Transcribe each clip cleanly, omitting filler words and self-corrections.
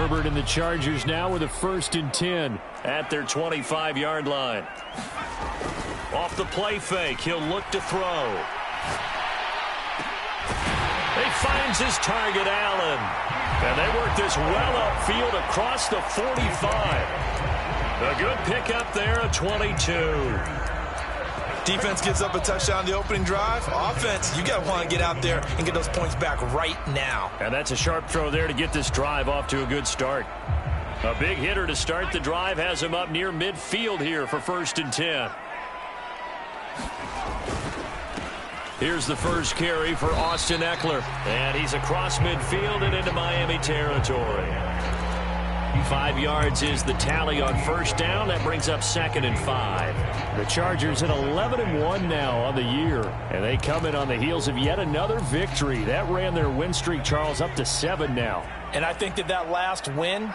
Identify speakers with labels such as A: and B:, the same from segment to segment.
A: Herbert and the Chargers now with a 1st and 10
B: at their 25-yard line. Off the play fake, he'll look to throw. He finds his target, Allen. And they work this well upfield across the 45. A good pickup there, a 22.
C: Defense gives up a touchdown the opening drive. Offense, you got to want to get out there and get those points back right now.
B: And that's a sharp throw there to get this drive off to a good start. A big hitter to start the drive has him up near midfield here for 1st and 10. Here's the first carry for Austin Eckler. And he's across midfield and into Miami territory. 5 yards is the tally on 1st down. That brings up 2nd and 5.
A: The Chargers at 11-1 now on the year. And they come in on the heels of yet another victory. That ran their win streak, Charles, up to 7 now.
C: And I think that last win,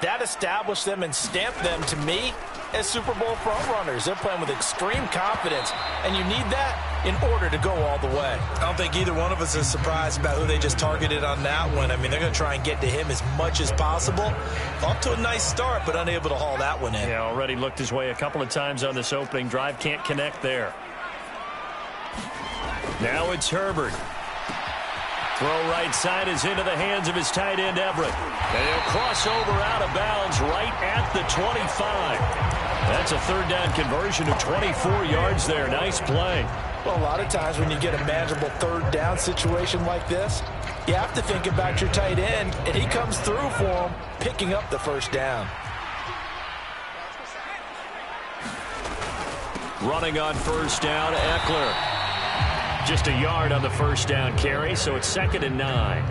C: that established them and stamped them, to me, as Super Bowl frontrunners. They're playing with extreme confidence, and you need that in order to go all the way. I don't think either one of us is surprised about who they just targeted on that one. I mean, they're going to try and get to him as much as possible. Off to a nice start, but unable to haul that one in.
B: Yeah, already looked his way a couple of times on this opening drive. Can't connect there. Now it's Herbert. Throw right side is into the hands of his tight end, Everett. And he'll cross over out of bounds right at the 25. That's a 3rd down conversion of 24 yards there. Nice play.
C: Well, a lot of times when you get a manageable 3rd down situation like this, you have to think about your tight end, and he comes through for him, picking up the 1st down.
B: Running on 1st down, Eckler. Just a yard on the 1st down carry, so it's 2nd and 9.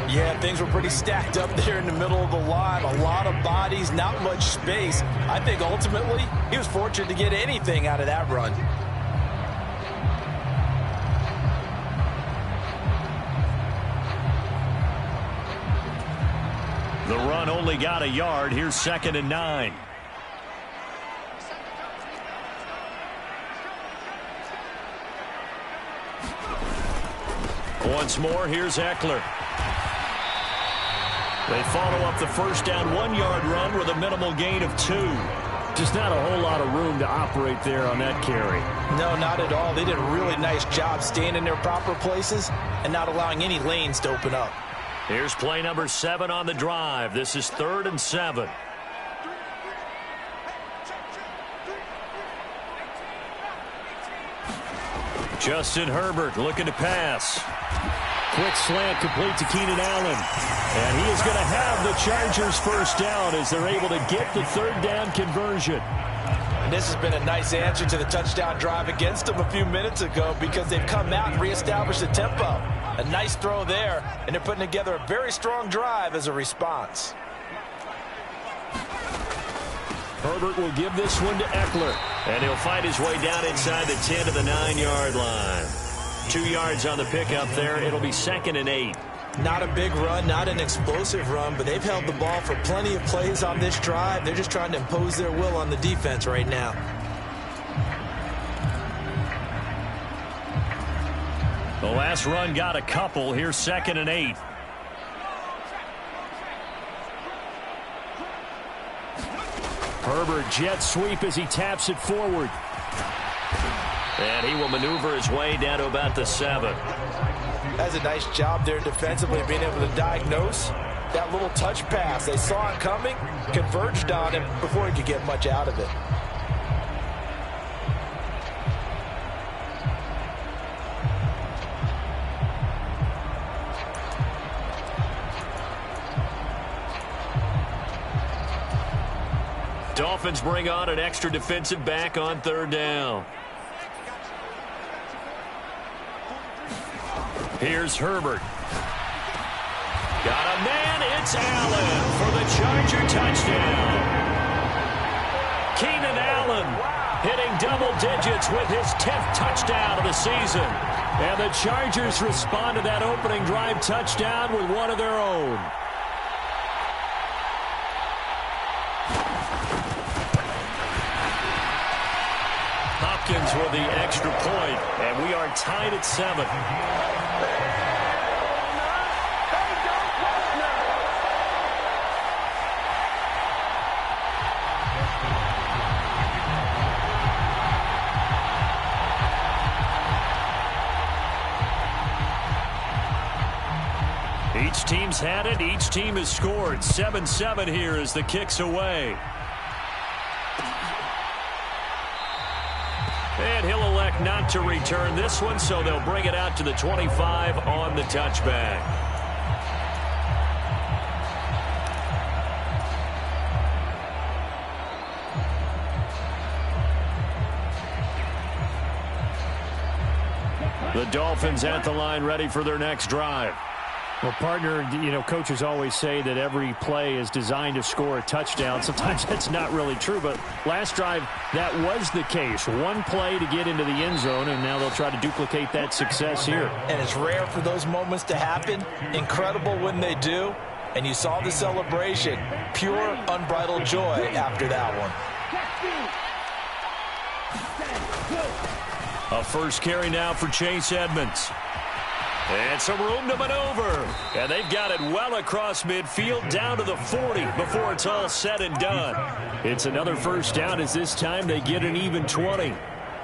C: Yeah, things were pretty stacked up there in the middle of the line. A lot of bodies, not much space. I think ultimately he was fortunate to get anything out of that run.
B: The run only got a yard. Here's 2nd and 9. Once more, here's Eckler. They follow up the 1st down 1-yard run with a minimal gain of 2.
A: Just not a whole lot of room to operate there on that carry.
C: No, not at all. They did a really nice job staying in their proper places and not allowing any lanes to open up.
B: Here's play number 7 on the drive. This is 3rd and 7. Justin Herbert looking to pass.
A: Quick slant complete to Keenan Allen.
B: And he is going to have the Chargers 1st down as they're able to get the 3rd down conversion.
C: And this has been a nice answer to the touchdown drive against them a few minutes ago because they've come out and reestablished the tempo. A nice throw there, and they're putting together a very strong drive as a response.
B: Herbert will give this one to Eckler. And he'll find his way down inside the 10 to the 9-yard line. 2 yards on the pickup there. It'll be 2nd and 8.
C: Not a big run, not an explosive run, but they've held the ball for plenty of plays on this drive. They're just trying to impose their will on the defense right now.
B: The last run got a couple. Here's 2nd and 8.
A: Herbert jet sweep as he taps it forward.
B: And he will maneuver his way down to about the 7.
C: That's a nice job there defensively, being able to diagnose that little touch pass. They saw it coming, converged on him before he could get much out of it.
B: Dolphins bring on an extra defensive back on 3rd down. Here's Herbert. Got a man. It's Allen for the Charger touchdown. Keenan Allen hitting double digits with his 10th touchdown of the season.
A: And the Chargers respond to that opening drive touchdown with one of their own.
B: Hopkins with the extra point, and we are tied at 7. Each team's had it. Each team has scored. 7-7 here as the kick's away. And he'll elect not to return this one, so they'll bring it out to the 25 on the touchback. The Dolphins at the line ready for their next drive.
A: Well, partner, coaches always say that every play is designed to score a touchdown. Sometimes that's not really true, but last drive, that was the case. One play to get into the end zone, and now they'll try to duplicate that success here.
C: And it's rare for those moments to happen. Incredible when they do. And you saw the celebration. Pure, unbridled joy after that one.
B: A first carry now for Chase Edmonds. And some room to maneuver. And they've got it well across midfield down to the 40 before it's all said and done.
A: It's another first down as this time they get an even 20.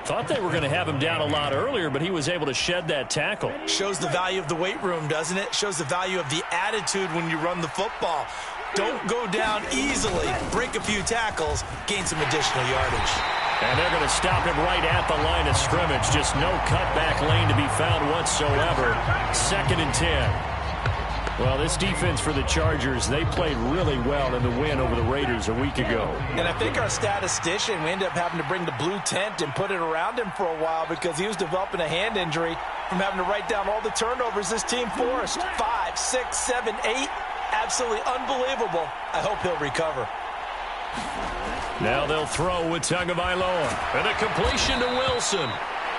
B: Thought they were going to have him down a lot earlier, but he was able to shed that tackle.
C: Shows the value of the weight room, doesn't it? Shows the value of the attitude when you run the football. Don't go down easily. Break a few tackles. Gain some additional yardage.
B: And they're going to stop him right at the line of scrimmage. Just no cutback lane to be found whatsoever. 2nd and 10.
A: Well, this defense for the Chargers, they played really well in the win over the Raiders a week ago.
C: And I think our statistician, we ended up having to bring the blue tent and put it around him for a while because he was developing a hand injury from having to write down all the turnovers this team forced. 5, 6, 7, 8. Absolutely unbelievable. I hope he'll recover.
B: Now they'll throw with Tagovailoa. And a completion to Wilson.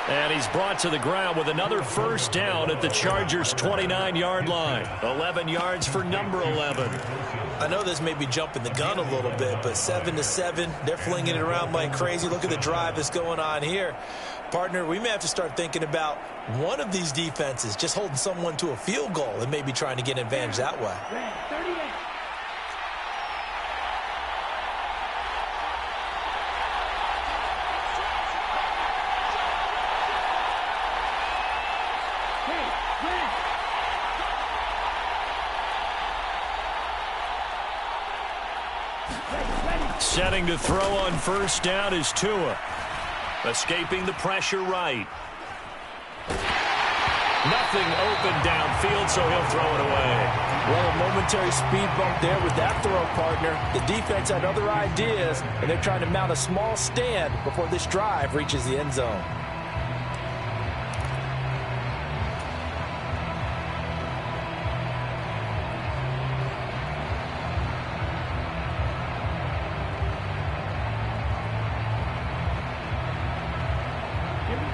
B: And he's brought to the ground with another first down at the Chargers' 29-yard line. 11 yards for number 11.
C: I know this may be jumping the gun a little bit, but 7-7, they're flinging it around like crazy. Look at the drive that's going on here. Partner, we may have to start thinking about one of these defenses just holding someone to a field goal and maybe trying to get an advantage that way.
B: Setting to throw on first down is Tua. Escaping the pressure right. Nothing open downfield, so he'll throw it away.
C: Well, a momentary speed bump there with that throw, partner. The defense had other ideas, and they're trying to mount a small stand before this drive reaches the end zone.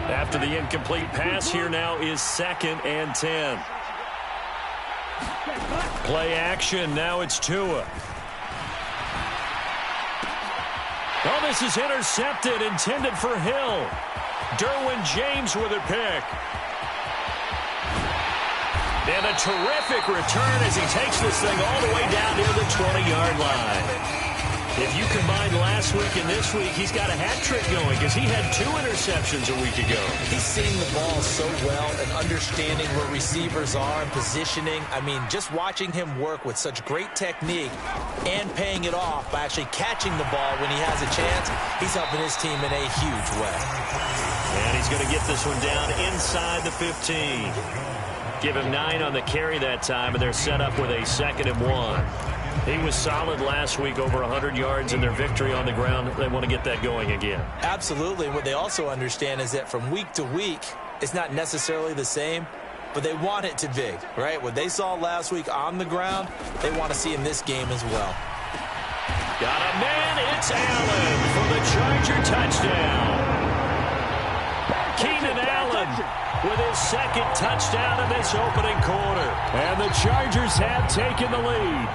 B: After the incomplete pass, here now is 2nd and 10. Play action. Now it's Tua. Oh, this is intercepted, intended for Hill. Derwin James with a pick. And a terrific return as he takes this thing all the way down near the 20-yard line. If you combine last week and this week, he's got a hat trick going because he had 2 interceptions a week ago.
C: He's seeing the ball so well and understanding where receivers are and positioning. I mean, just watching him work with such great technique and paying it off by actually catching the ball when he has a chance, he's helping his team in a huge way.
B: And he's going to get this one down inside the 15. Give him 9 on the carry that time, and they're set up with a 2nd and 1. He was solid last week, over 100 yards in their victory on the ground. They want to get that going again.
C: Absolutely. What they also understand is that from week to week, it's not necessarily the same, but they want it to be, right? What they saw last week on the ground, they want to see in this game as well.
B: Got a man. It's Allen for the Charger touchdown. Keenan Allen with his 2nd touchdown in this opening quarter.
A: And the Chargers have taken the lead.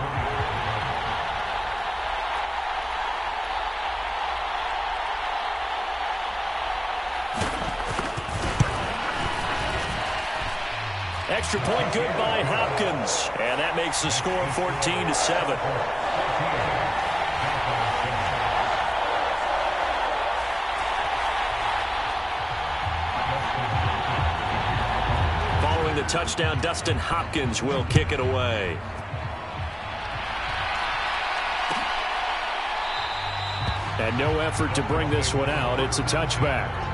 B: Extra point good by Hopkins. And that makes the score 14-7. the touchdown. Dustin Hopkins will kick it away.
A: And no effort to bring this one out. It's a touchback.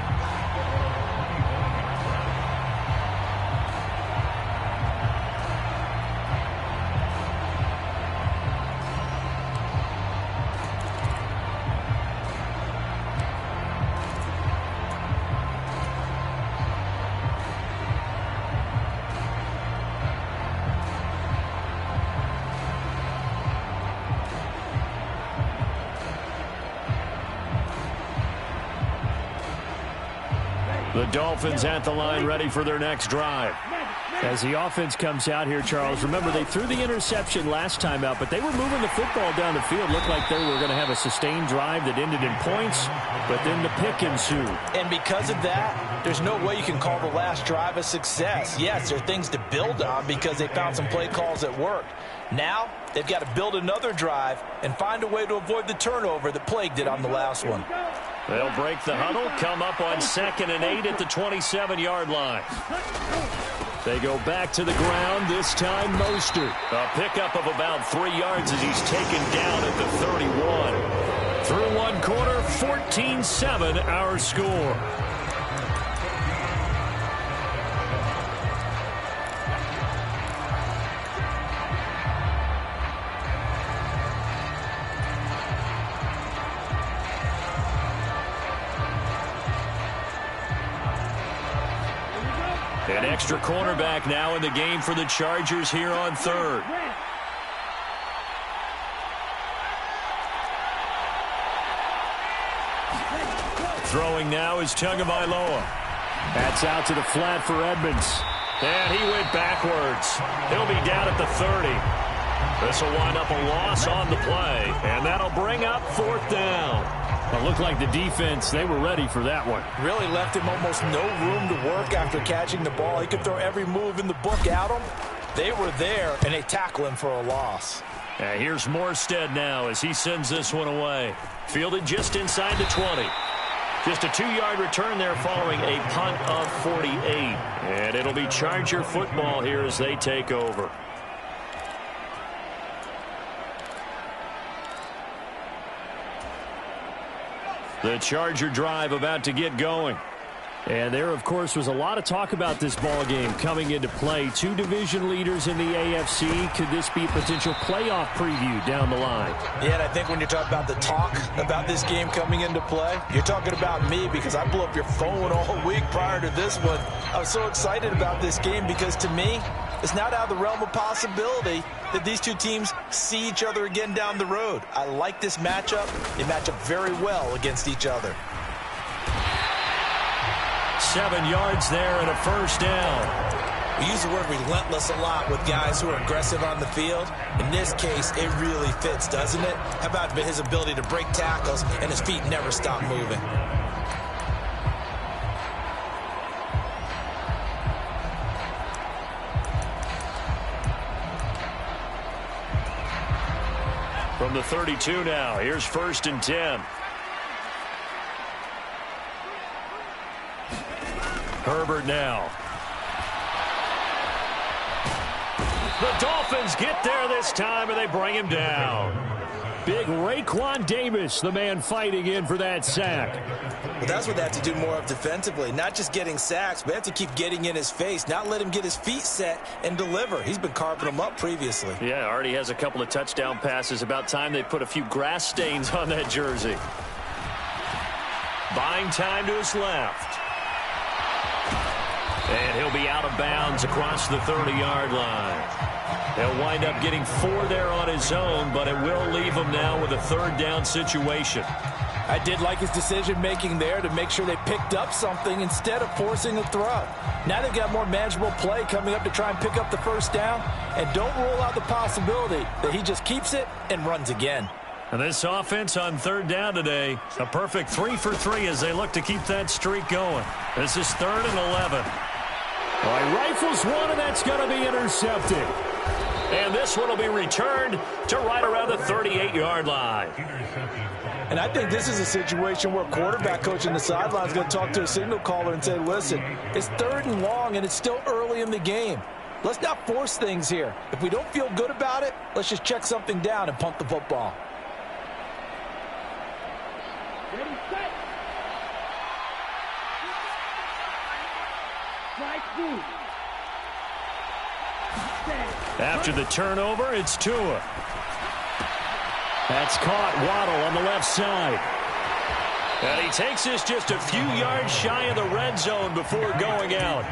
A: The Dolphins at the line, ready for their next drive. As the offense comes out here, Charles, remember they threw the interception last time out, but they were moving the football down the field. Looked like they were going to have a sustained drive that ended in points, but then the pick ensued.
C: And because of that, there's no way you can call the last drive a success. Yes, there are things to build on because they found some play calls that worked. Now, they've got to build another drive and find a way to avoid the turnover that plagued it on the last one.
B: They'll break the huddle, come up on 2nd and 8 at the 27-yard line. They go back to the ground, this time Mostert. A pickup of about 3 yards as he's taken down at the 31. Through one quarter, 14-7 our score. An extra cornerback now in the game for the Chargers here on 3rd. Throwing now is Tagovailoa.
A: That's out to the flat for Edmonds.
B: And he went backwards. He'll be down at the 30. This will wind up a loss on the play, and that'll bring up 4th down.
A: It looked like the defense, they were ready for that one.
C: Really left him almost no room to work after catching the ball. He could throw every move in the book at him. They were there, and they tackle him for a loss.
B: And here's Morstead now as he sends this one away. Fielded just inside the 20. Just a 2-yard return there following a punt of 48. And it'll be Charger football here as they take over. The Charger drive about to get going.
A: And there, of course, was a lot of talk about this ball game coming into play. 2 division leaders in the AFC. Could this be a potential playoff preview down the line?
C: Yeah, and I think when you're talking about the talk about this game coming into play, you're talking about me because I blew up your phone all week prior to this one. I was so excited about this game because, to me, it's not out of the realm of possibility that these two teams see each other again down the road. I like this matchup. They match up very well against each other.
B: 7 yards there and a 1st down.
C: We use the word relentless a lot with guys who are aggressive on the field. In this case, it really fits, doesn't it? How about his ability to break tackles and his feet never stop moving?
B: From the 32 now, here's 1st and 10. Herbert now. The Dolphins get there this time, and they bring him down.
A: Big Raekwon Davis, the man fighting in for that sack.
C: Well, that's what they have to do more of defensively. Not just getting sacks, but they have to keep getting in his face, not let him get his feet set and deliver. He's been carving them up previously.
B: Yeah, already has a couple of touchdown passes. About time they put a few grass stains on that jersey. Buying time to his left. And he'll be out of bounds across the 30-yard line. He'll wind up getting 4 there on his own, but it will leave him now with a 3rd down situation.
C: I did like his decision-making there to make sure they picked up something instead of forcing a throw. Now they've got more manageable play coming up to try and pick up the 1st down, and don't rule out the possibility that he just keeps it and runs again.
B: And this offense on 3rd down today, a perfect 3 for 3 as they look to keep that streak going. This is 3rd and 11.
A: All right, rifles one, and that's going to be intercepted.
B: And this one will be returned to right around the 38-yard line.
C: And I think this is a situation where quarterback coach in the sideline is going to talk to a signal caller and say, listen, it's 3rd and long, and it's still early in the game. Let's not force things here. If we don't feel good about it, let's just check something down and punt the football.
D: Ready, set. Strike two.
A: After the turnover, it's Tua. That's caught. Waddle on the left side.
B: And he takes this just a few yards shy of the red zone before going out.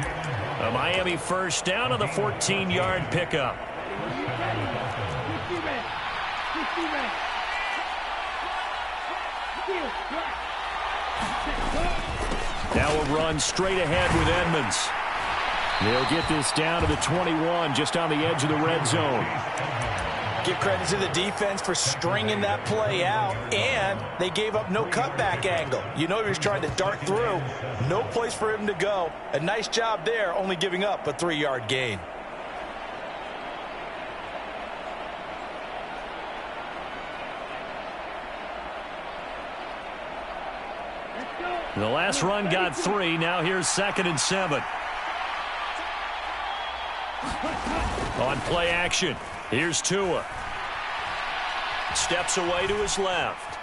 B: A Miami first down on the 14-yard pickup.
A: Now a run straight ahead with Edmonds. They'll get this down to the 21, just on the edge of the red zone.
C: Give credit to the defense for stringing that play out, and they gave up no cutback angle. You know he was trying to dart through. No place for him to go. A nice job there, only giving up a 3-yard gain.
A: The last run got 3. Now here's 2nd and 7. On play action, here's Tua.
B: Steps away to his left.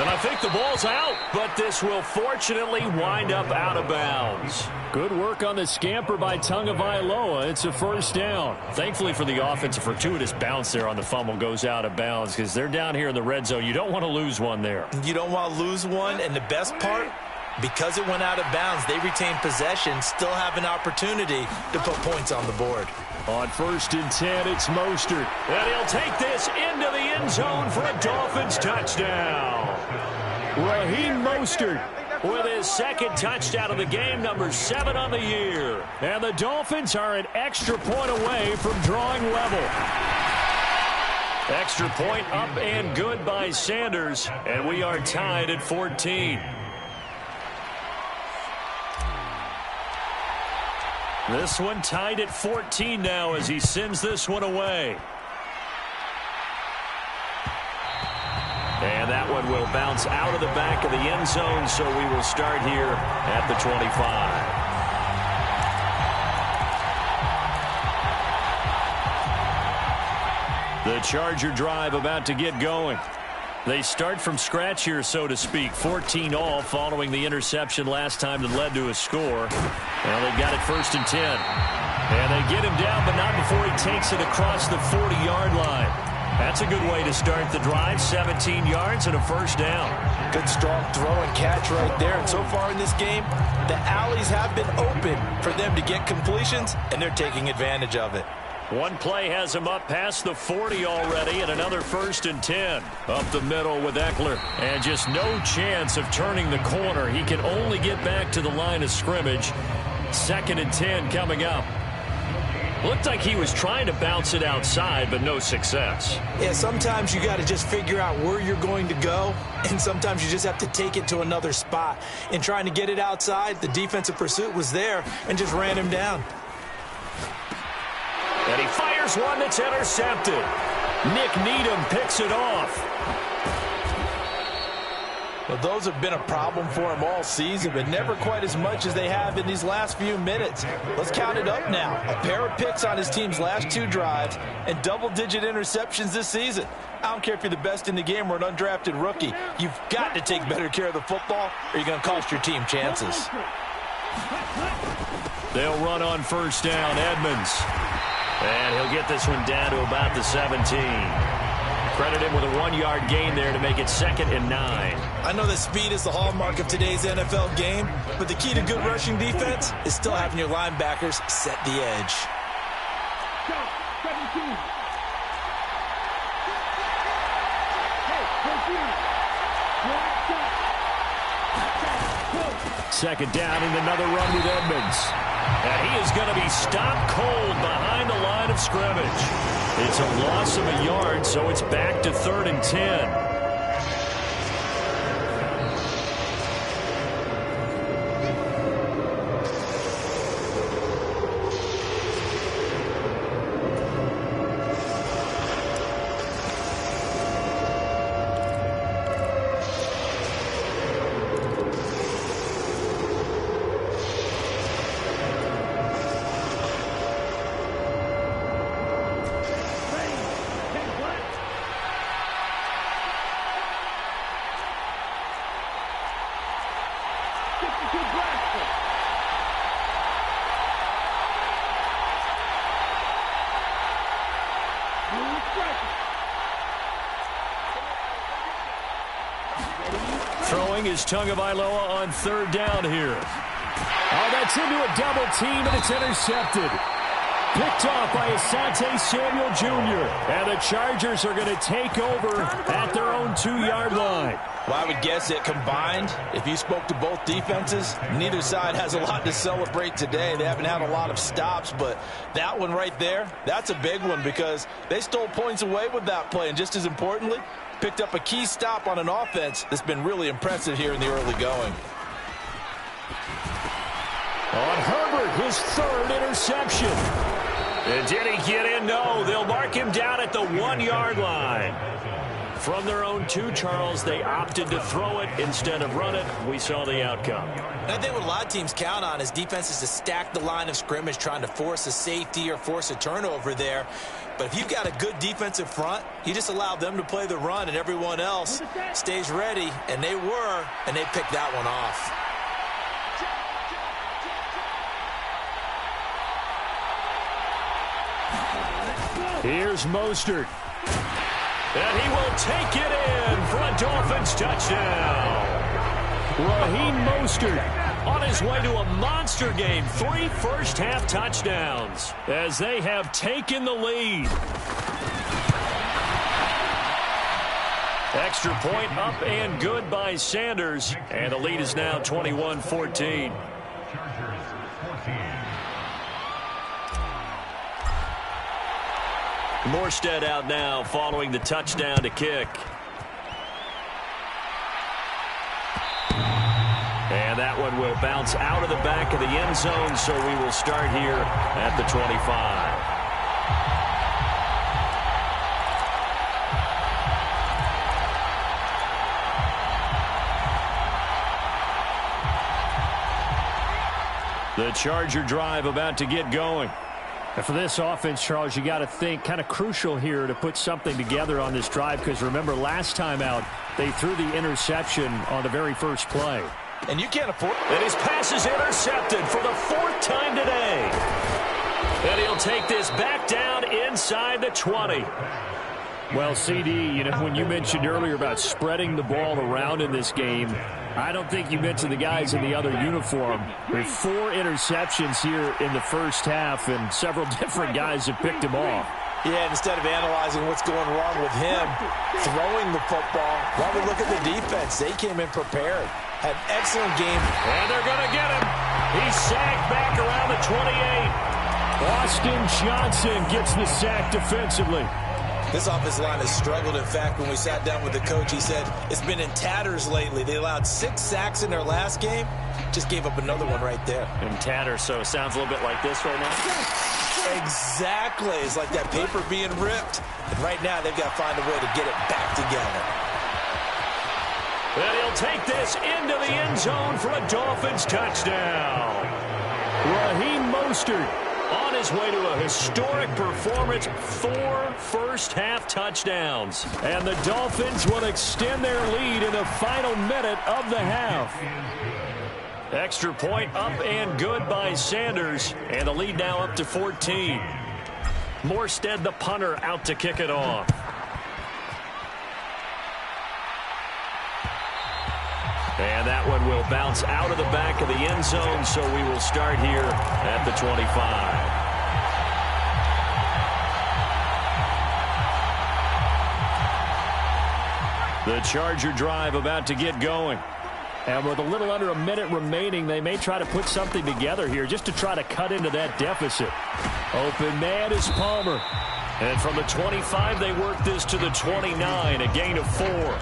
B: And I think the ball's out, but this will fortunately wind up out of bounds.
A: Good work on the scamper by Tagovailoa. It's a first down.
B: Thankfully for the offense, a fortuitous bounce there on the fumble goes out of bounds because they're down here in the red zone. You don't want to lose one there.
C: You don't want to lose one, and the best part, because it went out of bounds, they retain possession, still have an opportunity to put points on the board.
A: On 1st and 10, it's Mostert.
B: And he'll take this into the end zone for a Dolphins touchdown.
A: Raheem Mostert
B: with his 2nd touchdown of the game, number 7 on the year.
A: And the Dolphins are an extra point away from drawing level.
B: Extra point up and good by Sanders, and we are tied at 14. This one tied at 14 now as he sends this one away. And that one will bounce out of the back of the end zone, so we will start here at the 25.
A: The Charger drive about to get going. They start from scratch here, so to speak. 14 all following the interception last time that led to a score. Well, they've got it 1st and 10. And they get him down, but not before he takes it across the 40-yard line. That's a good way to start the drive. 17 yards and a first down.
C: Good strong throw and catch right there. And so far in this game, the alleys have been open for them to get completions, and they're taking advantage of it.
B: One play has him up past the 40 already, and another 1st and 10. Up the middle with Eckler.
A: And just no chance of turning the corner. He can only get back to the line of scrimmage. 2nd and 10 coming up.
B: Looked like he was trying to bounce it outside, but no success.
C: Yeah, sometimes you got to just figure out where you're going to go, and sometimes you just have to take it to another spot. In trying to get it outside, the defensive pursuit was there and just ran him down.
B: And he fires one that's intercepted.
A: Nick Needham picks it off.
C: Well, those have been a problem for him all season, but never quite as much as they have in these last few minutes. Let's count it up now. A pair of picks on his team's last 2 drives and double-digit interceptions this season. I don't care if you're the best in the game or an undrafted rookie. You've got to take better care of the football or you're going to cost your team chances.
A: They'll run on 1st down. Edmonds.
B: And he'll get this one down to about the 17. Credit him with a 1-yard gain there to make it 2nd and 9.
C: I know that speed is the hallmark of today's NFL game, but the key to good rushing defense is still having your linebackers set the edge.
A: 2nd down and another run with Edmonds.
B: And he is going to be stopped cold behind the line of scrimmage.
A: It's a loss of a yard, so it's back to 3rd and 10.
B: is Tagovailoa on third down here.
A: Oh, that's into a double team, and it's intercepted. Picked off by Asante Samuel Jr. And the Chargers are going to take over at their own 2-yard line.
C: Well, I would guess that combined, if you spoke to both defenses, neither side has a lot to celebrate today. They haven't had a lot of stops, but that one right there, that's a big one because they stole points away with that play. And just as importantly, picked up a key stop on an offense that's been really impressive here in the early going.
A: On Herbert, his third interception.
B: And did he get in? No, they'll mark him down at the 1-yard line. From their own 2, Charles, they opted to throw it instead of run it. We saw the outcome.
C: And I think what a lot of teams count on is defenses to stack the line of scrimmage, trying to force a safety or force a turnover there. But if you've got a good defensive front, you just allow them to play the run and everyone else stays ready. And they were, and they picked that one off.
A: Here's Mostert.
B: And he will take it in for a Dolphins touchdown.
A: Raheem Mostert
B: on his way to a monster game. 3 first-half touchdowns as they have taken the lead. Extra point up and good by Sanders. And the lead is now 21-14. Morstead out now following the touchdown to kick. And that one will bounce out of the back of the end zone, so we will start here at the 25. The Charger drive about to get going.
A: And for this offense, Charles, you got to think kind of crucial here to put something together on this drive because remember last time out they threw the interception on the very first play.
C: And you can't afford it.
B: And his pass is intercepted for the 4th time today. And he'll take this back down inside the 20.
A: Well, CD, you know, when you mentioned earlier about spreading the ball around in this game, I don't think you mentioned the guys in the other uniform. There are 4 interceptions here in the first half, and several different guys have picked him off.
C: Yeah, instead of analyzing what's going wrong with him throwing the football, why don't we look at the defense? They came in prepared. Had an excellent game.
B: And they're going to get him. He's sacked back around the 28.
A: Austin Johnson gets the sack defensively.
C: This offensive line has struggled. In fact, when we sat down with the coach, he said it's been in tatters lately. They allowed 6 sacks in their last game. Just gave up another one right there.
B: In tatters, so it sounds a little bit like this right now.
C: Exactly. It's like that paper being ripped. And right now, they've got to find a way to get it back together.
B: And he'll take this into the end zone for a Dolphins touchdown.
A: Raheem Mostert
B: on his way to a historic performance, 4 first-half touchdowns.
A: And the Dolphins will extend their lead in the final minute of the half.
B: Extra point up and good by Sanders. And the lead now up to 14. Morstead, the punter, out to kick it off. And that one will bounce out of the back of the end zone, so we will start here at the 25. The Charger drive about to get going.
A: And with a little under a minute remaining, they may try to put something together here just to try to cut into that deficit. Open man is Palmer.
B: And from the 25, they work this to the 29, a gain of 4.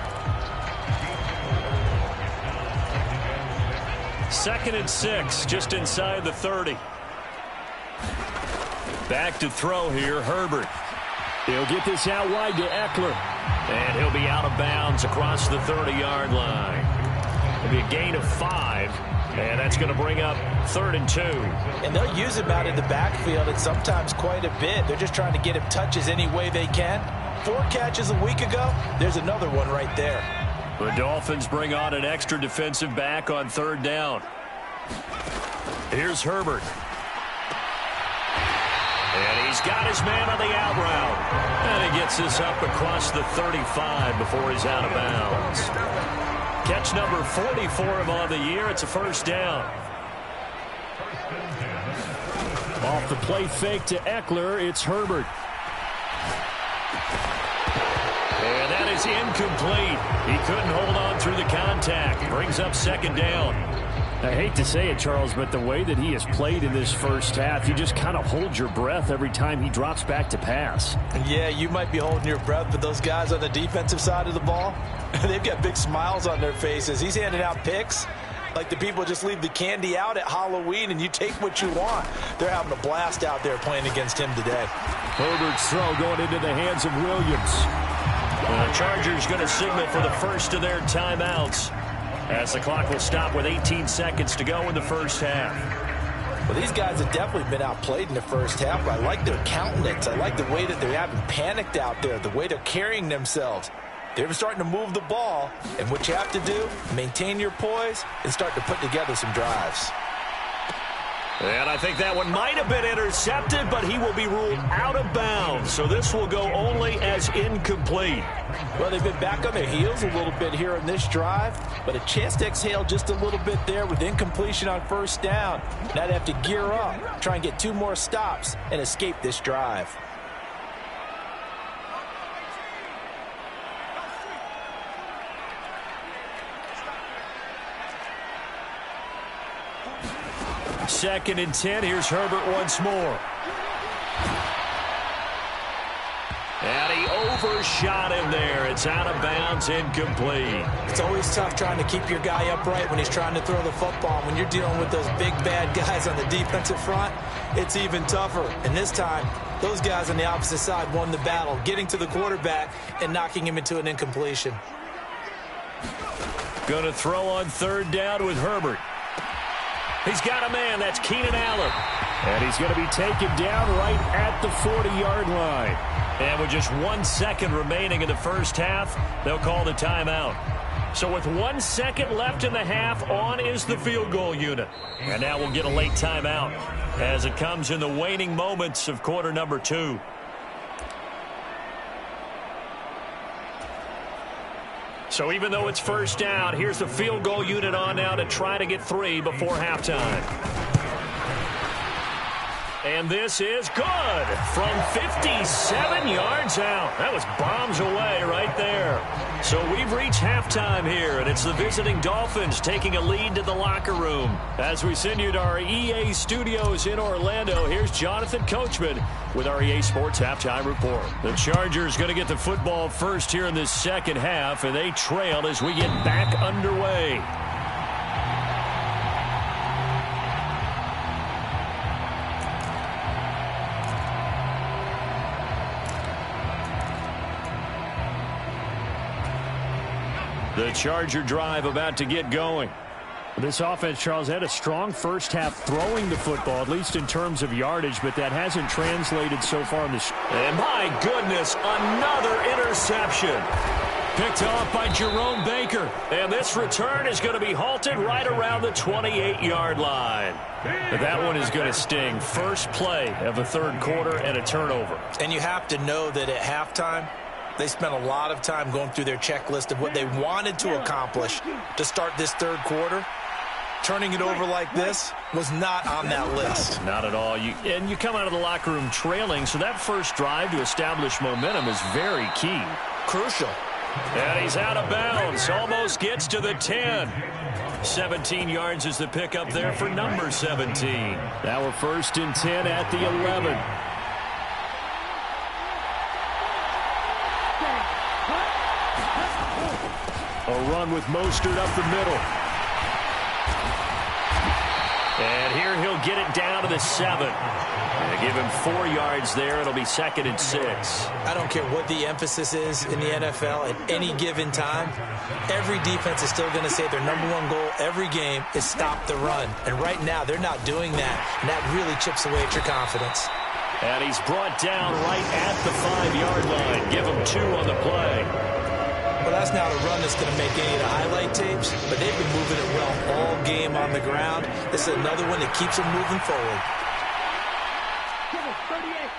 B: 2nd and 6, just inside the 30. Back to throw here, Herbert.
A: He'll get this out wide to Eckler.
B: And he'll be out of bounds across the 30-yard line. It'll be a gain of 5, and that's going to bring up 3rd and 2.
C: And they'll use him out in the backfield, and sometimes quite a bit. They're just trying to get him touches any way they can. 4 catches a week ago. There's another one right there.
B: The Dolphins bring on an extra defensive back on 3rd down. Here's Herbert. And he's got his man on the out route. And he gets this up across the 35 before he's out of bounds. Catch number 40 for him on the year. It's a first down.
A: Off the play fake to Eckler, it's Herbert.
B: And that is incomplete. He couldn't hold on through the contact. Brings up second down.
A: I hate to say it, Charles, but the way that he has played in this first half, you just kind of hold your breath every time he drops back to pass.
C: Yeah, you might be holding your breath, but those guys on the defensive side of the ball, they've got big smiles on their faces. He's handing out picks like the people just leave the candy out at Halloween and you take what you want. They're having a blast out there playing against him today.
A: Herbert's throw going into the hands of Williams.
B: The Chargers going to signal for the first of their timeouts as the clock will stop with 18 seconds to go in the first half.
C: Well, these guys have definitely been outplayed in the first half, but I like their countenance. I like the way that they haven't panicked out there, the way they're carrying themselves. They're starting to move the ball, and what you have to do, maintain your poise and start to put together some drives.
B: And I think that one might have been intercepted, but he will be ruled out of bounds. So this will go only as incomplete.
C: Well, they've been back on their heels a little bit here on this drive, but a chance to exhale just a little bit there with incompletion on first down. Now they have to gear up, try and get 2 more stops, and escape this drive.
B: Second and 10. Here's Herbert once more. And he overshot him there. It's out of bounds, incomplete.
C: It's always tough trying to keep your guy upright when he's trying to throw the football. When you're dealing with those big, bad guys on the defensive front, it's even tougher. And this time, those guys on the opposite side won the battle, getting to the quarterback and knocking him into an incompletion.
B: Going to throw on third down with Herbert. He's got a man. That's Keenan Allen.
A: And he's going to be taken down right at the 40-yard line.
B: And with just 1 second remaining in the first half, they'll call the timeout. So with 1 second left in the half, on is the field goal unit. And now we'll get a late timeout as it comes in the waning moments of quarter number 2. So even though it's first down, here's the field goal unit on now to try to get 3 before halftime. And this is good from 57 yards out. That was bombs away right there. So we've reached halftime here, and it's the visiting Dolphins taking a lead to the locker room. As we send you to our EA studios in Orlando, here's Jonathan Coachman with our EA Sports Halftime Report. The Chargers going to get the football first here in this second half, and they trail as we get back underway. The Charger drive about to get going.
A: This offense, Charles, had a strong first half throwing the football, at least in terms of yardage, but that hasn't translated so far in this.
B: And my goodness, another interception. Picked off by Jerome Baker. And this return is going to be halted right around the 28-yard line. But that one is going to sting. First play of the third quarter and a turnover.
C: And you have to know that at halftime, they spent a lot of time going through their checklist of what they wanted to accomplish to start this third quarter. Turning it over like this was not on that list.
B: Not at all. And you come out of the locker room trailing, so that first drive to establish momentum is very key.
C: Crucial.
B: And he's out of bounds. Almost gets to the 10. 17 yards is the pickup there for number 17.
A: Now we're first and 10 at the 11. A run with Mostert up the middle.
B: And here he'll get it down to the 7. And give him 4 yards there. It'll be second and 6.
C: I don't care what the emphasis is in the NFL at any given time. Every defense is still going to say their number one goal every game is stop the run. And right now they're not doing that. And that really chips away at your confidence.
B: And he's brought down right at the 5-yard line. Give him 2 on the play.
C: Well, that's not a run that's going to make any of the highlight tapes, but they've been moving it well all game on the ground. This is another one that keeps them moving forward.
D: 38.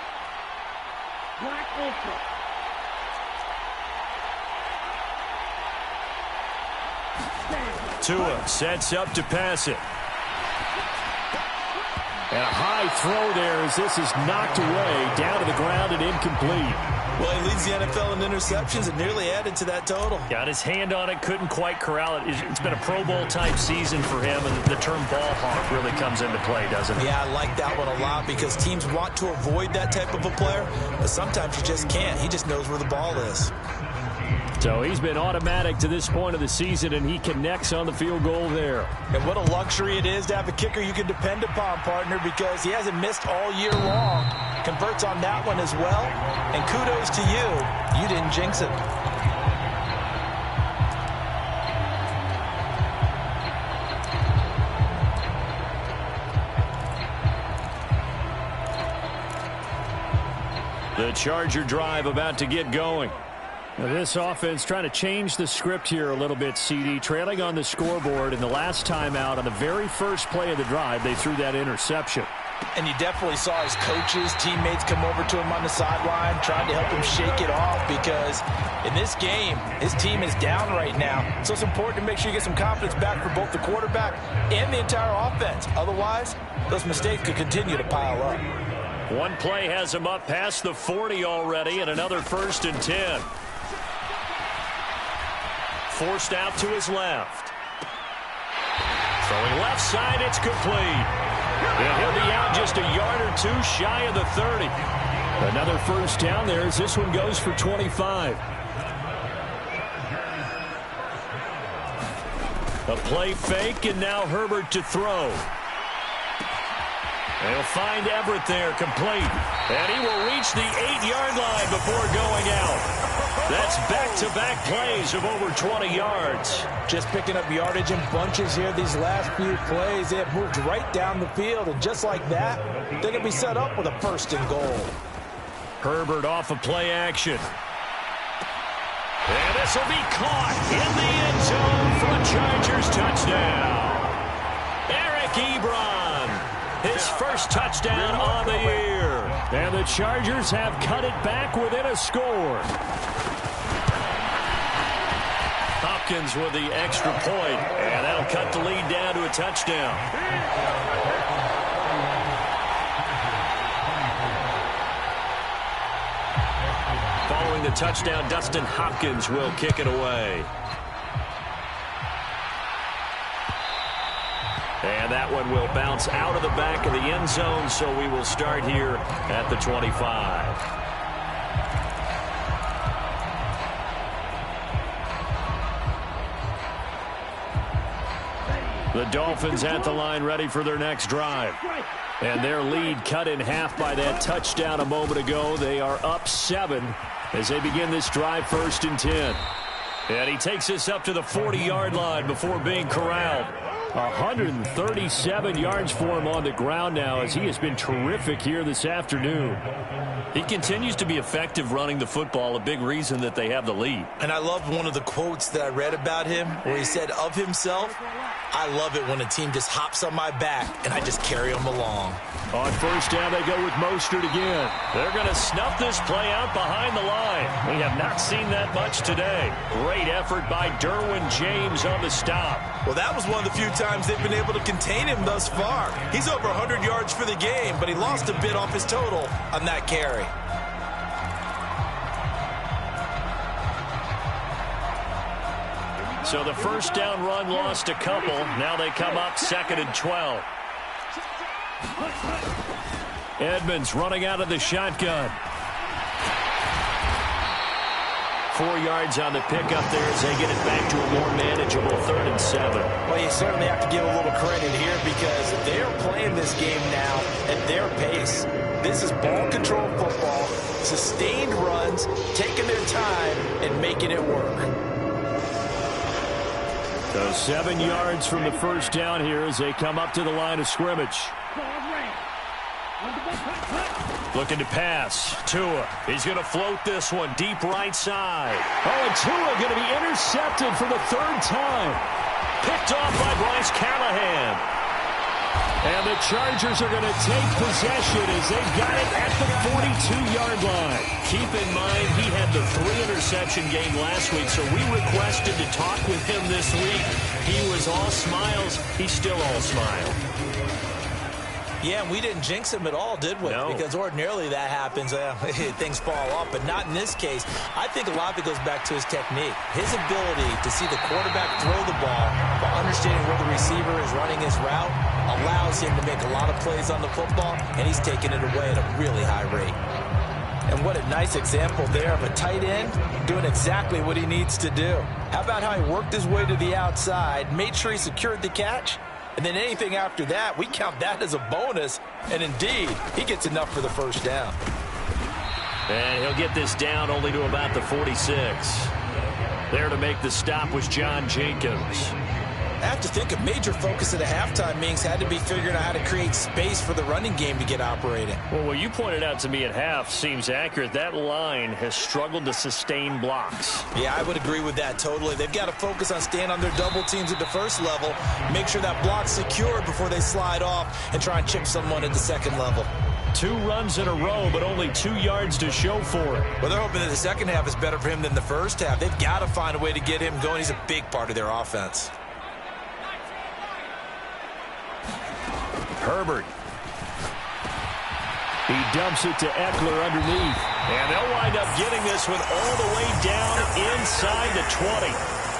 D: Black Ultra.
B: Tua sets up to pass it.
A: And a high throw there as this is knocked away, down to the ground and incomplete.
C: Well, he leads the NFL in interceptions and nearly added to that total.
A: Got his hand on it, couldn't quite corral it. It's been a Pro Bowl-type season for him, and the term ball hawk really comes into play, doesn't it?
C: Yeah, I like that one a lot because teams want to avoid that type of a player, but sometimes you just can't. He just knows where the ball is.
A: So he's been automatic to this point of the season, and he connects on the field goal there.
C: And what a luxury it is to have a kicker you can depend upon, partner, because he hasn't missed all year long. Converts on that one as well. And kudos to you. You didn't jinx it.
B: The Charger drive about to get going.
A: Now this offense trying to change the script here a little bit, CD. Trailing on the scoreboard, and the last time out on the very first play of the drive, they threw that interception.
C: And you definitely saw his coaches, teammates come over to him on the sideline, trying to help him shake it off because in this game, his team is down right now. So it's important to make sure you get some confidence back for both the quarterback and the entire offense. Otherwise, those mistakes could continue to pile up.
B: One play has him up past the 40 already, and another 1st and 10. Forced out to his left. Throwing left side, it's complete. And he'll be out just a yard or two shy of the 30.
A: Another first down there as this one goes for 25.
B: A play fake, and now Herbert to throw. They'll find Everett there, complete. And he will reach the 8-yard line before going out. That's back-to-back plays of over 20 yards.
C: Just picking up yardage in bunches here these last few plays. They have moved right down the field, and just like that, they're going to be set up with a 1st and goal.
B: Herbert off of play action. And this will be caught in the end zone for a Chargers touchdown. Eric Ebron, his first touchdown on the year.
A: And the Chargers have cut it back within a score.
B: Hopkins with the extra point, and that'll cut the lead down to a touchdown. Following the touchdown, Dustin Hopkins will kick it away. And that one will bounce out of the back of the end zone, so we will start here at the 25.
A: The Dolphins at the line ready for their next drive. And their lead cut in half by that touchdown a moment ago. They are up 7 as they begin this drive 1st and 10.
B: And he takes us up to the 40-yard line before being corralled.
A: 137 yards for him on the ground now as he has been terrific here this afternoon.
B: He continues to be effective running the football, a big reason that they have the lead.
C: And I love one of the quotes that I read about him where he said of himself, "I love it when a team just hops on my back and I just carry them along."
A: On first down, they go with Mostert again.
B: They're going to snuff this play out behind the line. We have not seen that much today. Great effort by Derwin James on the stop.
C: Well, that was one of the few times they've been able to contain him thus far. He's over 100 yards for the game, but he lost a bit off his total on that carry.
B: So the first down run lost a couple. Now they come up 2nd and 12.
A: Edmonds running out of the shotgun.
B: 4 yards on the pickup there as they get it back to a more manageable 3rd and 7.
C: Well, you certainly have to give a little credit here because they're playing this game now at their pace. This is ball control football, sustained runs, taking their time and making it work.
A: So 7 yards from the first down here as they come up to the line of scrimmage.
B: Looking to pass. Tua. He's going to float this one deep right side.
A: Oh, and Tua going to be intercepted for the 3rd time.
B: Picked off by Bryce Callahan.
A: And the Chargers are going to take possession as they've got it at the 42-yard line.
B: Keep in mind, he had the 3-interception game last week, so we requested to talk with him this week. He was all smiles. He's still all smile.
C: Yeah, and we didn't jinx him at all, did we?
B: No.
C: Because ordinarily that happens, things fall off, but not in this case. I think a lot of it goes back to his technique. His ability to see the quarterback throw the ball while understanding where the receiver is running his route allows him to make a lot of plays on the football, and he's taking it away at a really high rate. And what a nice example there of a tight end doing exactly what he needs to do. How about how he worked his way to the outside, made sure he secured the catch, and then anything after that, we count that as a bonus. And indeed, he gets enough for the first down.
B: And he'll get this down only to about the 46. There to make the stop was John Jenkins.
C: I have to think a major focus of the halftime meetings had to be figuring out how to create space for the running game to get operating.
A: Well, what you pointed out to me at half seems accurate. That line has struggled to sustain blocks.
C: Yeah, I would agree with that totally. They've got to focus on staying on their double teams at the first level, make sure that block's secured before they slide off and try and chip someone at the second level.
A: 2 runs in a row, but only 2 yards to show for it.
C: Well, they're hoping that the second half is better for him than the first half. They've got to find a way to get him going. He's a big part of their offense.
A: Herbert. He dumps it to Eckler underneath.
B: And they'll wind up getting this one all the way down inside the 20.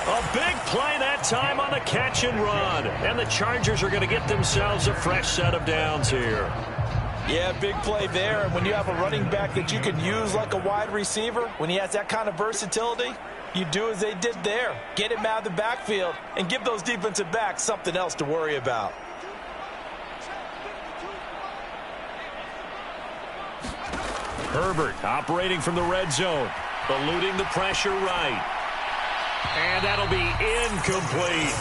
B: A big play that time on the catch and run. And the Chargers are going to get themselves a fresh set of downs here.
C: Yeah, big play there. And when you have a running back that you can use like a wide receiver, when he has that kind of versatility, you do as they did there. Get him out of the backfield and give those defensive backs something else to worry about.
B: Herbert operating from the red zone, eluding the pressure right. And that'll be incomplete.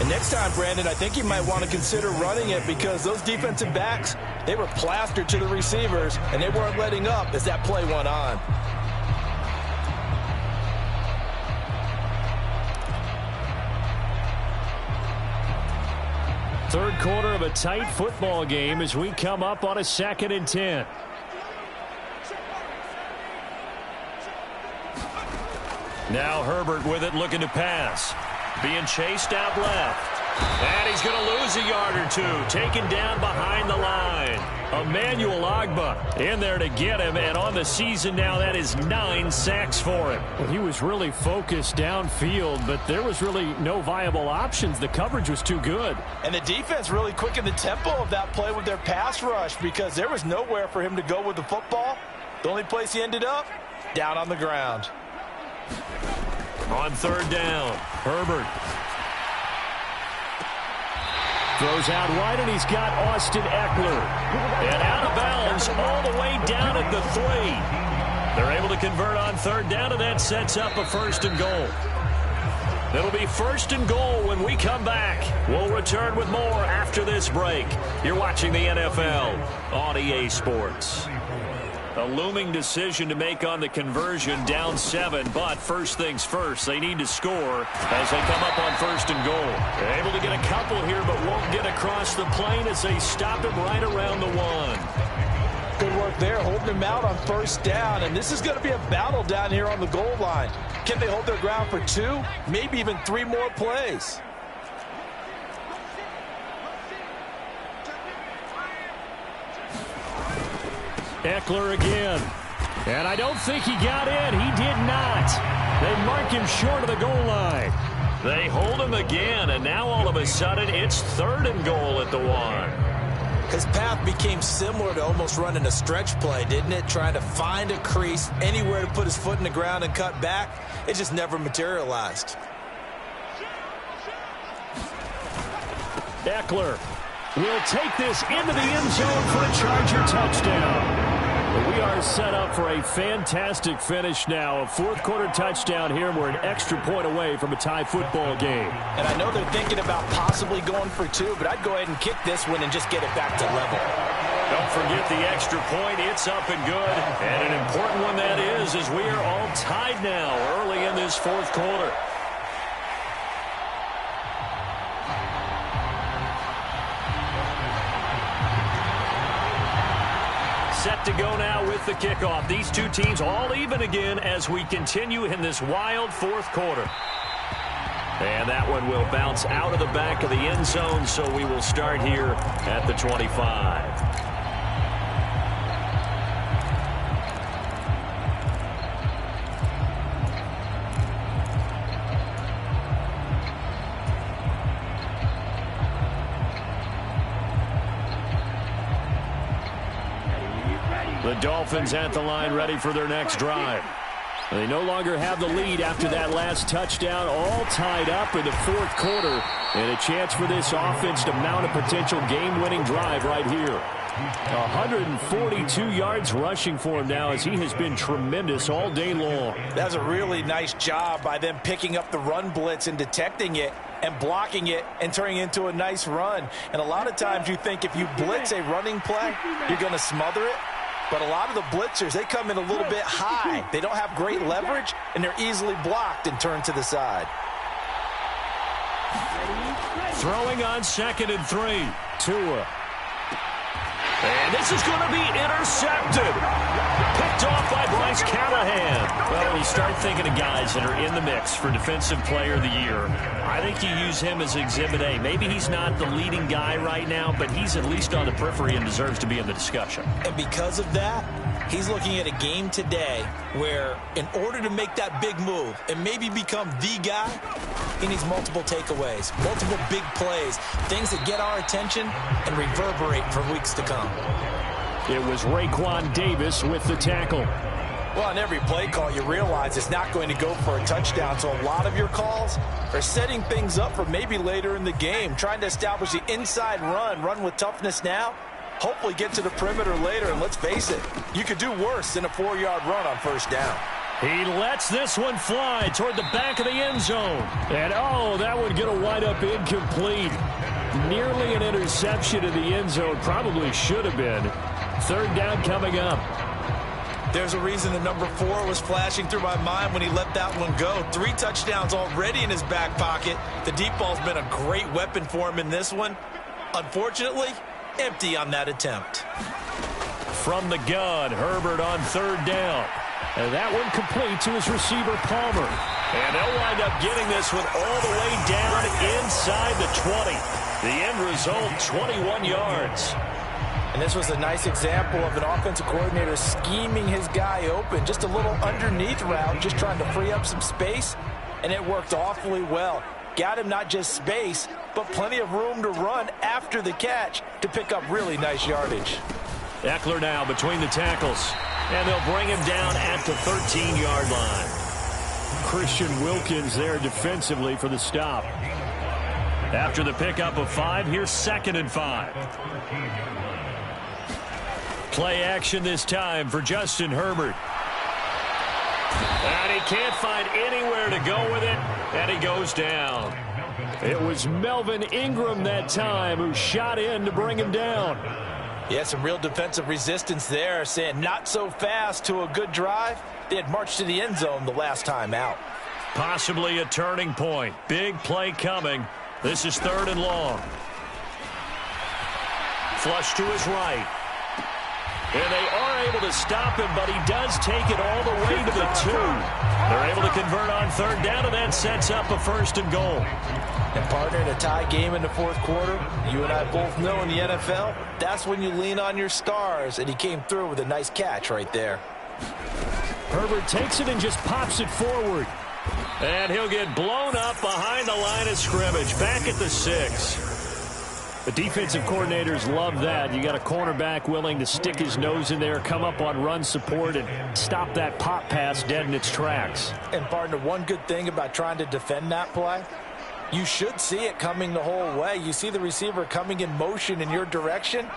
C: And next time, Brandon, I think you might want to consider running it because those defensive backs, they were plastered to the receivers, and they weren't letting up as that play went on.
A: Third quarter of a tight football game as we come up on a 2nd and 10.
B: Now Herbert with it, looking to pass. Being chased out left. And he's going to lose a yard or 2. Taken down behind the line. Emmanuel Ogbah in there to get him. And on the season now, that is 9 sacks for him.
A: Well, he was really focused downfield, but there was really no viable options. The coverage was too good.
C: And the defense really quickened the tempo of that play with their pass rush because there was nowhere for him to go with the football. The only place he ended up, down on the ground.
B: On 3rd down, Herbert.
A: Throws out wide, and he's got Austin Eckler.
B: And out of bounds all the way down at the 3. They're able to convert on 3rd down, and that sets up a 1st and goal. It'll be 1st and goal when we come back. We'll return with more after this break. You're watching the NFL on EA Sports. A looming decision to make on the conversion, down 7, but first things first, they need to score as they come up on 1st and goal. They're able to get a couple here, but won't get across the plane as they stop him right around the 1.
C: Good work there, holding him out on 1st down, and this is going to be a battle down here on the goal line. Can they hold their ground for 2, maybe even 3 more plays?
A: Eckler again. And I don't think he got in. He did not. They mark him short of the goal line.
B: They hold him again, and now all of a sudden it's 3rd and goal at the 1.
C: His path became similar to almost running a stretch play, didn't it? Trying to find a crease, anywhere to put his foot in the ground and cut back. It just never materialized.
A: Eckler will take this into the end zone for a Charger touchdown. We are set up for a fantastic finish now. A 4th quarter touchdown here. We're an extra point away from a tie football game.
C: And I know they're thinking about possibly going for 2, but I'd go ahead and kick this one and just get it back to level.
B: Don't forget the extra point. It's up and good. And an important one that is, as we are all tied now early in this 4th quarter. to go now with the kickoff. These two teams all even again as we continue in this wild fourth quarter. And that one will bounce out of the back of the end zone, so we will start here at the 25. The Dolphins at the line ready for their next drive. They no longer have the lead after that last touchdown, all tied up in the fourth quarter. And a chance for this offense to mount a potential game-winning drive right here. 142 yards rushing for him now as he has been tremendous all day long.
C: That's a really nice job by them picking up the run blitz and detecting it and blocking it and turning it into a nice run. And a lot of times you think if you blitz a running play, you're going to smother it. But a lot of the blitzers, they come in a little bit high. They don't have great leverage, and they're easily blocked and turned to the side.
B: Throwing on 2nd and 3. Tua. And this is going to be intercepted. Picked off by Bryce Callahan. Well, when you start thinking of guys that are in the mix for Defensive Player of the Year, I think you use him as Exhibit A. Maybe he's not the leading guy right now, but he's at least on the periphery and deserves to be in the discussion.
C: And because of that, he's looking at a game today where in order to make that big move and maybe become the guy, he needs multiple takeaways, multiple big plays, things that get our attention and reverberate for weeks to come.
A: It was Raekwon Davis with the tackle.
C: Well, on every play call, you realize it's not going to go for a touchdown, so a lot of your calls are setting things up for maybe later in the game, trying to establish the inside run with toughness now, hopefully get to the perimeter later, and let's face it, you could do worse than a 4-yard run on first down.
A: He lets this one fly toward the back of the end zone. And, oh, that would get a wind up incomplete. Nearly an interception in the end zone. Probably should have been. 3rd down coming up.
C: There's a reason the number 4 was flashing through my mind when he let that one go. 3 touchdowns already in his back pocket. The deep ball's been a great weapon for him in this one. Unfortunately, empty on that attempt.
B: From the gun, Herbert on 3rd down.
A: And that one complete to his receiver, Palmer.
B: And they'll wind up getting this one all the way down inside the 20. The end result, 21 yards.
C: And this was a nice example of an offensive coordinator scheming his guy open. Just a little underneath route, just trying to free up some space. And it worked awfully well. Got him not just space, but plenty of room to run after the catch to pick up really nice yardage.
B: Eckler now between the tackles. And they'll bring him down at the 13-yard line.
A: Christian Wilkins there defensively for the stop.
B: After the pickup of 5, here's 2nd and 5. Play action this time for Justin Herbert. And he can't find anywhere to go with it, and he goes down.
A: It was Melvin Ingram that time who shot in to bring him down.
C: Yeah, some real defensive resistance there, saying not so fast to a good drive. They had marched to the end zone the last time out.
B: Possibly a turning point. Big play coming. This is 3rd and long. Flush to his right. And they are able to stop him, but he does take it all the way to the 2. They're able to convert on 3rd down, and that sets up a 1st and goal.
C: And partner, in a tie game in the 4th quarter, you and I both know in the NFL, that's when you lean on your stars, and he came through with a nice catch right there.
A: Herbert takes it and just pops it forward.
B: And he'll get blown up behind the line of scrimmage, back at the 6.
A: The defensive coordinators love that. You got a cornerback willing to stick his nose in there, come up on run support, and stop that pop pass dead in its tracks.
C: And partner, one good thing about trying to defend that play, you should see it coming the whole way. You see the receiver coming in motion in your direction.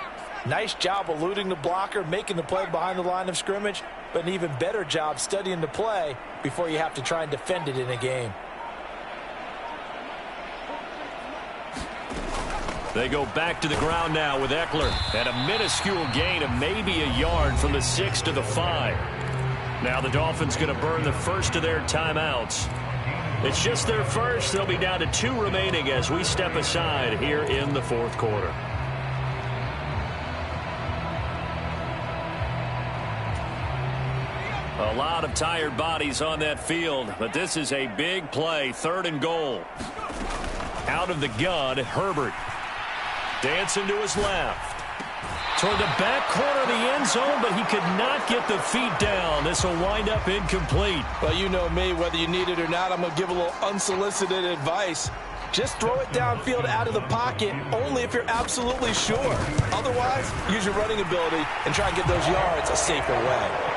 C: Nice job eluding the blocker, making the play behind the line of scrimmage, but an even better job studying the play before you have to try and defend it in a game.
B: They go back to the ground now with Eckler. And a minuscule gain of maybe a yard from the 6 to the 5. Now the Dolphins going to burn the first of their timeouts. It's just their first. They'll be down to 2 remaining as we step aside here in the 4th quarter. A lot of tired bodies on that field, but this is a big play, 3rd and goal. Out of the gun, Herbert. Dancing to his left. Toward the back corner of the end zone, but he could not get the feet down. This will wind up incomplete.
C: Well, you know me, whether you need it or not, I'm going to give a little unsolicited advice. Just throw it downfield out of the pocket, only if you're absolutely sure. Otherwise, use your running ability and try and get those yards a safer way.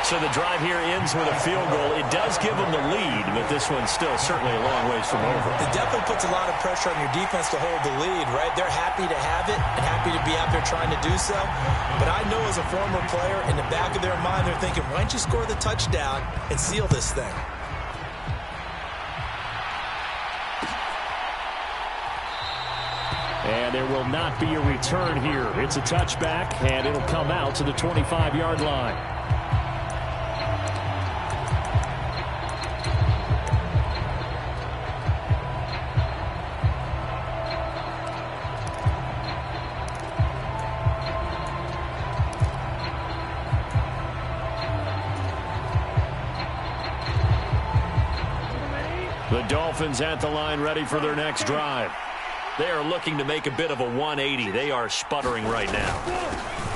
B: So the drive here ends with a field goal. It does give them the lead, but this one's still certainly a long ways from over.
C: It definitely puts a lot of pressure on your defense to hold the lead, right? They're happy to have it and happy to be out there trying to do so. But I know as a former player, in the back of their mind, they're thinking, why don't you score the touchdown and seal this thing?
A: And there will not be a return here. It's a touchback, and it'll come out to the 25-yard line. The Dolphins at the line, ready for their next drive.
B: They are looking to make a bit of a 180. They are sputtering right now.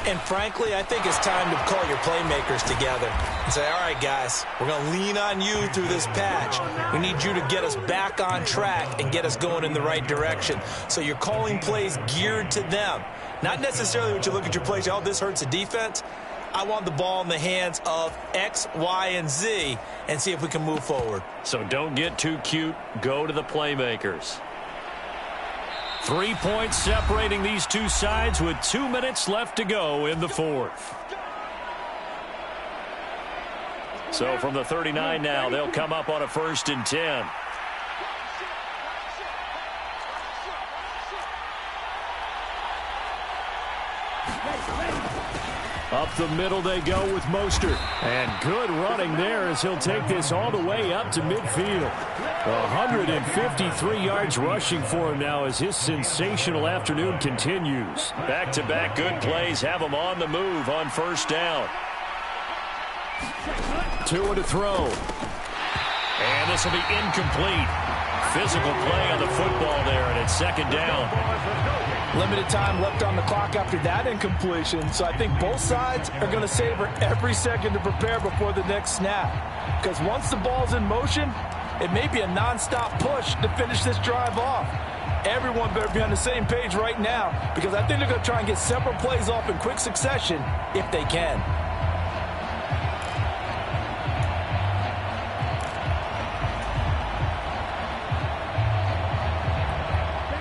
C: And frankly, I think it's time to call your playmakers together and say, all right, guys, we're going to lean on you through this patch. We need you to get us back on track and get us going in the right direction. So you're calling plays geared to them. Not necessarily when you look at your plays, oh, this hurts the defense. I want the ball in the hands of X, Y, and Z and see if we can move forward.
B: So don't get too cute. Go to the playmakers.
A: 3 points separating these two sides with 2 minutes left to go in the fourth.
B: So from the 39 now, they'll come up on a 1st and 10.
A: Up the middle they go with Mostert. And good running there as he'll take this all the way up to midfield. 153 yards rushing for him now as his sensational afternoon continues.
B: Back-to-back good plays have him on the move on 1st down.
A: Tua to throw.
B: And this will be incomplete. Physical play on the football there, and it's 2nd down.
C: Limited time left on the clock after that incompletion, so I think both sides are going to savor every second to prepare before the next snap. Because once the ball's in motion, it may be a nonstop push to finish this drive off. Everyone better be on the same page right now, because I think they're going to try and get several plays off in quick succession if they can.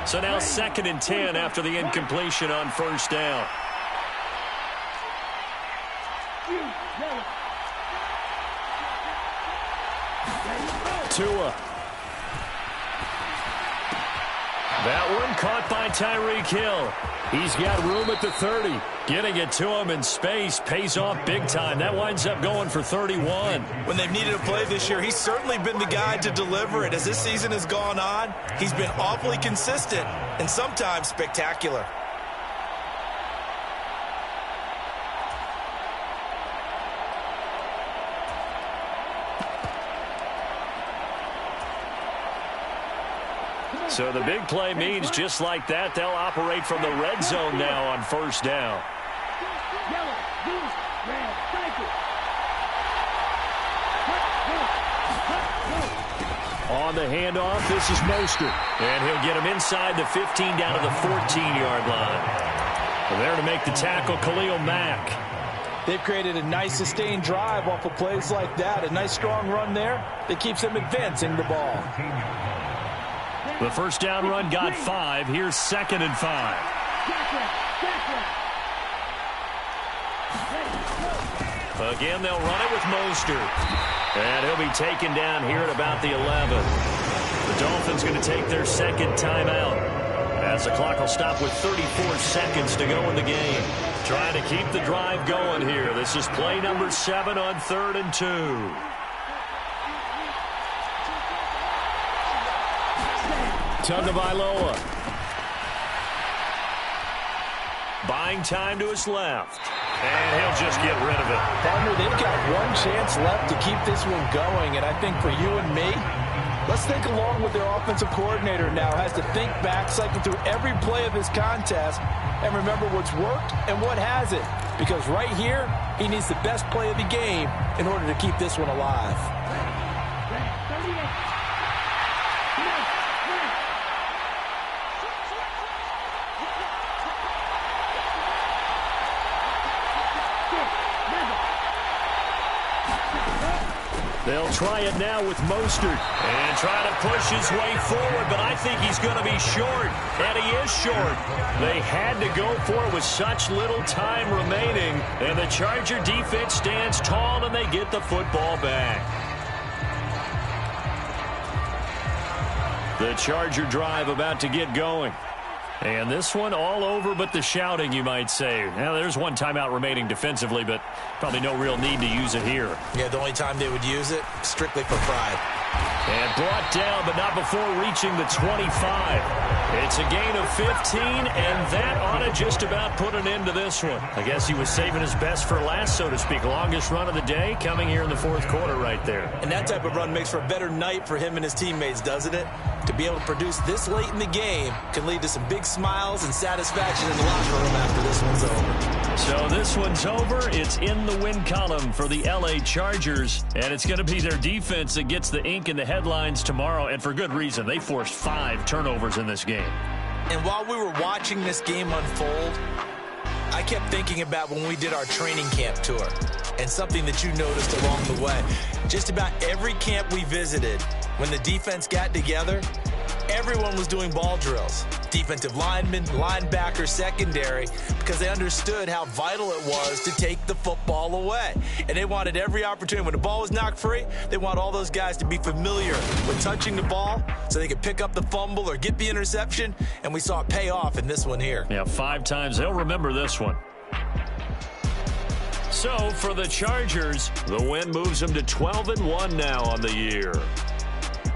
B: So now 2nd and 10 after the incompletion on 1st down.
A: Tua.
B: That one caught by Tyreek Hill.
A: He's got room at the 30.
B: Getting it to him in space pays off big time. That winds up going for 31.
C: When they've needed a play this year, he's certainly been the guy to deliver it. As this season has gone on, he's been awfully consistent and sometimes spectacular.
B: So the big play means just like that, they'll operate from the red zone now on 1st down.
A: On the handoff, this is Mostert.
B: And he'll get him inside the 15 down to the 14-yard line. Well, there to make the tackle, Khalil Mack.
C: They've created a nice sustained drive off of plays like that. A nice strong run there that keeps them advancing the ball.
A: The 1st down run got 5. Here's 2nd and 5.
B: Again, they'll run it with Mostert. And he'll be taken down here at about the 11. The Dolphins going to take their 2nd timeout, as the clock will stop with 34 seconds to go in the game. Trying to keep the drive going here. This is play number 7 on 3rd and 2.
A: Tagovailoa.
B: Buying time to his left. And he'll just get rid of it.
C: Partner, they've got one chance left to keep this one going, and I think for you and me, let's think along with their offensive coordinator now. Has to think back, cycle through every play of this contest, and remember what's worked and what hasn't. Because right here, he needs the best play of the game in order to keep this one alive.
A: They'll try it now with Mostert.
B: And try to push his way forward, but I think he's going to be short. And he is short.
A: They had to go for it with such little time remaining.
B: And the Charger defense stands tall, and they get the football back.
A: The Charger drive about to get going. And this one all over but the shouting, you might say. Now, there's one timeout remaining defensively, but probably no real need to use it here.
C: Yeah, the only time they would use it, strictly for pride.
A: And brought down, but not before reaching the 25. It's a gain of 15, and that ought to just about put an end to this one. I guess he was saving his best for last, so to speak. Longest run of the day coming here in the fourth quarter right there.
C: And that type of run makes for a better night for him and his teammates, doesn't it? To be able to produce this late in the game can lead to some big smiles and satisfaction in the locker room after this one's over.
A: So this one's over. It's in the win column for the L.A. Chargers, and it's going to be their defense that gets the ink in the headlines tomorrow, and for good reason. They forced 5 turnovers in this game.
C: And while we were watching this game unfold, I kept thinking about when we did our training camp tour and something that you noticed along the way. Just about every camp we visited, when the defense got together, everyone was doing ball drills. Defensive linemen, linebackers, secondary, because they understood how vital it was to take the football away. And they wanted every opportunity. When the ball was knocked free, they want all those guys to be familiar with touching the ball so they could pick up the fumble or get the interception. And we saw it pay off in this one here.
A: Yeah, 5 times. They'll remember this one. So for the Chargers, the win moves them to 12-1 now on the year.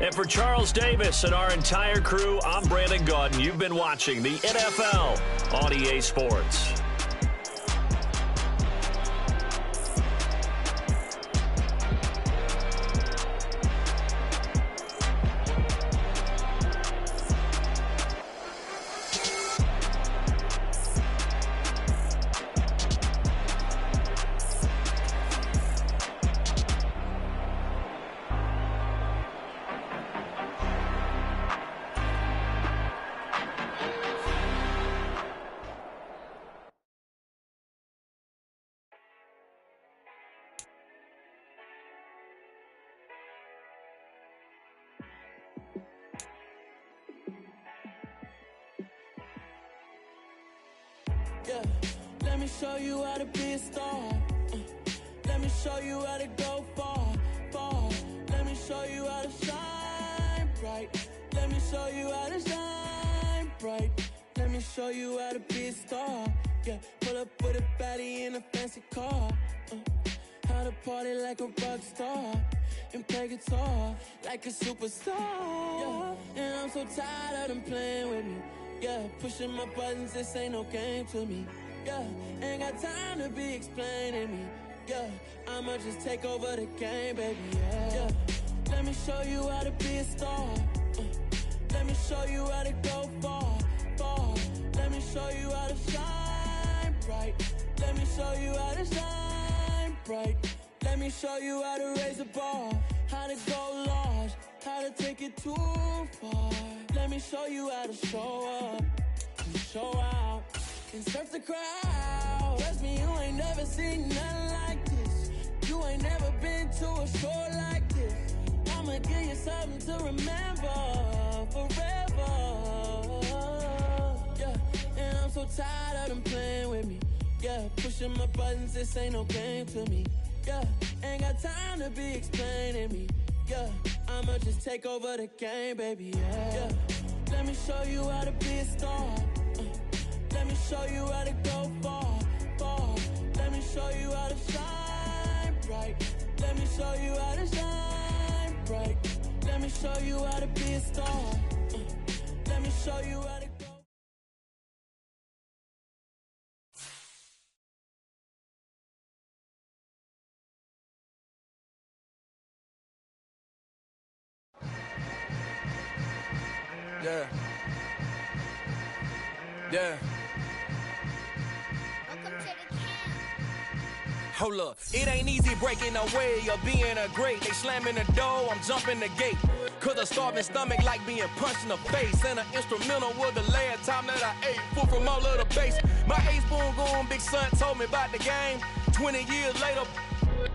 A: And for Charles Davis and our entire crew, I'm Brandon Gaudin. You've been watching the NFL on EA Sports.
E: Yeah, let me show you how to be a star. Let me show you how to go far, far. Let me show you how to shine bright. Let me show you how to shine bright. Let me show you how to be a star. Yeah, pull up with a baddie in a fancy car. How to party like a rock star and play guitar like a superstar. Yeah, and I'm so tired of them playing with me. Yeah, pushing my buttons, this ain't no game to me. Yeah, ain't got time to be explaining me. Yeah, I'ma just take over the game, baby. Yeah, let me show you how to be a star. Let me show you how to go far, far. Let me show you how to shine bright. Let me show you how to shine bright. Let me show you how to raise the bar, how to go large, how to take it too far. Let me show you how to show up and show out and surf the crowd. Trust me, you ain't never seen nothing like this. You ain't never been to a show like this. I'ma give you something to remember forever. Yeah, and I'm so tired of them playing with me. Yeah, pushing my buttons, this ain't no game to me. Yeah, ain't got time to be explaining me. Yeah, I'ma just take over the game, baby. Yeah, let me show you how to be a star. Let me show you how to go far, far. Let me show you how to shine bright. Let me show you how to shine bright. Let me show you how to be a star. Let me show you how to Yeah. Yeah. Hold up, it ain't easy breaking away or being a great. They slamming the door, I'm jumping the gate. Cause a starving stomach like being punched in the face. And an instrumental was the last time that I ate. Full from all of the bass. My ace spoon going, big son told me about the game. 20 years later,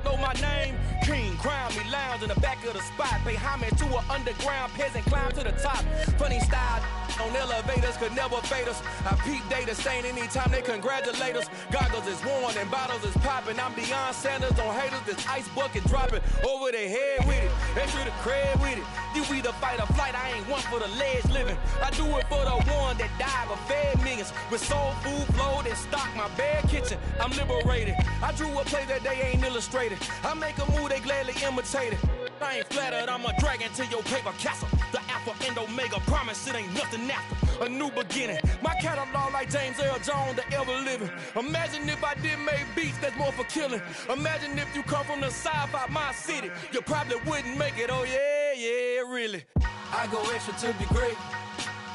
E: know my name. King, crown me, lounge in the back of the spot. Pay homage to an underground peasant, climb to the top. Funny style on elevators could never fade us. I peep data stain anytime they congratulate us. Goggles is worn and bottles is popping. I'm Deion Sanders on haters, this ice bucket dropping over their head with it. Extra the cred with it. You either fight or flight, I ain't one for the ledge living. I do it for the one that died but fed millions. With soul food flowed and stocked my bare kitchen. I'm liberated. I drew a play that they ain't illustrated. I make a move they gladly imitated. I ain't flattered, I'm a dragon to your paper castle. The Alpha and Omega, promise it ain't nothing after. A new beginning. My catalog like James Earl Jones, the ever living. Imagine if I did make beats that's more for killing. Imagine if you come from the sci-fi my city. You probably wouldn't make it, oh yeah, really. I go extra to be great.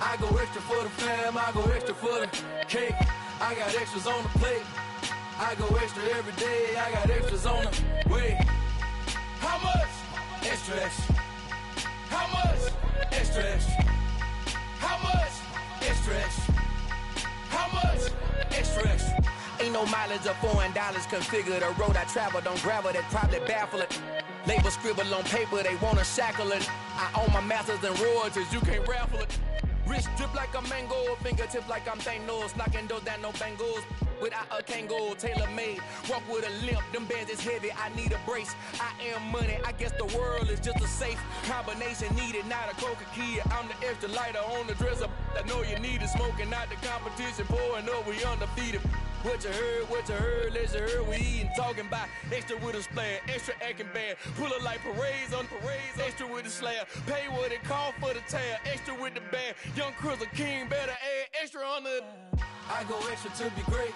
E: I go extra for the fam, I go extra for the cake. I got extras on the plate. I go extra every day, I got extras on the way. How much? Extra, extra. How much? Extra, extra. How much? Extra, extra. How much? Extra, extra. Ain't no mileage of $4 configure the road I travel. Don't gravel that probably baffle it. Label scribble on paper, they wanna shackle it. I own my masters and royalties, you can't raffle it. Wrist drip like a mango, fingertips like I'm Thanos. Knocking those down, no bangles. Without a Kango, tailor-made. Walk with a limp, them bands is heavy, I need a brace. I am money, I guess the world is just a safe combination needed, not a coca key. I'm the extra lighter on the dresser. I know you need it, smoking out the competition, pouring up, we undefeated. What you heard, let's you heard, we eating, talking about extra with a splash, extra acting bad, pull it like parades on parades, extra with the slab, pay what it cost for the tab, extra with the band, young Chris a king, better add extra on the. I go extra to be great,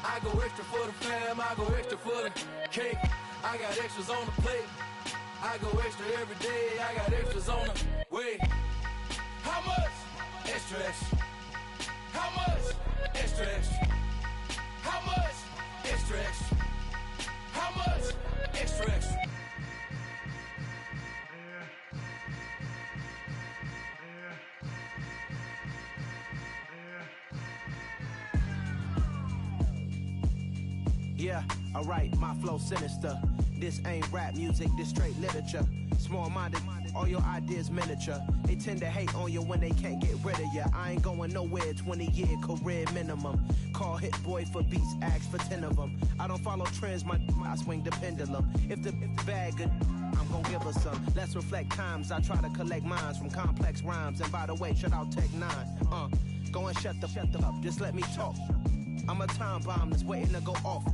E: I go extra for the fam, I go extra for the cake, I got extras on the plate, I go extra every day, I got extras on the way. How much? Extra, extra. How much? Extra, extra. How much? Extra, extra. How much? Extra, extra.
F: Yeah, alright, my flow sinister. This ain't rap music, this straight literature. Small-minded, all your ideas miniature. They tend to hate on you when they can't get rid of you. I ain't going nowhere, 20-year career minimum. Call hit boy for beats, ask for 10 of them. I don't follow trends, I swing the pendulum. If the bag good, I'm gonna give her some. Let's reflect times, I try to collect minds from complex rhymes. And by the way, shout out Tech 9. Go and shut the up, just let me talk. I'm a time bomb that's waiting to go off.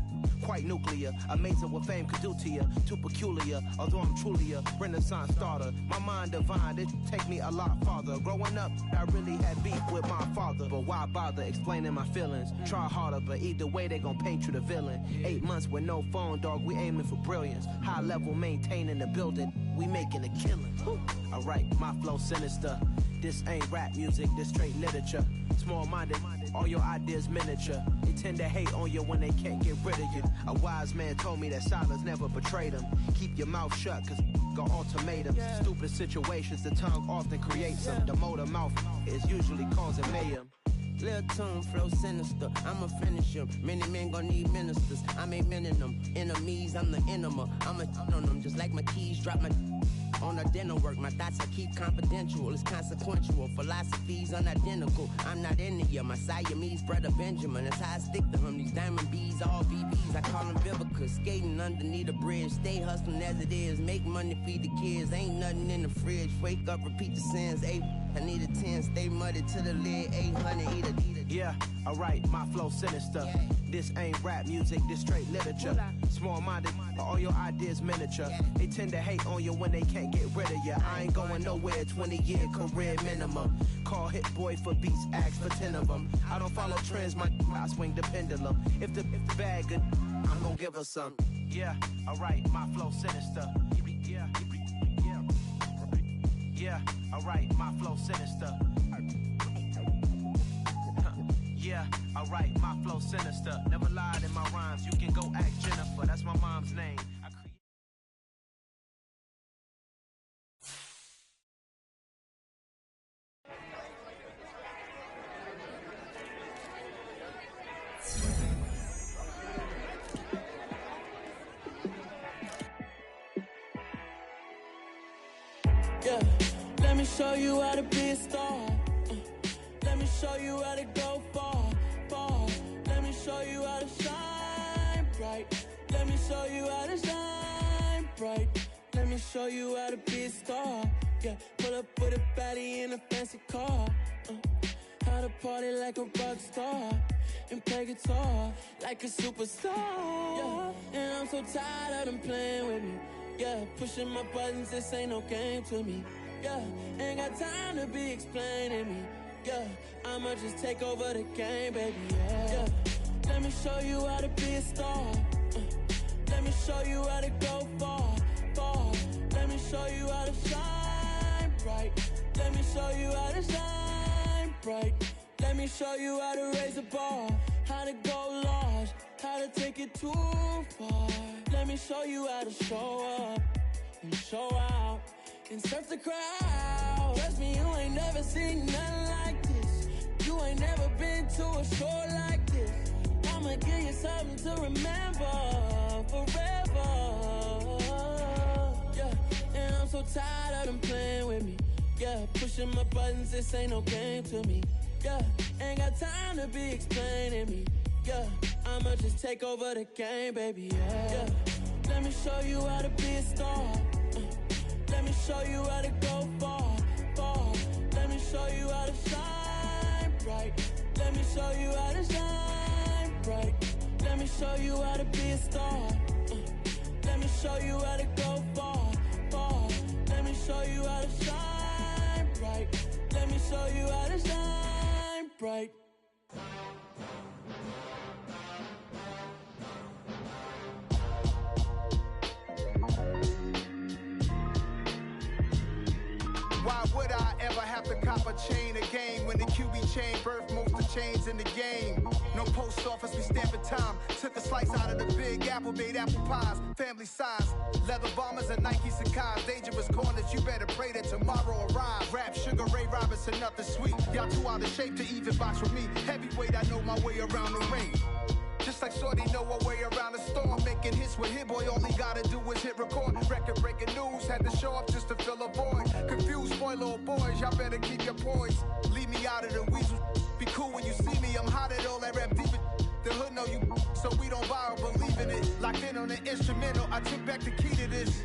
F: Quite nuclear, amazing what fame could do to you. Too peculiar, although I'm truly a renaissance starter. My mind divine, it take me a lot farther. Growing up, I really had beef with my father. But why bother explaining my feelings? Try harder, but either way they gon' paint you the villain. 8 months with no phone, dog, we aiming for brilliance. High level maintaining the building, we making a killing. Alright, my flow sinister. This ain't rap music, this straight literature. Small-minded, all your ideas miniature. They tend to hate on you when they can't get rid of you. A wise man told me that silence never betrayed him. Keep your mouth shut, cause got ultimatums. Stupid situations, the tongue often creates them. The motor mouth is usually causing mayhem.
G: Lil' tune, flow sinister, I'ma finish him. Many men gon' need ministers, I ain't mending them. Enemies, I'm the enema, I'ma on them. Just like my keys, drop my on the dinner work. My thoughts I keep confidential, it's consequential. Philosophies unidentical, I'm not into you. My Siamese brother Benjamin, that's how I stick to him. These diamond bees, all BBs, I call them Vivica. Skating underneath the bridge, stay hustling as it is. Make money, feed the kids, ain't nothing in the fridge. Wake up, repeat the sins, I need a 10, stay muddy to the lid, 800, eat a.
F: Yeah, alright, my flow sinister. This ain't rap music, this straight literature. Small-minded, all your ideas miniature. They tend to hate on you when they can't get rid of you. I ain't going nowhere, 20-year career minimum. Call hit boy for beats, ask for 10 of them. I don't follow trends, I swing the pendulum. If the bag good, I'm gonna give her some. Yeah, alright, my flow sinister. Yeah. Yeah, alright, my flow sinister. Yeah, alright, my flow sinister. Never lied in my rhymes. You can go ask Jennifer. That's my mom's name.
E: Yeah, let me show you how to be a star. Let me show you how to go far, far. Let me show you how to shine bright. Let me show you how to shine bright. Let me show you how to be a star. Yeah, pull up with a baddie in a fancy car. How to party like a rock star and play guitar like a superstar. Yeah, and I'm so tired of them playing with me. Yeah, pushing my buttons, this ain't no game to me. Yeah, ain't got time to be explaining me. Yeah, I'ma just take over the game, baby. Yeah, let me show you how to be a star. Let me show you how to go far, far. Let me show you how to shine bright. Let me show you how to shine bright. Let me show you how to raise the bar, how to go large, how to take it too far. Let me show you how to show up and show out and surf the crowd. Trust me, you ain't never seen nothing like this. You ain't never been to a show like this. I'ma give you something to remember forever. Yeah, and I'm so tired of them playing with me. Yeah, pushing my buttons, this ain't no game to me. Yeah, ain't got time to be explaining me. Yeah, I'ma just take over the game, baby. Yeah, let me show you how to be a star. Let me show you how to go far, far. Let me show you how to shine bright. Let me show you how to shine bright. Let me show you how to be a star. Let me show you how to go far, far. Let me show you how to shine bright. Let me show you how to shine bright.
H: Why would I ever have to cop a chain again when the QB chain birthed most of the chains in the game? No post office, we stamping time. Took a slice out of the big apple, made apple pies, family size. Leather bombers and Nike Sacai's. Dangerous corners, you better pray that tomorrow arrives. Rap, Sugar Ray Robinson, nothing sweet. Y'all too out of shape to even box with me. Heavyweight, I know my way around the ring. Just like Shorty know her way around the storm. Making hits with Hit Boy, all he gotta do is hit record. Record breaking news, had to show up just to fill a void. Confused, spoiled little boys, y'all better keep your poise. Leave me out of the weasel. Be cool when you see me, I'm hot at all that rap deep. The hood know you, so we don't borrow, believe in it. Locked in on the instrumental, I took back the key to this.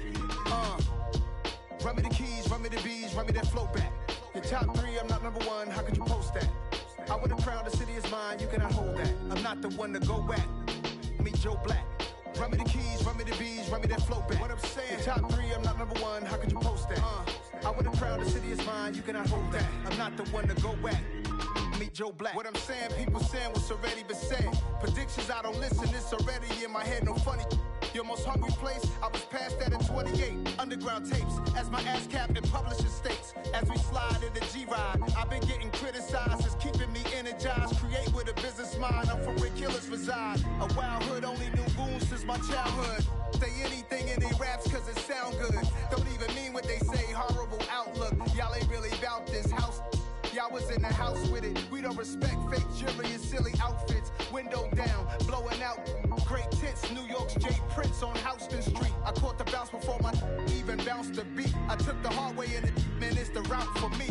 H: Run me the keys, run me the bees, run me that flow back. Your top three, I'm not number one, how could you post that? I would have crowned the city is mine, you cannot hold that. I'm not the one to go back. Meet Joe Black. Run me the keys, run me the bees, run me that flow back. What I'm saying, your top three, I'm not number one, how could you post that? I would have crowned the city is mine, you cannot hold that. I'm not the one to go back. Meet Joe Black. What I'm saying, people saying what's already been said. Predictions, I don't listen, it's already in my head, no funny. Your most hungry place, I was past that at 28. Underground tapes, as my ass cap in publishing states. As we slide in the G-Ride, I've been getting criticized, it's keeping me energized. Create with a business mind, I'm from where killers reside. A wild hood, only knew goons since my childhood. Say anything in they raps cause it sound good. Don't even mean what they say, horrible outlook. Y'all ain't really about this house. Y'all was in the house with it. We don't respect fake jewelry and silly outfits. Window down, blowing out. Great tits, New York's J. Prince on Houston Street. I caught the bounce before my even bounced the beat. I took the hard way and it, man, it's the route for me.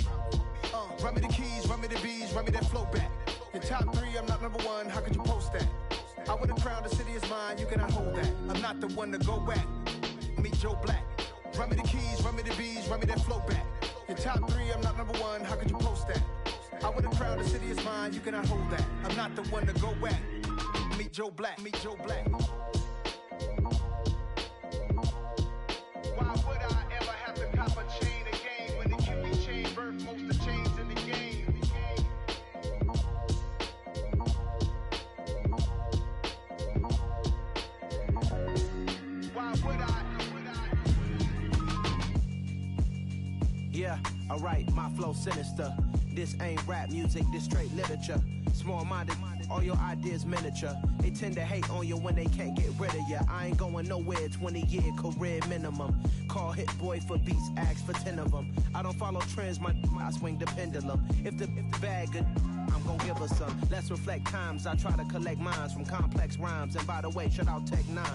H: Run me the keys, run me the bees, run me that flow back. Your top three, I'm not number one, how could you post that? I would have crowned the city is mine, you cannot hold that. I'm not the one to go back. Meet Joe Black. Run me the keys, run me the bees, run me that flow back. Your top three, I'm not number one, how could you post that? I would have crowned the city is mine, you cannot hold that. I'm not the one to go back. Meet Joe Black, meet Joe Black. Why would I ever have to cop a chain again when the QB chain birthed most of the chains in the game? Why would I?
F: Yeah, alright, my flow sinister. This ain't rap music, this straight literature. Small-minded, all your ideas miniature. They tend to hate on you when they can't get rid of you. I ain't going nowhere, 20-year career minimum. Call Hit Boy for beats, ask for 10 of them. I don't follow trends, I swing the pendulum. If the bag good, I'm gon' give her some. Let's reflect times, I try to collect minds from complex rhymes. And by the way, shout out Tech 9.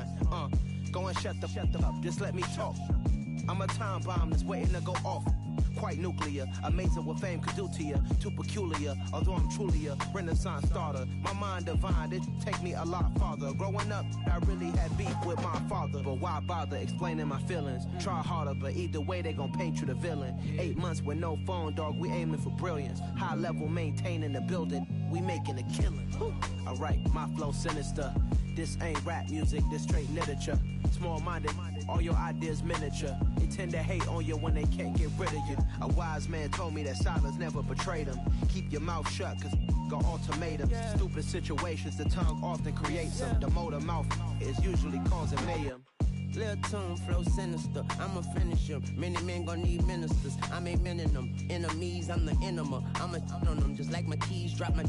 F: Go and shut the up, just let me talk. I'm a time bomb that's waiting to go off. Quite nuclear, amazing what fame could do to you. Too peculiar, although I'm truly a renaissance starter. My mind divine, it take me a lot farther. Growing up, I really had beef with my father. But why bother explaining my feelings? Try harder, but either way they gon' paint you the villain. 8 months with no phone, dog, we aiming for brilliance. High level maintaining the building, we making a killing. Alright, my flow sinister. This ain't rap music, this straight literature. Small-minded, all your ideas miniature. They tend to hate on you when they can't get rid of you. A wise man told me that silence never betrayed him. Keep your mouth shut, cause got ultimatums. Stupid situations, the tongue often creates them. The motor mouth is usually causing mayhem.
G: Lil' tune, flow sinister, I'ma finish him. Many men gon' need ministers, I'm ain't mending them. Enemies, I'm the enema, I'ma on them. Just like my keys, drop my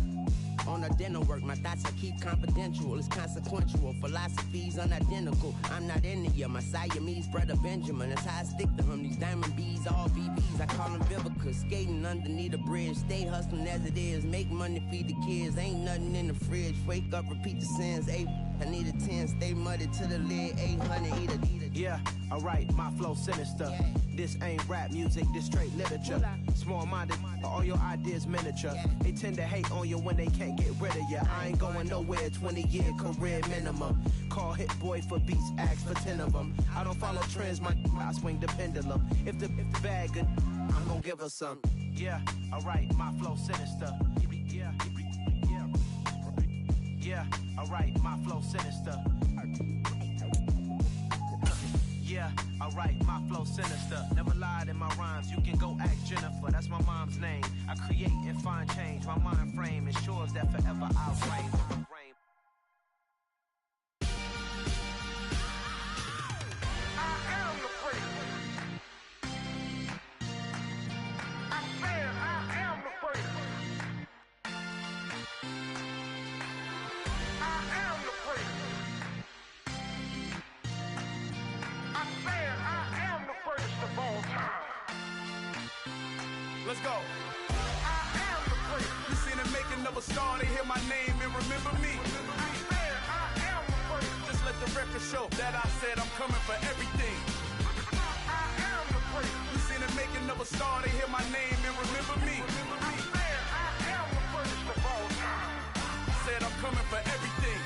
G: on a dinner work. My thoughts I keep confidential, it's consequential. Philosophies unidentical, I'm not into ya. My Siamese brother Benjamin, that's how I stick to him. These diamond bees, all BBs, I call them Vivica. Skating underneath a bridge, stay hustling as it is. Make money, feed the kids, ain't nothing in the fridge. Wake up, repeat the sins, I need a 10, stay muddy to the lid, 800, eat a.
F: Yeah, alright, my flow sinister. This ain't rap music, this straight literature. Small-minded, all your ideas miniature. They tend to hate on you when they can't get rid of you. I ain't going nowhere, 20-year career minimum. Call Hit Boy for beats, ask for 10 of them. I don't follow trends, I swing the pendulum. If the bag good, I'm gon' give her some. Yeah, alright, my flow sinister. Yeah, alright, my flow sinister. Yeah, alright, my flow sinister. Never lied in my rhymes, you can go ask Jennifer. That's my mom's name. I create and find change. My mind frame ensures that forever I'll reign.
D: I am the freak. I said I am the freak. I am the freak. I said I am the first of all time.
H: Let's go.
D: I am the freak.
H: You seen the making of a star, they hear my name and remember me.
D: I said I am the freak.
H: Just let the record show that I said I'm coming for everything.
D: I am the freak.
H: You seen the making of a star, they hear my name and remember me.
D: I said I am the first of all time.
H: Said I'm coming for everything.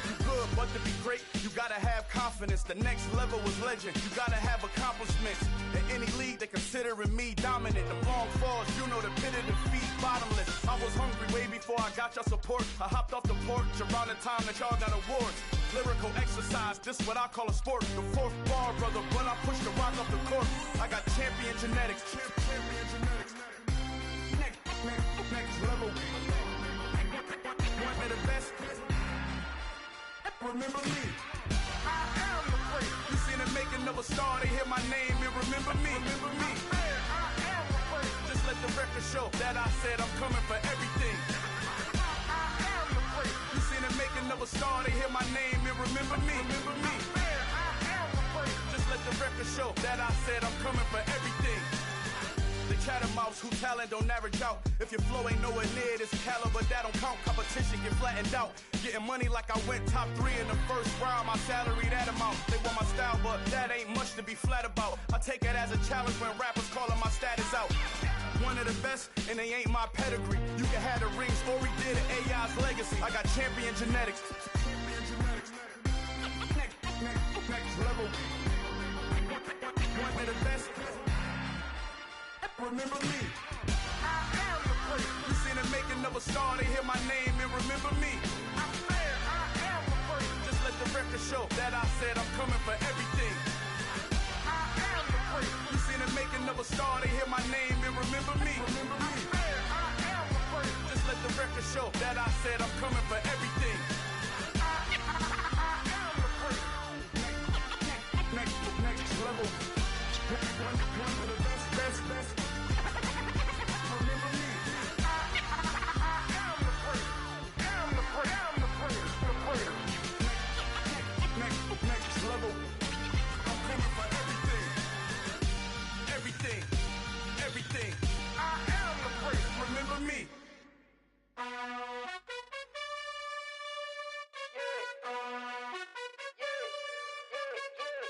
H: You good, but to be great, you gotta have confidence. The next level was legend. You gotta have accomplishments. In any league, they considering me dominant. The long falls, you know the pit of defeat, bottomless. I was hungry way before I got your support. I hopped off the porch around the time that y'all got awards. Lyrical exercise, this what I call a sport. The fourth bar, brother, when I push the rock off the court. I got champion genetics. Champion genetics. Next level. One of the best. Remember me.
D: I am the freak.
H: You seen the making of a star, they hear my name and remember me. Remember me.
D: I said I am the freak.
H: Just let the record show that I said I'm coming for everything.
D: I am the freak.
H: You seen the making of a star, they hear my name and remember me. Remember me.
D: I said I am the freak.
H: Just let the record show that I said I'm coming for everything. The chattermouths who talent don't average out. If your flow ain't nowhere near this caliber, that don't count. Competition get flattened out. Getting money like I went top 3 in the first round. My salary that amount. They want my style, but that ain't much to be flat about. I take it as a challenge when rappers calling my status out. One of the best, and they ain't my pedigree. You can have the rings, or we did it, AI's legacy. I got champion genetics. Next level. One of the best. Remember me.
D: I am the freak.
H: You seen the making of a star, they hear my name and remember me.
D: I said I am the freak.
H: Just let the record show that I said I'm coming for everything.
D: I am the freak.
H: You seen the making of a star, they hear my name and remember me. Remember me.
D: I said I am the freak.
H: Just let the record show that I said I'm coming for everything.
D: I am the freak.
H: Next level.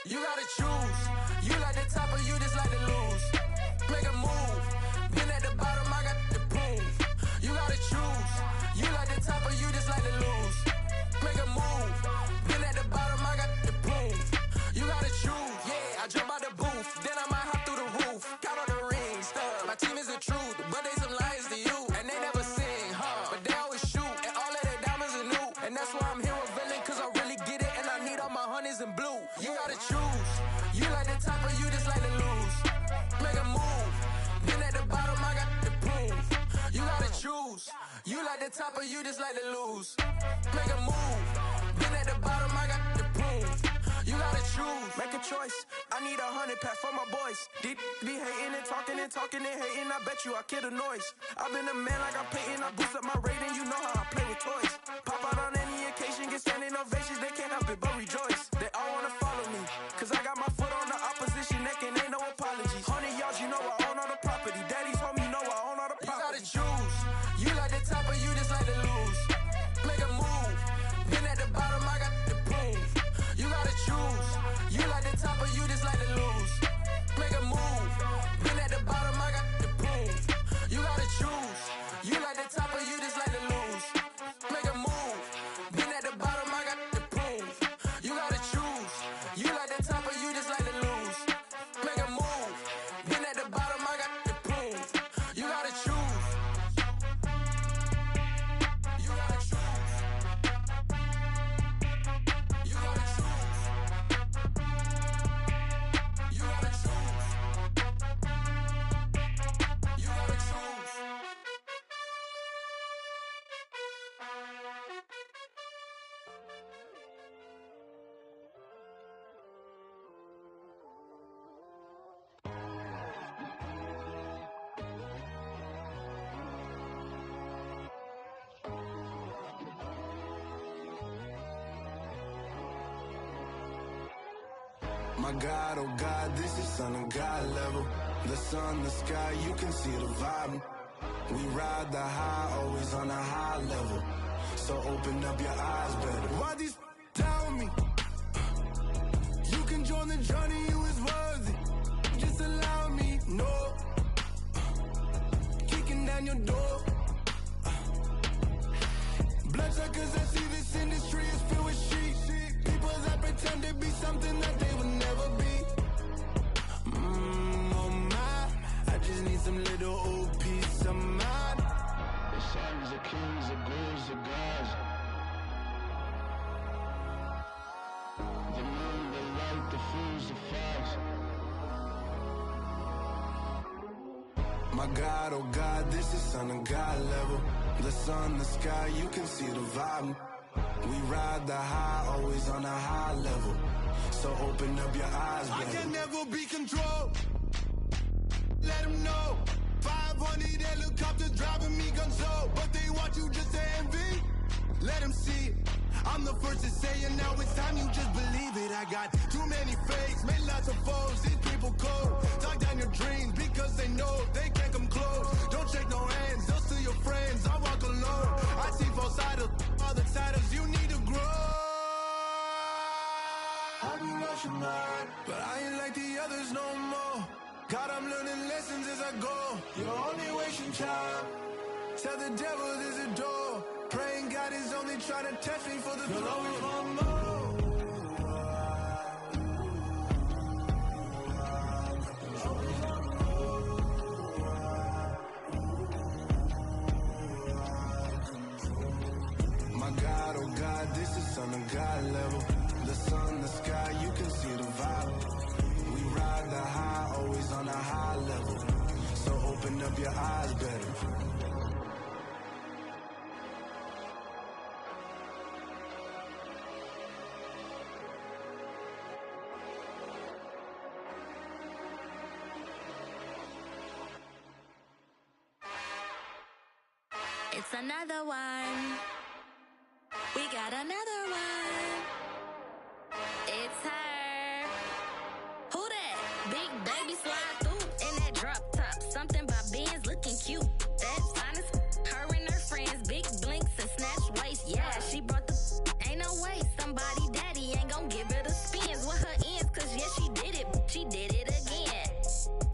E: You gotta choose. You like the top or you just like to lose. Make a move. Been at the bottom, I got the proof. You gotta choose. You like the top or you just like to lose. Make a move. Been at the bottom, I got the proof. You gotta choose. Yeah, I jump out the booth. Then I might hop through the roof. Count on the rings. My team is the truth, but they some liars to you. And they never sing, but they always shoot. And all of their diamonds are new. And that's why I'm here with villain, cause I really get it. And I need all my honeys in blue. You gotta choose. You like the top or you just like to lose. Make a move. Been at the bottom, I got the proof. You gotta choose. You like the top or you just like to lose. Make a move. Been at the bottom, I got the proof. You gotta choose. Make a choice. I need 100 pack for my boys. Be hating and talking and talking and hating. I bet you I kill the noise. I've been a man like I'm Peyton. I boost up my rating. You know how I play with toys. Pop out on any occasion, get standing ovations. They can't help it but rejoice. They all wanna follow me, cause I got my foot on the opposition neck and ain't no apologies. 100 yards, you know I own all the property. Daddy's home, you know I own all the property. You gotta choose. You like the top or you just like to lose. Make a move. Been at the bottom, I got the proof. You gotta choose. You like the top or you just like to lose. Make a move. Been at the bottom, I got the proof. You gotta choose. You like the top or you just like to lose. Make a move. Been at the bottom, I got the proof. You gotta choose. You like the top or you just like to lose. Make a move. Been at the bottom, I got the proof. You gotta choose. You gotta choose. You gotta choose. You gotta choose. You gotta choose.
I: My God, oh God, this is Son of God level. The sun, the sky, you can see the vibe. We ride the high, always on a high level. So open up your eyes better. Why these tell me? You can join the journey, you is worthy. Just allow me, no. Kicking down your door. Bloodsuckers, I see this industry is filled with sheep. People that pretend to be something that they would never be. Oh my, I just need some little old peace of mind. The sons of kings, the ghouls, the gods. The moon, the light, the fools, the fogs. My God, oh God, this is Son of God level. The sun, the sky, you can see the vibe. We ride the high, always on a high level. So open up your eyes, baby. I can never be controlled. Let them know. 500 helicopters driving me gonzo. But they want you just to envy. Let them see it. I'm the first to say it, now it's time you just believe it. I got too many fakes, made lots of foes. These people cold. Talk down your dreams because they know they can't come close. Don't shake no hands, those to your friends. I walk alone. I see both idols, other titles. You need to grow. I be rushing hard, but I ain't like the others no more. God, I'm learning lessons as I go. You're only wasting time. Tell the devil there's a door. Praying God is only trying to test me for the glory for more. My God, oh God, this is Son of God level. The sun, the sky, you can see the vibe. We ride the high, always on a high level. So open up your eyes better.
J: It's another one. We got another one. It's her. Who that? Big baby slide through in that drop top. Something by Benz looking cute. That's honest. Her and her friends, big blinks and snatch waist. Yeah, she brought the. Ain't no way somebody daddy ain't gon' give her the spins with her ends. Cause yeah, she did it. She did it again.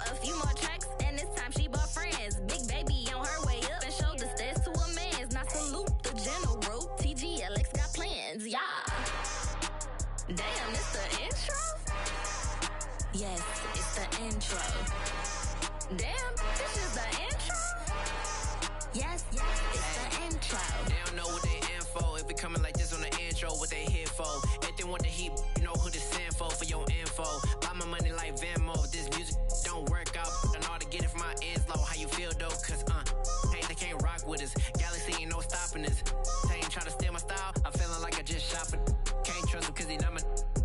J: A few more tracks and this time she bought friends. Big baby on her way up and showed the stairs to a man's. Now salute the general. TGLX got plans, yeah. Damn, it's the intro? Yes, it's the intro. Damn, this is the intro? Yes, it's the intro.
K: They don't know what they in for. If we coming like this on the intro, what they here for? If they want the heat, you know who to send for your info. Buy my money like Venmo. If this music don't work out, I know how to get it from my ends low. How you feel though? Cause hey, they can't rock with us. Galaxy ain't no stopping this. They ain't trying to steal my style. I'm feeling like I just shot for. Can't trust him cause he not my.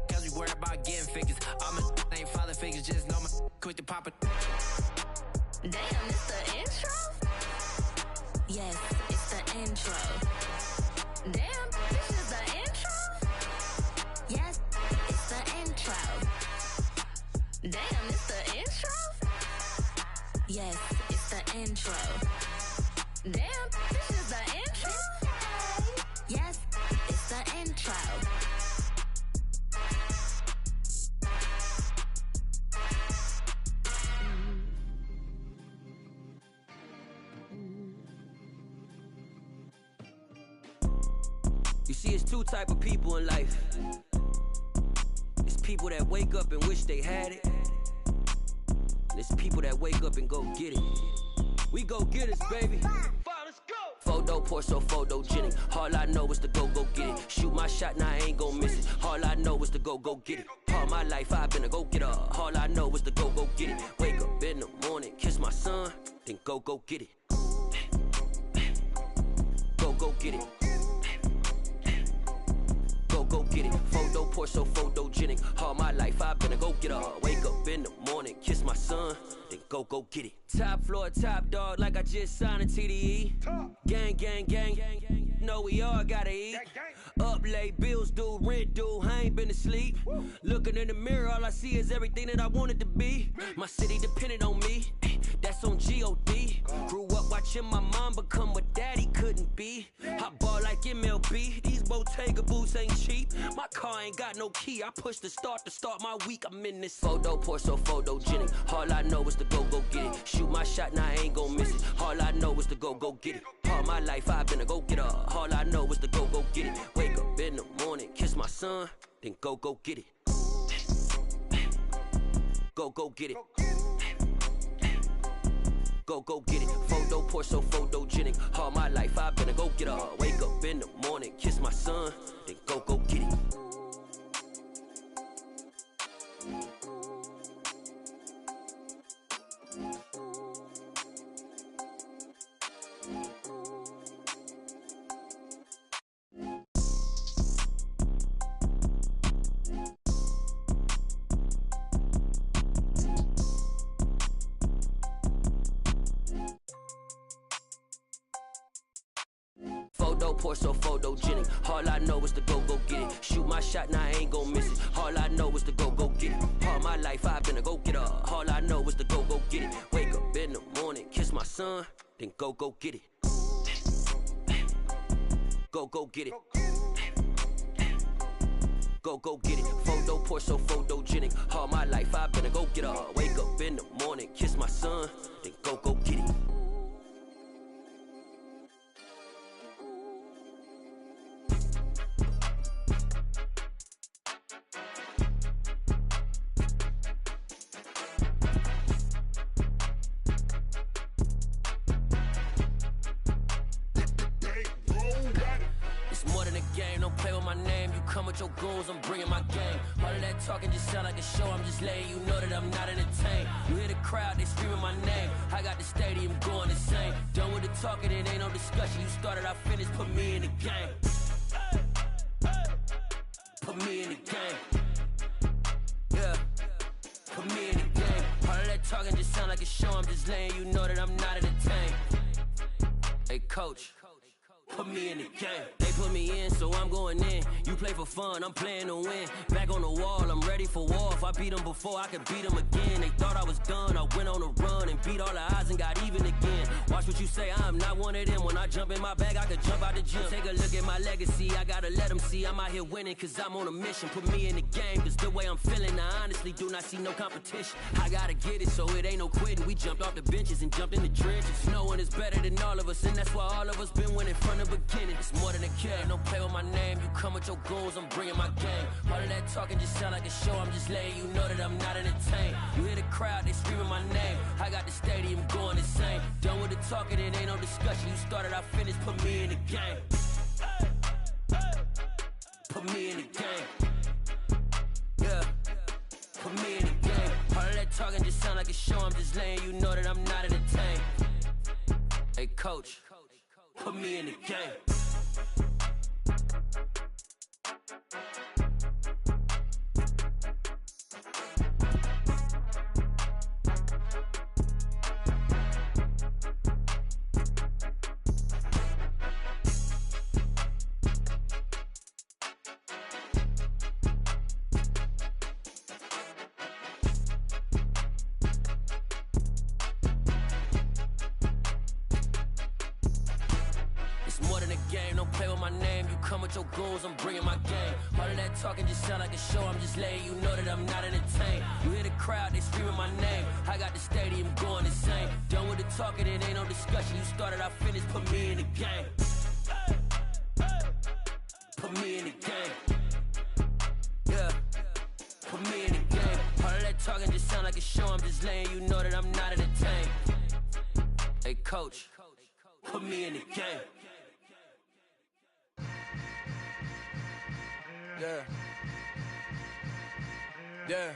K: Cause we worried about getting figures. All my ain't father figures, just know my quick to pop it.
J: Damn, it's the intro? Yes, it's the intro. Damn, this is the intro? Yes, it's the intro. Damn, it's the intro? Yes, it's the intro. Damn, this is the intro? Yes, it's the intro.
L: You see, it's two type of people in life. It's people that wake up and wish they had it. And it's people that wake up and go get it. We go get it, baby. Let's go. Photo pour so photogenic. All I know is to go get it. Shoot my shot, now I ain't gon' miss it. All I know is to go get it. All my life I've been a go getter. All I know is to go get it. Wake up in the morning, kiss my son, then go get it. Go get it. Go get it. Photo pour so photogenic. All my life I've been a go getter. Wake up in the morning, kiss my son, then go get it. Top floor, top dog, like I just signed a TDE. Gang, gang, gang, gang, gang. Know we all gotta eat. Up late, bills due, rent due. I ain't been asleep. Looking in the mirror, all I see is everything that I wanted to be. My city depended on me. That's on G.O.D. Grew up watching my mom become what daddy couldn't be. I ball like MLB. These Bottega boots ain't cheap. My car ain't got no key. I push the start to start my week. I'm in this photo pour so photogenic. All I know is to go get it. Shoot my shot, now I ain't gon' miss it. All I know is to go get it. All my life I've been a go getter. All I know is to go get it. Wake up in the morning, kiss my son, then go get it. Go get it. Go get it. Photo pour so photogenic. All my life I've been a go getter. Wake up in the morning, kiss my son, then go get it. Photo pour so photogenic. All I know is to go get it. Shoot my shot, now I ain't gon' miss it. All I know is to go get it. All my life I've been a go getter. All I know is to go get it. Wake up in the morning, kiss my son, then go get it. Go get it. Go get it. Photo pour so photogenic. All my life I've been a go getter. Wake up in the morning, kiss my son, then go get it. Your goons, I'm bringing my game. All of that talking just sound like a show. I'm just letting you know that I'm not entertained. You hear the crowd, they screaming my name. I got the stadium going insane. Done with the talking, it ain't no discussion. You started, I finished, put me in the game. Put me in the game. Yeah, put me in the game. All of that talking just sound like a show. I'm just letting you know that I'm not entertained. Hey, coach. Put me in the game. They put me in, so I'm going in. You play for fun, I'm playing to win. Back on the wall, I'm ready for war. If I beat them before, I could beat them again. They thought I was done, I went on a run and beat all the odds and got even again. Watch what you say, I'm not one of them. When I jump in my bag, I could jump out the gym. Take a look at my legacy, I gotta let them see I'm out here winning, cause I'm on a mission. Put me in the game, cause the way I'm feeling, I honestly do not see no competition. I gotta get it, so it ain't no quitting. We jumped off the benches and jumped in the trenches. No one is better than all of us, and that's why all of us been winning from the beginning. It's more than a game, don't play with my name. You come with your goons, I'm bringing my game. All of that talking just sound like a show. I'm just letting you know that I'm not entertained. You hear the crowd, they screaming my name. I got the stadium going insane. Done with the talking, it ain't no discussion. You started, I finished, put me in the game. Put me in the game. Yeah, put me in the game. All of that talking just sound like a show. I'm just letting you know that I'm not entertained. Hey coach, put me in the game. Your goons, I'm bringing my game. All of that talking just sound like a show. I'm just letting you know that I'm not entertained. You hear the crowd, they screaming my name. I got the stadium going insane. Done with the talking, it ain't no discussion. You started, I finished, put me in the game. Put me in the game. Yeah, put me in the game. All of that talking just sound like a show. I'm just letting you know that I'm not entertained. Hey coach, put me in the game.
M: Yeah. Yeah.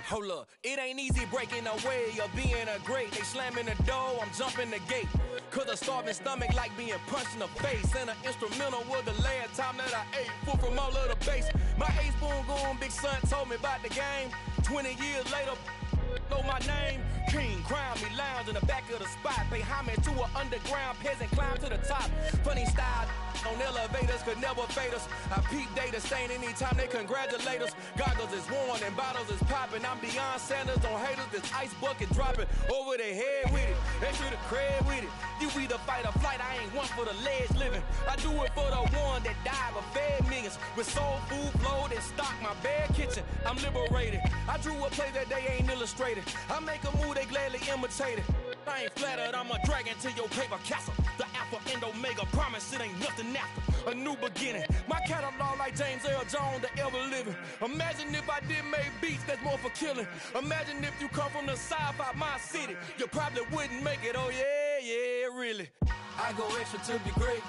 M: Hold up, it ain't easy breaking away or being a great. They slamming the door, I'm jumping the gate. Cause a starving stomach like being punched in the face. And an instrumental was the last time that I ate food from all of the bass. My ace boom goon, big son told me about the game. 20 years later, know my name. King, crown me, lounge in the back of the spot. Pay homage to an underground peasant, climb to the top. Funny style on elevators could never fade us. I peep data stain anytime they congratulate us. Goggles is worn and bottles is popping. I'm Deion Sanders on haters, this ice bucket dropping over their head with it. They should have cred with it. You either fight or flight, I ain't one for the ledge living. I do it for the one that died but fed millions. With soul food flowed and stocked my bare kitchen. I'm liberated. I drew a play that they ain't illustrated. I make a move, they gladly imitate it. I ain't flattered, I'm a dragon to your paper castle. The Alpha and Omega, promise it ain't nothing after. A new beginning. My catalog like James Earl Jones, the ever living. Imagine if I did make beats that's more for killing. Imagine if you come from the south out my city. You probably wouldn't make it, oh yeah, yeah, really.
I: I go extra to be great.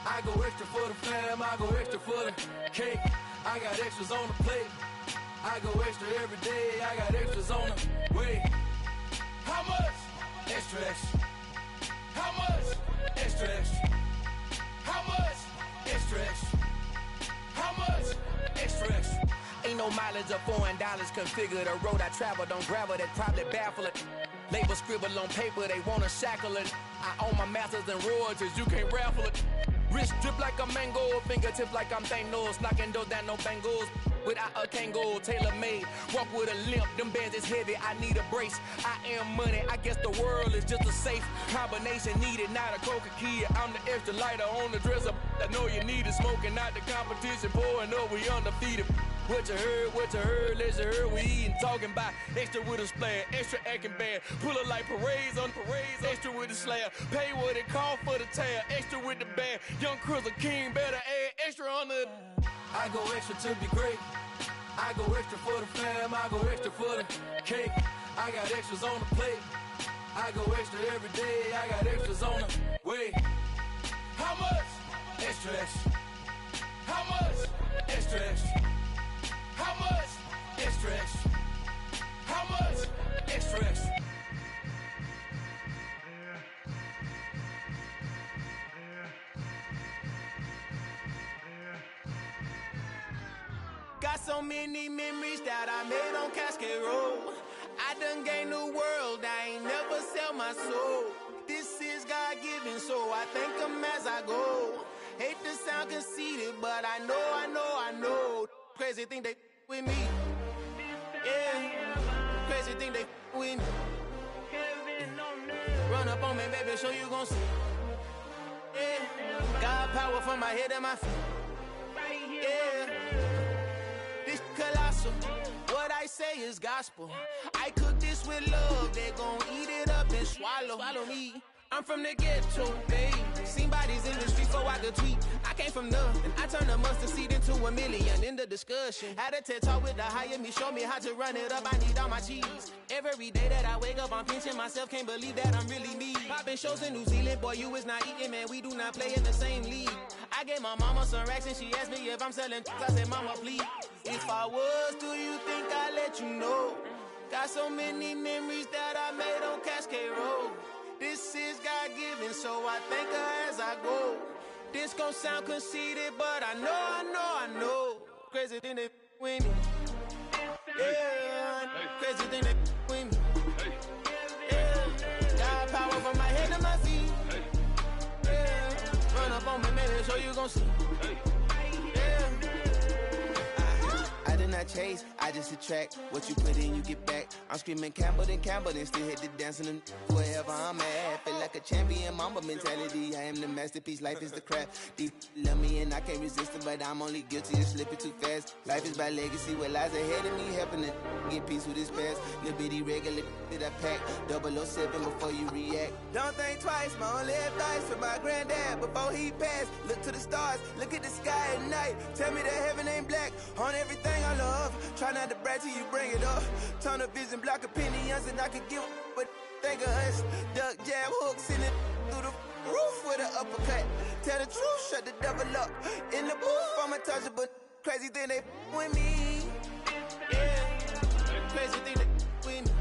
I: I go extra for the fam, I go extra for the cake. I got extras on the plate. I go extra every day, I got extras on the way. How much? Extra, extra. How much? Extra, extra. How much? Extra, extra. How much? Extra, extra.
M: Ain't no mileage of $4 configure the road I travel. Don't gravel, that probably baffle it. Label scribble on paper, they wanna shackle it. I own my masters and royalties, you can't raffle it. Wrist drip like a mango, fingertips like I'm Thanos. Knocking those down, no bangles. Without a Kango, tailor-made. Walk with a limp, them bands is heavy, I need a brace. I am money, I guess the world is just a safe combination needed, not a coca key. I'm the extra lighter on the dresser. I know you need it, smoking out the competition, pouring up, we undefeated. What you heard, let you heard, we eating, talking about extra with a splash, extra acting bad. Pull it like parades on parades, extra with the slab. Pay what it cost for the tab, extra with the band. Young Crizzle King, better add extra on the.
I: I go extra to be great. I go extra for the fam, I go extra for the cake. I got extras on the plate. I go extra every day, I got extras on the way. How much? Extra, extra. How much? Extra, extra. How much? Extra, extra. How much? Extra, extra.
F: Got so many memories that I made on Cascade Road. I done gained the world, I ain't never sell my soul. This is God-given, so I thank him as I go. Hate to sound conceited, but I know. Crazy thing they with me. Yeah, crazy thing they with me. Run up on me, baby, show you gon' see. Yeah, God power from my head and my feet. Yeah, this colossal. What I say is gospel. I cook this with love. They gon' eat it up and swallow me. I'm from the ghetto, babe. Seen bodies in the street so I could tweet. I came from nothing. I turned a mustard seed into a million in the discussion. Had a TED talk with the higher me, show me how to run it up. I need all my cheese. Every day that I wake up, I'm pinching myself. Can't believe that I'm really me. Popping shows in New Zealand, boy, you is not eating, man. We do not play in the same league. I gave my mama some racks and she asked me if I'm selling. I said, mama, please. If I was, do you think I'd let you know? Got so many memories that I made on Cascade Road. This is God-given, so I thank her as I go. This gon' sound conceited, but I know. Crazy thing they with me. Yeah, crazy thing they with me. Yeah, God power from my head to my feet. Yeah, run up on me, maybe so you gon' see. Yeah. I did not chase, I just attract. What you put in, you get back. I'm screaming Campbell, then still hit the dancing and wherever I'm at. Feel like a champion, mamba mentality. I am the masterpiece, life is the crap. Deep love me and I can't resist it, but I'm only guilty of slipping too fast. Life is by legacy, what lies ahead of me, helping to get peace with this past. Little bitty regular that I pack, 007 before you react. Don't think twice, my only advice for my granddad before he passed. Look to the stars, look at the sky at night. Tell me that heaven ain't black on everything I love. Try not to brag till you bring it up. Turn the vision, block opinions, and I could give but think of us. Duck, jab, hooks in it through the roof with an uppercut. Tell the truth, shut the devil up. In the booth, I'm untouchable. Crazy thing they with me. Yeah, crazy thing they with me.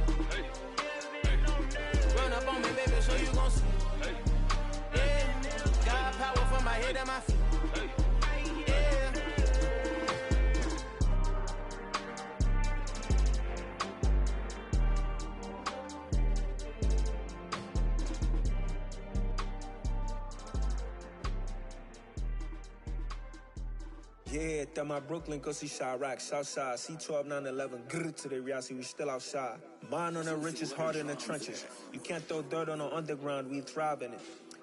F: Run up on me, baby, so you gon' see. Yeah, God power from my head and my feet. Yeah.
N: Yeah, throw my Brooklyn, go see Chirac, Southside, C12, 911, grr to the reality, we still outside. Mine on the riches, hard in the trenches. You can't throw dirt on the underground, we thrive in it.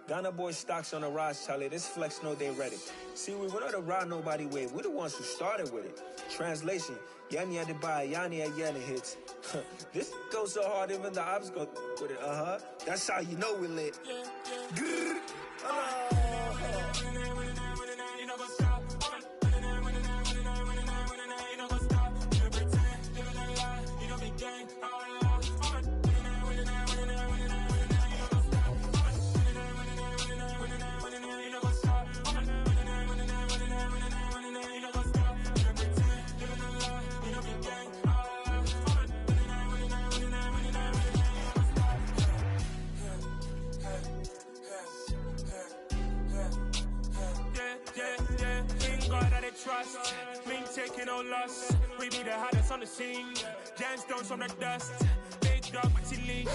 N: Ghana boys stocks on the rise, Charlie, this flex know they ready. See, we went on the ride nobody wave, we the ones who started with it. Translation, Yanni had to buy, Yanni at Yanni hits. This goes so hard, even the ops go with it, That's how you know we lit. Grr,
O: trust, me taking no loss. We be the hottest on the scene. Gemstones from the dust. Big dog, Matty leash.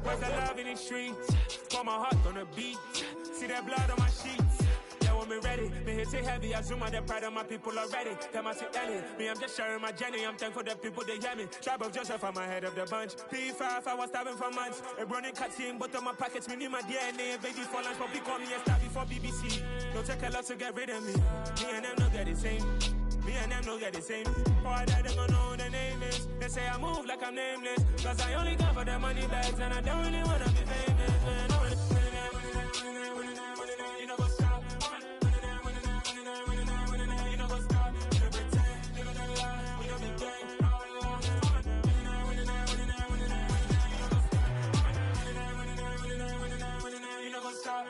O: Where's the love in the streets? Got my heart on the beat. See that blood on my sheets. Yeah, when me ready, me hit it heavy. I zoom on the pride of my people already. Tell my Ellie, me I'm just sharing my journey. I'm thankful for the people they hear me. Tribe of Joseph, I'm ahead of the bunch. P5, I was starving for months. A running cut team, but on my pockets, me need my DNA. Baby for lunch, but call me a star before BBC. Don't take a lot to get rid of me. Me and them don't get the same. Me and them don't get the same. Boy, that they gonna know who the name is. They say I move like I'm nameless. Cause I only come for the money bags and I don't really wanna be famous. Man, you know what's up. You know what's up. You pretend, live in a lie. We don't be gang. You know what's up.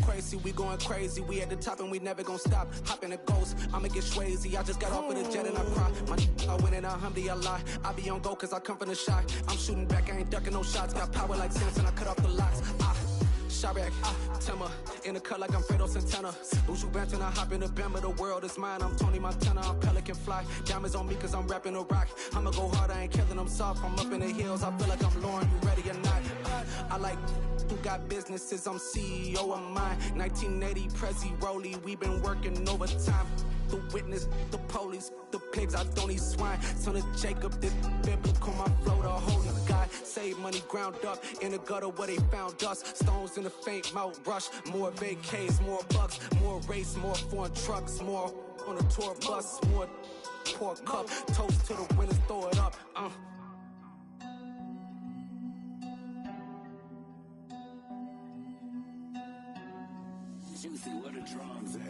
F: Crazy, we going crazy. We at the top and we never gonna stop. Hop in a ghost, I'ma get swayzy. I just got off with a jet and I cry. My I win and I lie. I be on go cause I come from the shot. I'm shooting back, I ain't ducking no shots. Got power like Samson, I cut off the locks. Chirac, Timmer, in the cut like I'm Fredo Santana. Ushu Banton, I hop in the Bama, the world is mine. I'm Tony Montana, I'm Pelican Fly. Diamonds on me cause I'm rapping a rock. I'ma go hard, I ain't killing them soft. I'm up in the hills, I feel like I'm Lauren, you ready or not? I like who got businesses, I'm CEO of mine. 1980, Prezi Rolly, we been working overtime. The witness, the police, the pigs, I don't eat swine. Son of Jacob, this biblical, my flow, the holy God. Save money ground up in the gutter where they found us. Stones in the faint mouth rush. More vacays, more bucks, more race, more foreign trucks, more on a tour bus, more pour cup. Toast to the winners, throw it up.
P: Juicy, where the drums at?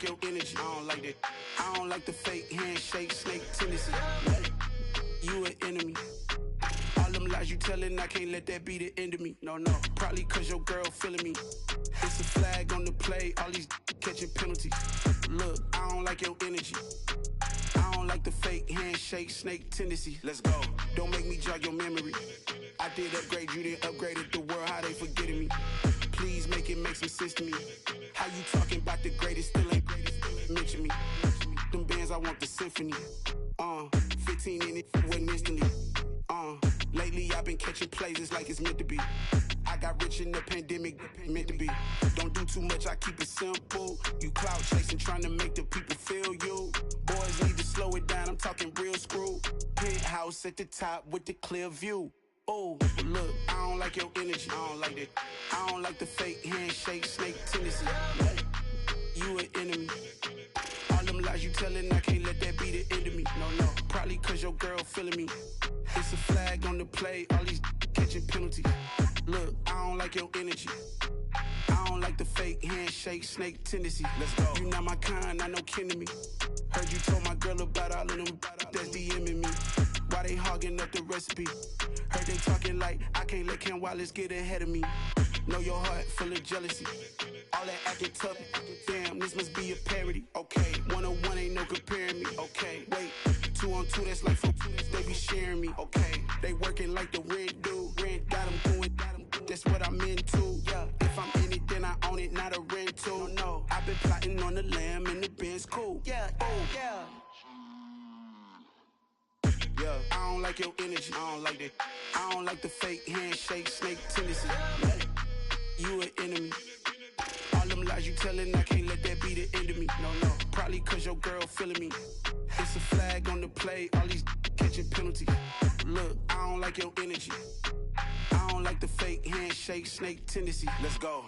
I: Your energy, I don't like that. I don't like the fake handshake, snake tendency. You an enemy. All them lies you telling, I can't let that be the end of me. No, probably cause your girl feeling me. It's a flag on the play, all these catching penalties. Look, I don't like your energy. I don't like the fake handshake, snake tendency. Let's go. Don't make me jog your memory. I did upgrade, you didn't upgrade it. The world, how they forgetting me. Please make it make some sense to me. How you talking about the greatest, still ain't greatest, mention me. Them bands, I want the symphony. 15 in it, wasn't instantly. Lately I've been catching plays, it's like it's meant to be. I got rich in the pandemic, meant to be. Don't do too much, I keep it simple. You clout chasing, trying to make the people feel you. Boys need to slow it down, I'm talking real screw. Penthouse at the top with the clear view. Oh, look, I don't like your energy, I don't like that. I don't like the fake handshake, snake tendency. You an enemy. All them lies you telling, I can't let that be the end of me. No, probably cause your girl feeling me. It's a flag on the play, all these catching penalties. Look, I don't like your energy. I don't like the fake handshake, snake tendency. Let's go. You not my kind, I know kin to me. Heard you told my girl about all of them that's DMing me. Why they hogging up the recipe? Heard they talking like I can't let Ken Wallace get ahead of me. Know your heart full of jealousy. All that acting tough. Damn, this must be a parody. Okay, 101 ain't no comparing me. Okay, wait, 2 on 2 that's like 4 they be sharing me. Okay, they working like the rent do. Rent got them doing. That's what I'm into. Yeah, if I'm in it, then I own it, not a rental. No, I've been plotting on the lamb and the Benz cool. Yeah, yeah. Yeah, I don't like your energy, I don't like that. I don't like the fake handshake, snake tendency. You an enemy. All them lies you telling, I can't let that be the end of me. No, probably cause your girl feeling me. It's a flag on the play, all these catching penalties. Look, I don't like your energy. I don't like the fake handshake, snake tendency. Let's go.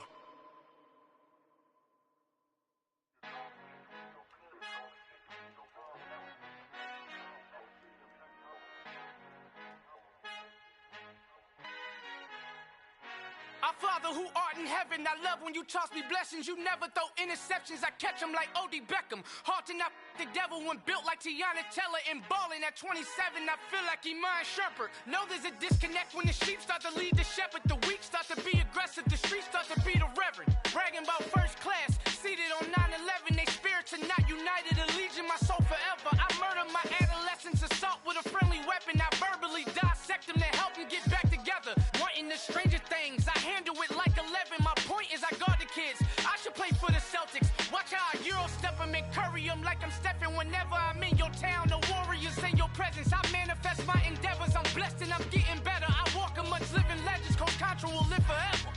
Q: Our Father who art in heaven, I love when you toss me blessings. You never throw interceptions, I catch them like O.D. Beckham. Hard to not the devil when built like Tiana Teller and balling at 27. I feel like Iman Shumpert. Know there's a disconnect when the sheep start to lead the shepherd. The weak start to be aggressive, the streets start to be the reverend. Bragging about first class, seated on 9/11. They spirits are not united, allegiant my soul forever. I murder my adolescence, assault with a friendly weapon. I verbally dissect them to help them get back together. Wanting the stranger things, I handle it like 11. My point is I guard the kids. I should play for the Celtics. Watch how I Euro step them and curry them like I'm stepping whenever I'm in your town. The Warriors in your presence. I manifest my endeavors. I'm blessed and I'm getting better. I walk amongst living legends. Coach Contra will live forever.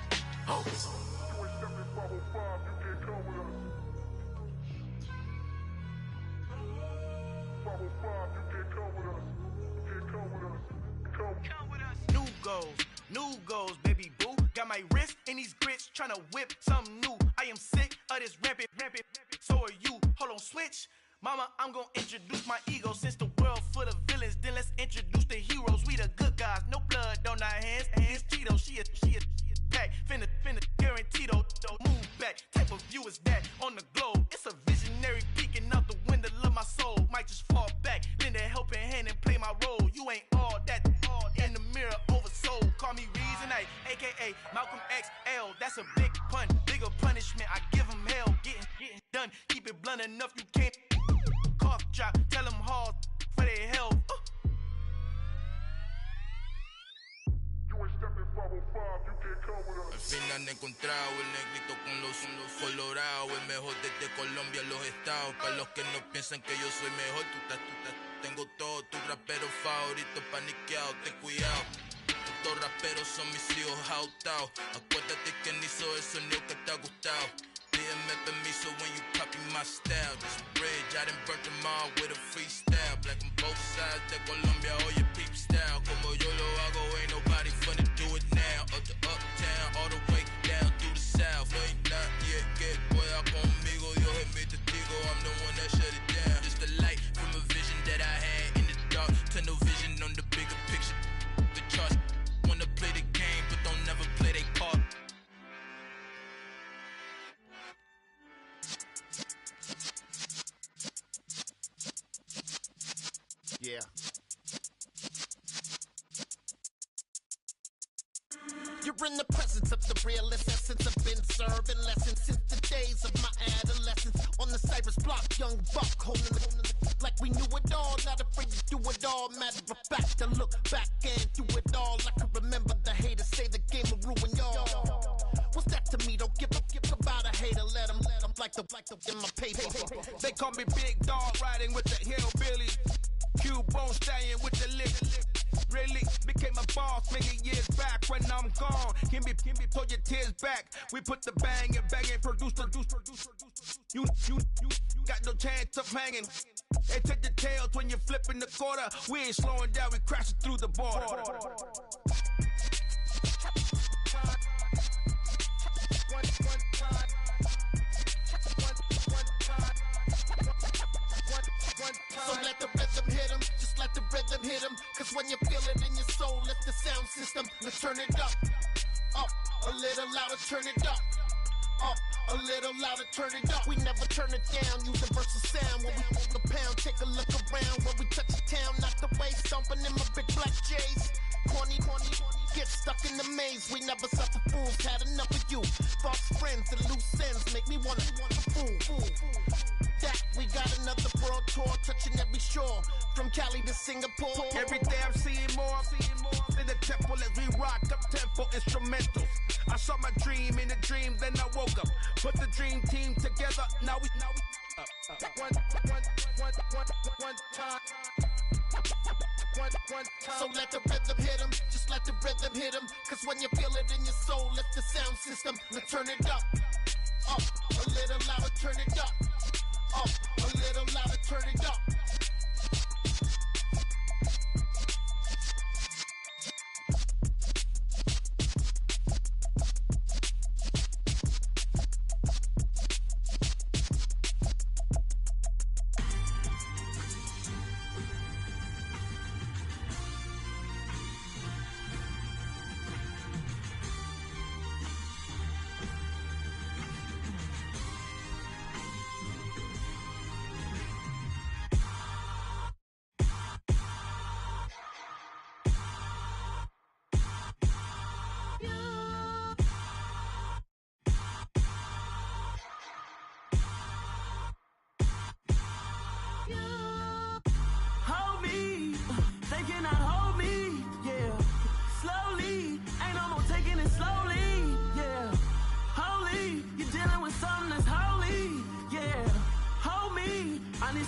Q: Oh.
R: New goals, baby boo. Got my wrist in these grits, tryna whip something new. I am sick of this rampant. So are you. Hold on, switch. Mama, I'm gonna introduce my ego. Since the world full of villains, then let's introduce the heroes. We the good guys, no blood on our hands. Hands Tito, she a pack. Finna guarantee though. Move back. Type of view is that on the globe? It's a visionary peeking out the window of my soul. Might just fall back, lend a helping hand and play that's a big pun. Bigger punishment, I give them hell. Getting done, keep it blunt enough, you can't cough drop. Tell them hard for their health.
P: Al fin han encontrado el negrito con los colorados, el mejor desde Colombia, los estados. Para los que no piensan que yo soy mejor, tengo todo, tus raperos favoritos paniqueados, ten cuidado. Estos raperos son mis hijos jautados. Acuérdate que ni hizo el sonido que te ha gustado. Pídeme permiso when you copy my style. This bridge, I done burnt them all with a freestyle. Black on both sides de Colombia, oye peep style. Como yo lo hago, ain't nobody finna do it now. Up to uptown, all the way down through the south. No ain't not yet, que pueda conmigo. Dios es mi testigo, I'm the one that shut it down. Just the light from a vision that I had in the dark. Tunnel vision on the bigger picture. The charts wanna play the game, but don't never play their part.
S: Yeah. You're in the presence of the realest essence. I've been serving lessons since the days of my adolescence. On the Cypress block, young buck holding the like we knew it all. Not afraid to do it all. Matter of fact, to look back and do it all. I can remember the haters say the game will ruin y'all. What's that to me? Don't give about a hater. Let them like the in my paper.
R: They call me Big Dog, riding with the hillbillies. Q-Bone stallion with the lip. Really became a boss many years back. When I'm gone, can be pull your tears back. We put the bang and produce. You got no chance of hanging. They take the tails when you're flipping the quarter. We ain't slowing down, we crashing through the border.
S: So let the rhythm hit 'em, just let the rhythm hit 'em. Cause when you feel it in your soul, lift the sound system. Let's turn it up, a little louder, turn it up, a little louder, turn it up. We never turn it down, universal sound. When we hold the pound, take a look around. When we touch the town, knock the way, stomping in my big black J's. Corny, get stuck in the maze. We never suffer fools, had enough of you. False friends and loose ends make me wanna fool. That we got another world tour, touching every shore, from Cali to Singapore.
R: Every day I'm seeing more in the temple as we rock up tempo instrumentals. I saw my dream in a dream, then I woke up. Put the dream team together, now we one time.
S: So let the rhythm hit 'em, just let the rhythm hit 'em. Cause when you feel it in your soul, lift the sound system. Let's turn it up, a little louder, turn it up, a little louder, turn it up.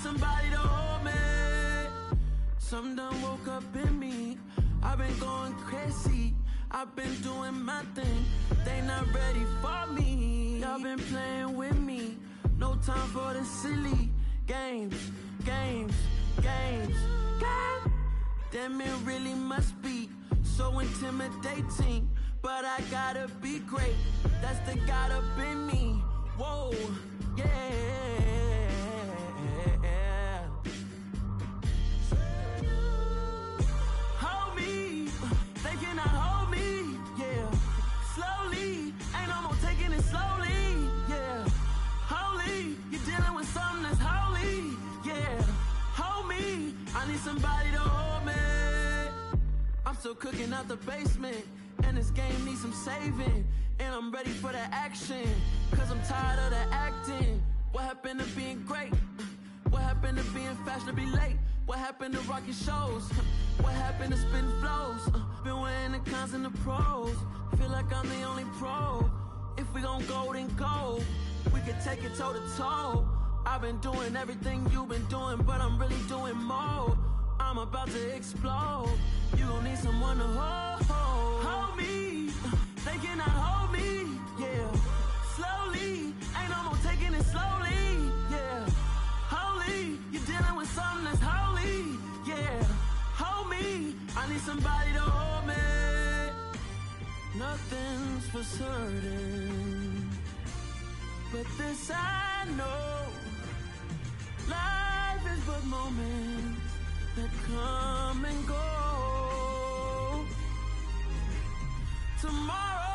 E: Somebody to hold me. Some done woke up in me. I've been going crazy. I've been doing my thing. They not ready for me. Y'all been playing with me. No time for the silly games. Damn, it really must be so intimidating. But I gotta be great. That's the God up in me. Whoa, yeah. Hold me, they cannot hold me, yeah. Slowly, ain't no more taking it slowly, yeah. Holy, you're dealing with something that's holy, yeah. Hold me, I need somebody to hold me. I'm still cooking out the basement, and this game needs some saving. and I'm ready for the action. Cause I'm tired of the acting. What happened to being great? What happened to being fashionably late? What happened to rocking shows? What happened to spitting flows? Been wearing the cons and the pros. Feel like I'm the only pro. If we gon' go, then go. We can take it toe to toe. I've been doing everything you've been doing, but I'm really doing more. I'm about to explode. You gon' need someone to hold me. They cannot hold me, yeah. Slowly, ain't no more taking it slowly, yeah. Holy, you're dealing with something that's holy, yeah. Hold me, I need somebody to hold me. Nothing's for certain, but this I know. Life is but moments that come and go. Tomorrow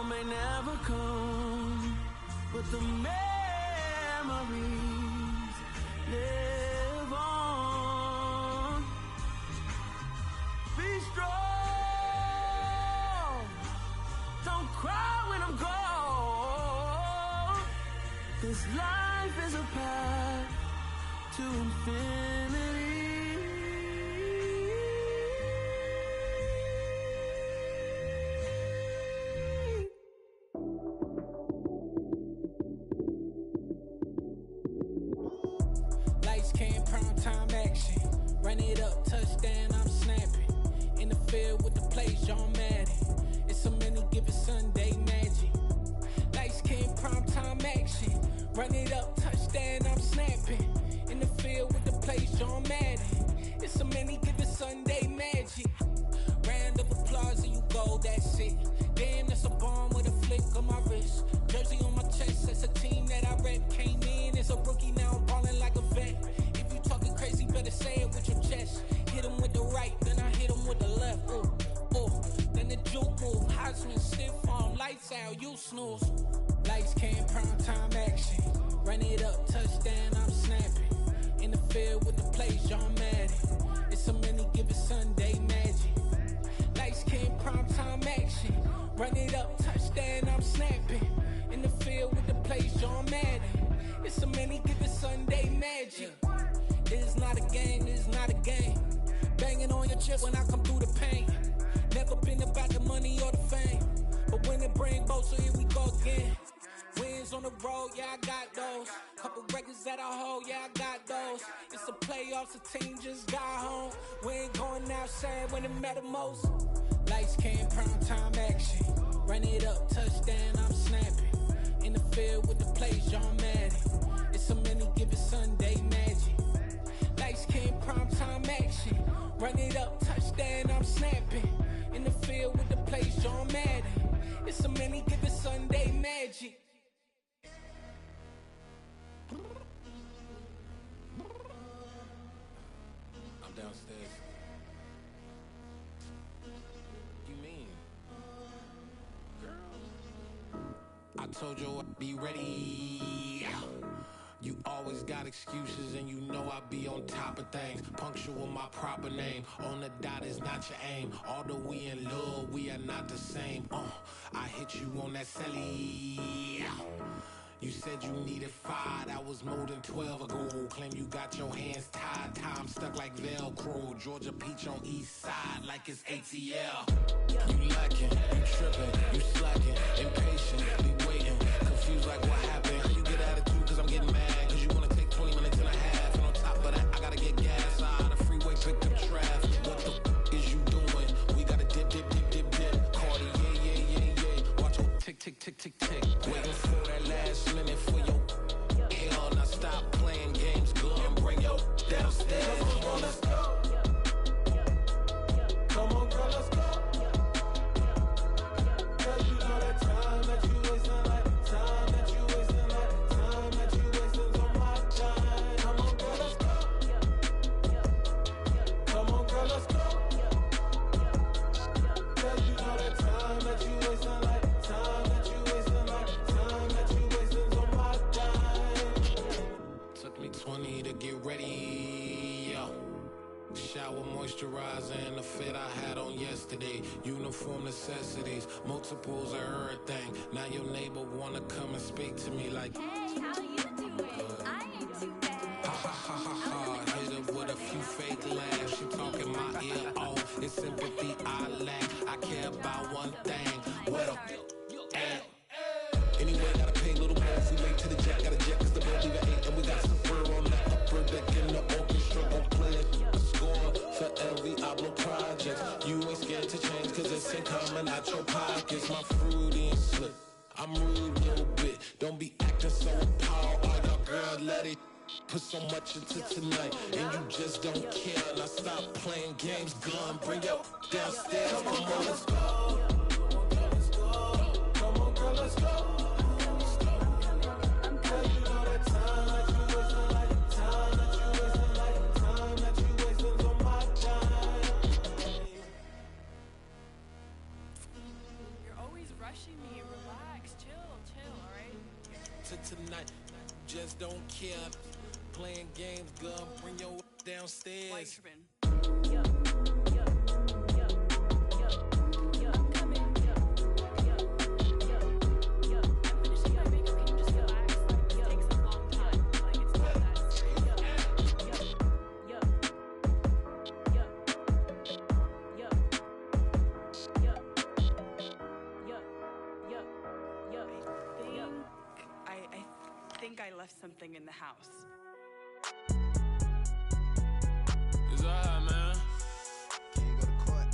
E: may never come, but the memories live on. Be strong, don't cry when I'm gone. This life is a path to infinity.
T: Lights came, prime time action. Run it up, touchdown, I'm snapping. In the field with the plays, John Madden. It's a many given Sunday magic. Lights came, prime time action. Run it up, touchdown, I'm snapping. In the field with the plays, John Madden. It's a many given Sunday magic. Round of applause and you go, that's it. Damn, that's a bomb with a flick on my wrist. Jersey on my chest, that's a team that I rep. Came in as a rookie, now I'm ballin' like a vet. If you talking crazy, better say it with your chest. Hit him with the right, then I hit him with the left. Ooh, ooh, then the juke move. Heisman, stiff arm, lights out, you snooze. Lights came, prime time action. Run it up, touchdown, I'm snapping. In the field with the plays, John Madden. It's a many given Sunday magic. Lights came, prime time action. Run it up, touchdown, I'm snapping. In the field with the plays, John Madden. It's a many given Sunday magic. It is not a game, it is not a game. Banging on your chest when I come through the pain. Never been about the money or the fame, but when it bring both, so here we go again. Wins on the road, yeah, I got those. Couple records that I hold, yeah, I got those. It's the playoffs, the team just got home. We ain't going outside when it matter most. Lights came, prime time action. Run it up, touchdown, I'm snapping. In the field with the plays, John Madden. It's a many given Sunday magic. Lights came, prime time action. Run it up, touchdown, I'm snapping. In the field with the plays, John Madden. It's a many given Sunday magic. I'm downstairs. You mean? Girl. I told you I'd be ready. You always got excuses and you know I be on top of things. Punctual my proper name. On the dot is not your aim. Although we in love, we are not the same. I hit you on that celly. You said you needed 5, that was more than 12 ago. Claim you got your hands tied, time stuck like Velcro. Georgia peach on east side like it's ATL. You lacking, you tripping, you slacking, impatient, be waiting, confused like what happened. How you get attitude cause I'm getting mad, cause you wanna take 20 minutes and a half. And on top of that, I gotta get gas, the freeway picked up traffic. What the is you doing? We gotta dip, dip, dip, dip, dip. Cardi, yeah. Watch your tick, tick, tick, tick, tick. Waiting for that last minute for your hell. Now stop playing games, go and bring your downstairs. Come on, girl, let's go. Come on, girl, let's go. Cause you know that time that you wasting, like time that you wasting, like time that you wasting on my time. Come on, girl, let's go. Come on, girl, let's go. Cause you know that time that you wasting, like time that you wasting, like time that you wasting on my time. Took me 20 to get ready, yeah.
U: Shower moisturizer and the fit I had on yesterday. Uniform necessities, multiples of everything. Now your neighbor wanna come and speak to me like,
J: Hey, how you doing? I ain't too bad.
U: ha ha ha ha ha. Hit her with a few fake laughs. She talking my ear off. It's sympathy I lack. I care about one thing. Where the at? Anyway, gotta pay a little more if we late to the jet. Got a jet cause the boat leave at 8. And we got some fur on the upper deck in the orchestra. Gon' play a score for every album project. You ain't scared to change cause it's ain't coming out your pockets. My fruity and slip. I'm rude a little bit. Don't be acting so appalled. All y'all girl, let it put so much into tonight. And you just don't care. Now stop playing games, gun. Bring your downstairs. Come on, let's go. Come on, girl, let's go. Tonight, just don't care. Playing games, gun, bring your downstairs.
V: I left something in the house.
U: It's alright, man.
H: Can you go to court?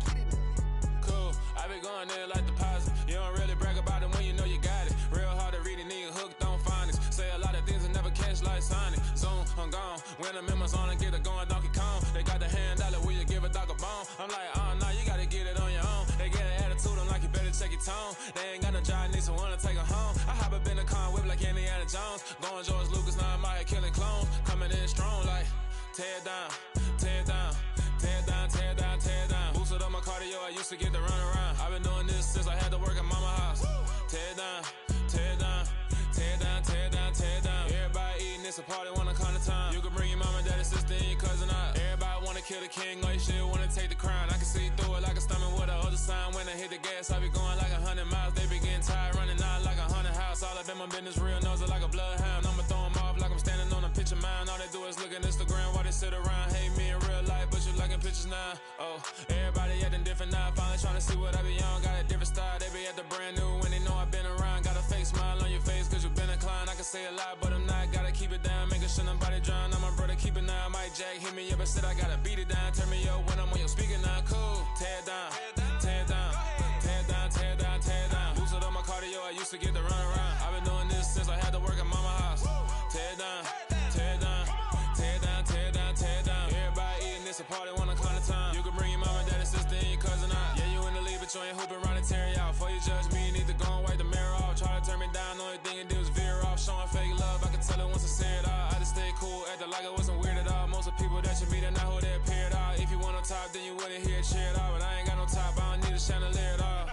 H: Get it up.
U: Cool, I be going there like deposit. You don't really brag about it when you know you got it. Real hard to read a nigga hooked on phonics. Say a lot of things and never catch like Sonic. Zoom, I'm gone. When I'm in my zone and get it going Donkey Kong. They got the hand dollar, will you give a dog a bone? I'm like, oh no, you gotta get it on your own. They get an attitude, I'm like, you better check your tone. They ain't got no job, need someone to take her home. I hop up in the car, whip like Indiana Jones. Going George Lucas, now I'm out here killing clones. Coming in strong like, tear down, tear down, tear down, tear down, tear down. Boosted up my cardio, I used to get to run around. I've been doing this since I had to work at mama house. Tear down, tear down, tear down, tear down, tear down. Everybody eating, it's a party, one kind of time. You can bring your mama, daddy, sister, and your cousin out. Everybody wanna kill the king, or you shit wanna take the crown. I can see through it like a stomach with a other sign. When I hit the gas, I be going like 100 miles. They be getting tired, running out like 100 house. All up in my business, real nose like a bloodhound. I'ma throw them off like I'm standing on a picture mound. All they do is look at Instagram while they sit around. Hate me in real life, but you liking pictures now. Oh, everybody acting different now. Finally trying to see what I be on. Got a different style, they be at the brand new when they know I've been around. Got a fake smile on your face cause you been inclined. I can say a lot, but I'm not. Gotta keep it down, making sure nobody drown. I'm my brother, keep it now. Mike Jack hit me up and said I gotta beat it down. Turn me up when I'm on your speaker now. Cool, tear down, tear down, tear down, tear down, tear down. Boosted up my cardio, I used to get to run around. I've been doing this since I had to work at mama house. Tear down, tear down, tear down, tear down, tear down. Everybody eating, it's a party, one kind of time. You can bring your mama, daddy, sister, and your cousin out. Yeah, you in the lead, but you ain't hooping around and tear out. Before you judge me, you need to go and wipe the mirror off. Try to turn me down, only thing it did was veer off. Showing fake love, I can tell it once I say it all. I just stay cool, acting like it wasn't weird at all. Most of the people that you meet are not who they appear at all. If you want on top, then you wouldn't hear it cheer at all. But I ain't got no top, I don't need a chandelier at all.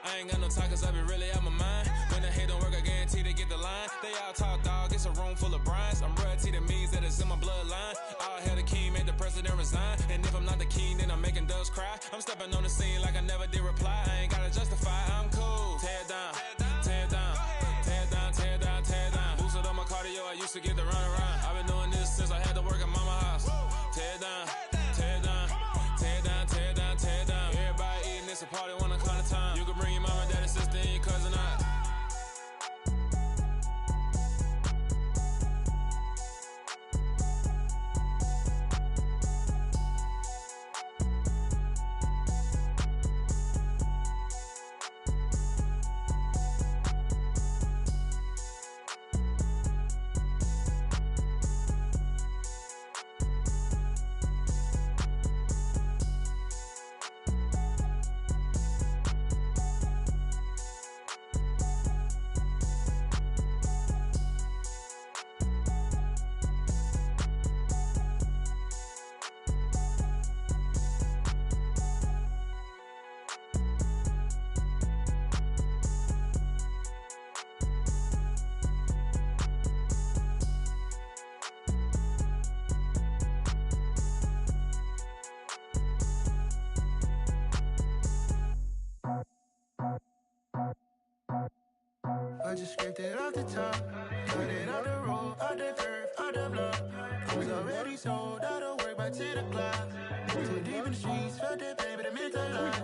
U: I ain't got no talk cause I be really out my mind. When the hate don't work, I guarantee they get the line. They all talk dog, it's a room full of brinds. I'm royalty, that means that it's in my bloodline. All hell the king, made the president resign. And if I'm not the king, then I'm making doves cry. I'm stepping on the scene like I never did reply. I ain't gotta justify, I'm cool. Tear down, tear down, tear down, tear down, tear down. Boosted up my cardio, I used to get to run around. I've been doing this since I had to work at mama house. Tear down, tear down, tear down, tear down, tear down. Everybody eating, it's a party, one kind of time. You can bring your mama, daddy, sister, and your cousin out.
F: I just scraped it off the top, cut it off the road, off the curve, off the block. I was already sold out of work by 10 o'clock. Too deep in the streets, felt that pain, but it meant a lot.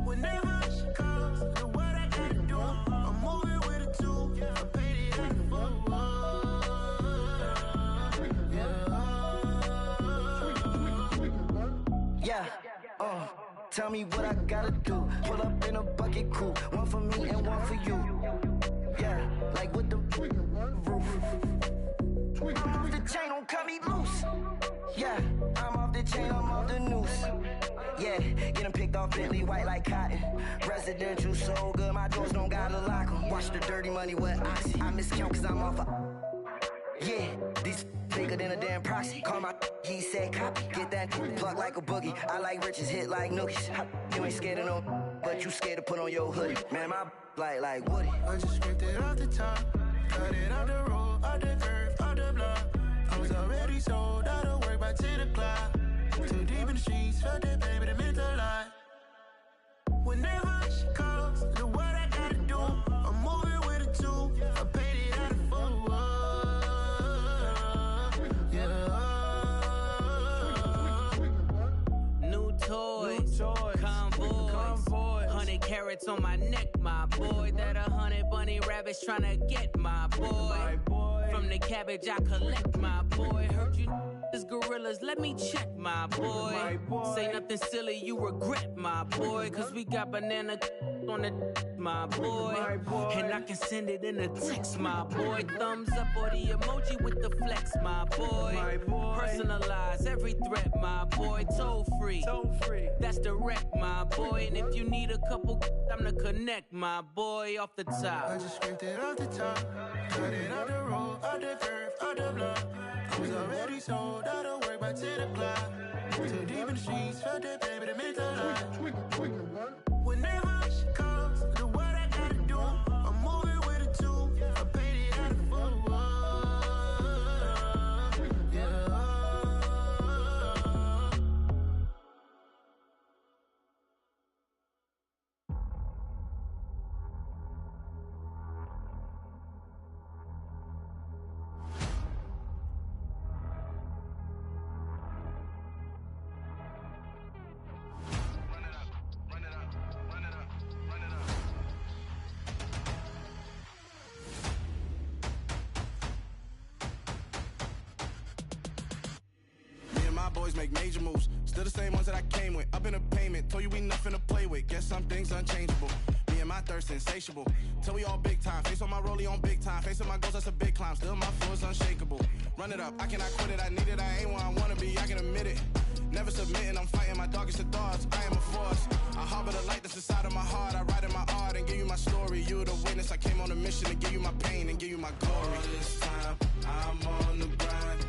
F: Whenever she calls, know what I gotta do. I'm moving with a two, I paid it out the full.
B: Yeah, tell me what I gotta do. Pull up in a bucket crew, one for me and one for you. Yeah, like with the roof. I'm off the chain, don't cut me loose. Yeah, I'm off the chain, I'm off the noose. Yeah, getting picked off Bentley, white like cotton. Residential so good, my doors don't gotta lock 'em. Watch the dirty money with oxy. I miscount cause I'm off yeah, these bigger than a damn proxy. Call my he said copy. Get that plug like a boogie. I like riches, hit like nookies. You ain't scared of no, but you scared to put on your hoodie. Man, my like Woody.
F: I just scraped it off the top, cut it off the road, off the curve, off the block. I was already sold out of work by 10 o'clock. Too deep in the streets, felt that pain, but it meant a lot. Whenever she calls, know what I gotta do. I'm moving with a two, I paid it out of full.
G: New toys, convoys, 100 carats on my neck, my boy. That 100 bunny rabbits tryna get my boy. From the cabbage I collect, my boy. Heard you is gorillas, let me check, my boy. Say nothing silly, you regret, my boy. Cause we got banana on the my boy. And I can send it in a text, my boy. Thumbs up or the emoji with the flex, my boy. Personalize every threat, my boy. Toll free, that's direct, my boy. And if you need a couple, I'm the connect, my boy. Off the top,
F: I just scraped it off the top, cut it off the road, off the curve, off the block. I was already sold out of work by 10 o'clock. Too deep in the streets, felt that pain, but it meant a lot. Whenever she calls, know what I gotta do. I'm moving with a two, I paid it out of full.
C: Boys make major moves, still the same ones that I came with. Up in a payment, told you we nothing to play with. Guess some things unchangeable. Me and my thirst insatiable. Till we all big time. Face on my rollie on big time. Facing my goals, that's a big climb. Still my flow is unshakable. Run it up, I cannot quit it. I need it, I ain't where I wanna be. I can admit it. Never submitting, I'm fighting my darkest of thoughts. I am a force. I harbor the light that's inside of my heart. I write in my art and give you my story. You the witness. I came on a mission to give you my pain and give you my glory. All this time, I'm on the grind.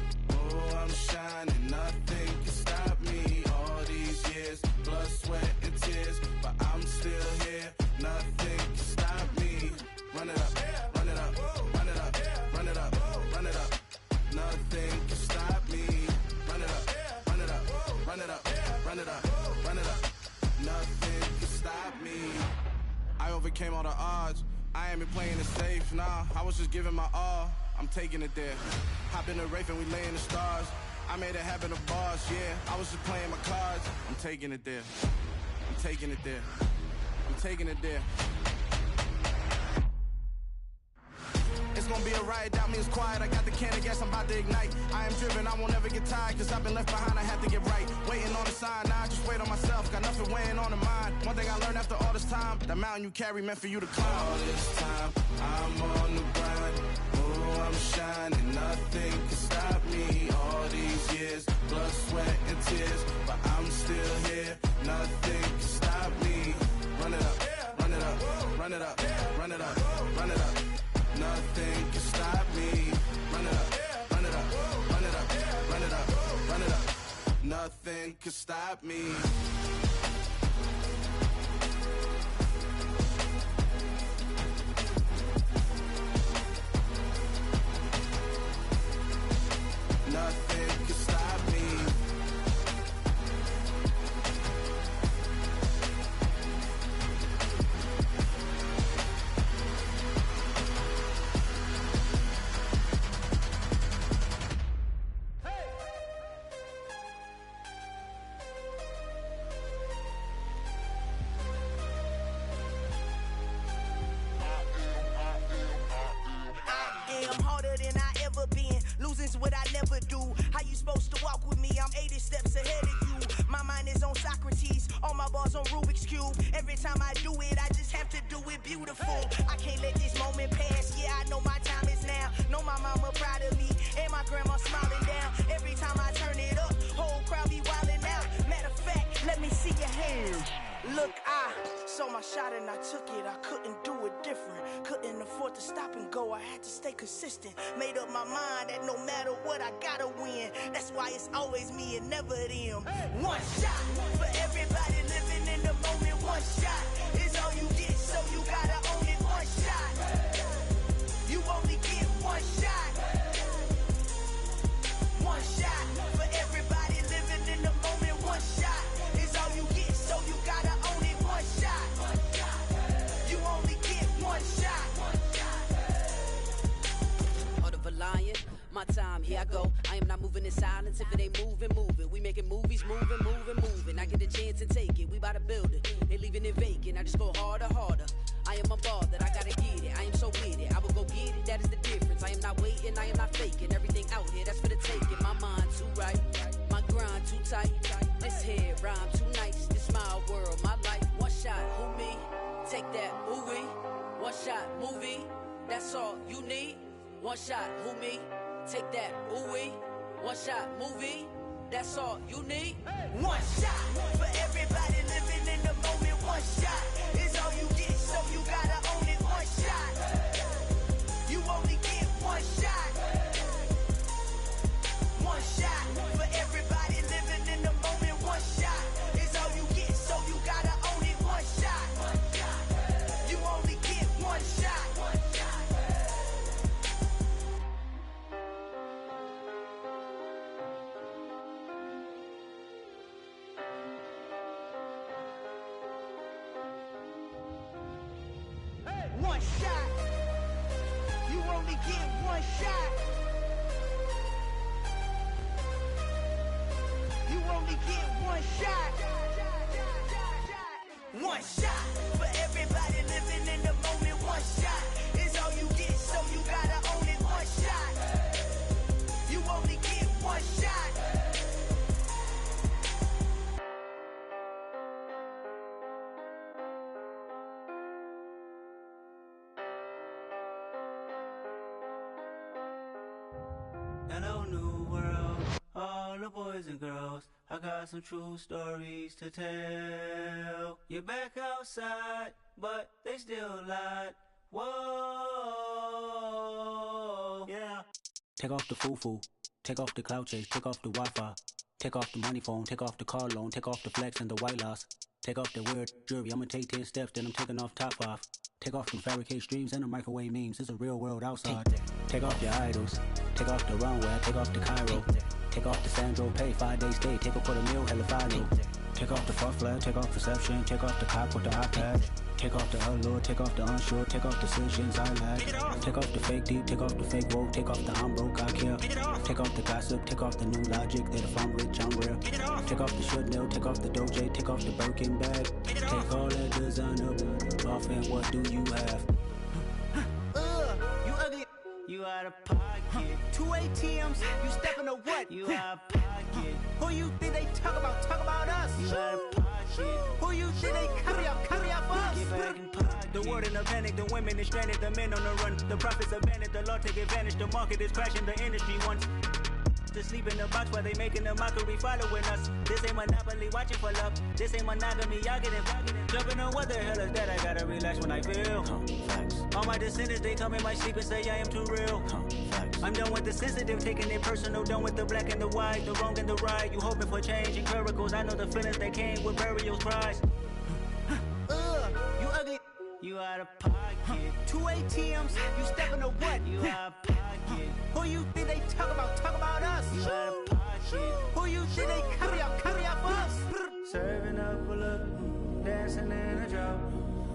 C: Oh, I'm shining, nothing can stop me. All these years, blood, sweat, and tears, but I'm still here. Nothing can stop me. Run it up, run it up, run it up, run it up, run it up. Nothing can stop me. Run it up, run it up, run it up, run it up, run it up. Nothing can stop me. I overcame all the odds. I ain't been playing it safe, nah. I was just giving my all. I'm taking it there. Hop in the Wraith and we lay in the stars. I made it happen to boss, yeah. I was just playing my cards. I'm taking it there. I'm taking it there. I'm taking it there. It's gonna be a riot, doubt me it's quiet. I got the can of gas, I'm about to ignite. I am driven, I won't ever get tired, cause I've been left behind, I have to get right. Waiting on the sign, now I just wait on myself. Got nothing weighing on the mind. One thing I learned after all this time, the mountain you carry meant for you to climb. All this time, I'm on the grind. Oh, I'm shining, nothing can stop me. All these years, blood, sweat, and tears, but I'm still here. Nothing can stop me. Run it up, run it up, run it up, run it up, run it up. Nothing can stop me. Run it up, run it up, run it up, run it up, run it up. Nothing can stop me. Nothing can stop me.
A: loop. Every time I do it, I just have to do it beautiful. I can't let this moment pass. Yeah, I know my time is now. Know my mama proud of me, and my grandma smiling down. Every time I turn it up, whole crowd be wildin' out. Matter of fact, let me see your hands. Look, I saw my shot and I took it. I couldn't do it different. Couldn't afford to stop and go. I had to stay consistent. Made up my mind that no matter what, I gotta win. That's why it's always me and never them. One shot for everybody living in the moment. One shot is all you get, so you gotta own it. One shot. You only get one shot. One shot for everybody living in the moment. One shot is all you get, so you gotta own it. One shot. You only get one shot.
D: Order of a lion, my time, here I go. I am not moving in silence. If it ain't moving, moving. We making movies, moving, moving, moving. I get a chance and take it. We bout to build it. They leaving it vacant. I just go harder, harder. I am unbothered, I gotta get it. I am so with it. I will go get it, that is the difference. I am not waiting, I am not faking. Everything out here, that's for the taking. My mind too right, my grind too tight. This here rhyme too nice. This my world, my life. One shot, who me? Take that, ooh-wee. One shot, movie. That's all you need. One shot, who me? Take that, ooh-wee. One shot, movie. That's all you need.
A: One shot for everybody living in the moment. One shot is all you get, so you gotta own it. One shot. You only get one shot. One shot for everybody living in the moment. One shot is all you get, so you gotta own it. One shot. You only get one shot. One shot. You only get one shot. You only get one shot. One shot for everybody living in the moment. One shot is all you get, so you gotta own it. One shot. You only get one shot.
W: Hello, new world, all the boys and girls. I got some true stories to tell. You're back outside, but they still lied. Whoa, yeah.
X: Take off the foo-foo, take off the cloud chase, take off the Wi-Fi, take off the money phone, take off the car loan, take off the flex and the white loss, take off the weird jewelry. I'ma take 10 steps, then I'm taking off top 5. Take off the fabricate streams and the microwave memes. It's a real world outside. Take off your idols. Take off the runway. Take off the Cairo. Take off the Sandro Pay. 5 days stay. Take off for the meal. Hella final. Take off the fuck flag. Take off perception. Take off the cop with the iPad. Take off the allure. Take off the unsure. Take off decisions I lack. Take off the fake deep. Take off the fake woke. Take off the I'm broke. I care. Take off the gossip. Take off the new logic. That if I'm rich, I'm real. Take off the should know. Take off the Doja. Take off the Birkin bag. Take all that designer off and what do you have?
W: You ugly. You out of pocket. 2 ATMs. You stepping to what? You out of pocket. Who you think they talk about? Talk about us. You out of pocket. Who you think they carry up for us? Get back in pocket. The world in a panic. The women is stranded. The men on the run. The profits abandoned. The law take advantage. The market is crashing. The industry wants to sleep in the box while they making a mockery following us. This ain't monopoly, watching for love. This ain't monogamy, y'all get it. Jumping on what the hell is that? I gotta relax when I feel. All my descendants, they come in my sleep and say I am too real. I'm done with the sensitive, taking it personal. Done with the black and the white, the wrong and the right. You hoping for change and miracles. I know the feelings that came with burials, cries. You ugly. You out of pocket. 2 ATMs. You stepping to what? You out of pocket. Who you think they talk about? Talk about us. You out of pocket. Who you think they carry up for us? Serving up a look, dancing in a drop.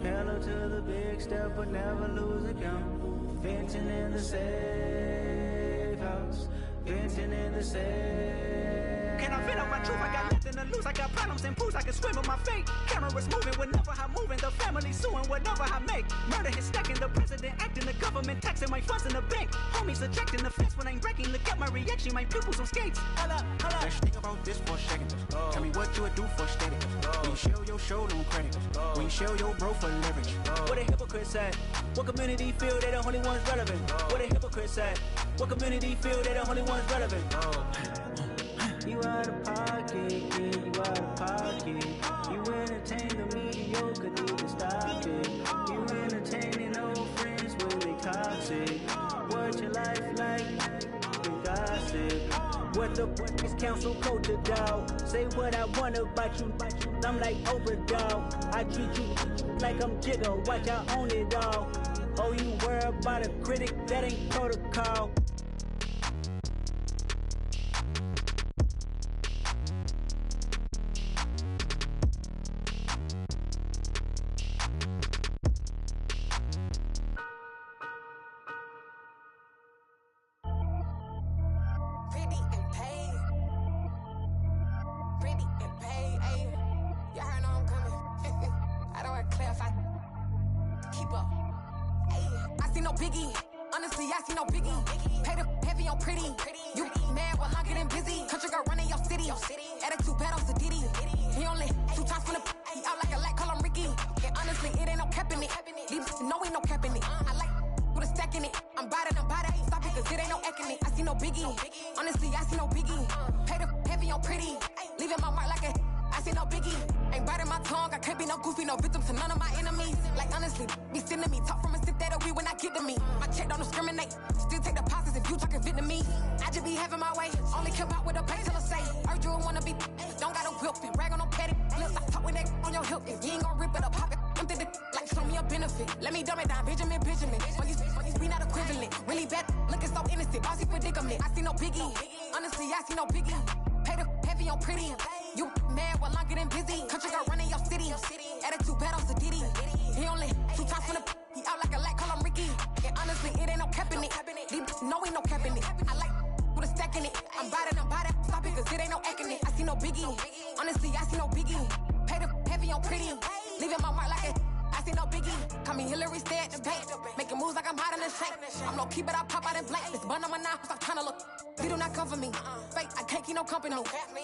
W: Hello to the big step, but never lose a count. Venting in the safe house. Venting in the safe can I vent out my truth? I got nothing to lose. I got problems and pools. I can swim with my fate. Cameras moving whenever I'm moving. The family suing whatever I make. Murder is stacking. The president acting. The government taxing my funds in the bank. Homies ejecting the fence when I'm breaking. Look at my reaction. My pupils on skates. Hold up.
X: Let's think about this for a second. Tell me what you would do for steady. When you show your show no credit. When you show your bro for leverage.
W: What a hypocrite said. What community feel they the only ones relevant? What a hypocrite said. What community feel they the only ones relevant? You out of pocket, yeah, you out of pocket. You entertain the mediocre, need to stop it. You entertaining old friends when they toxic. What your life like? The gossip. What the is council culture, dog? Say what I want about you. I'm like overdog. I treat you like I'm Jigga. Watch I own it all. Oh, you worry about a critic? That ain't protocol.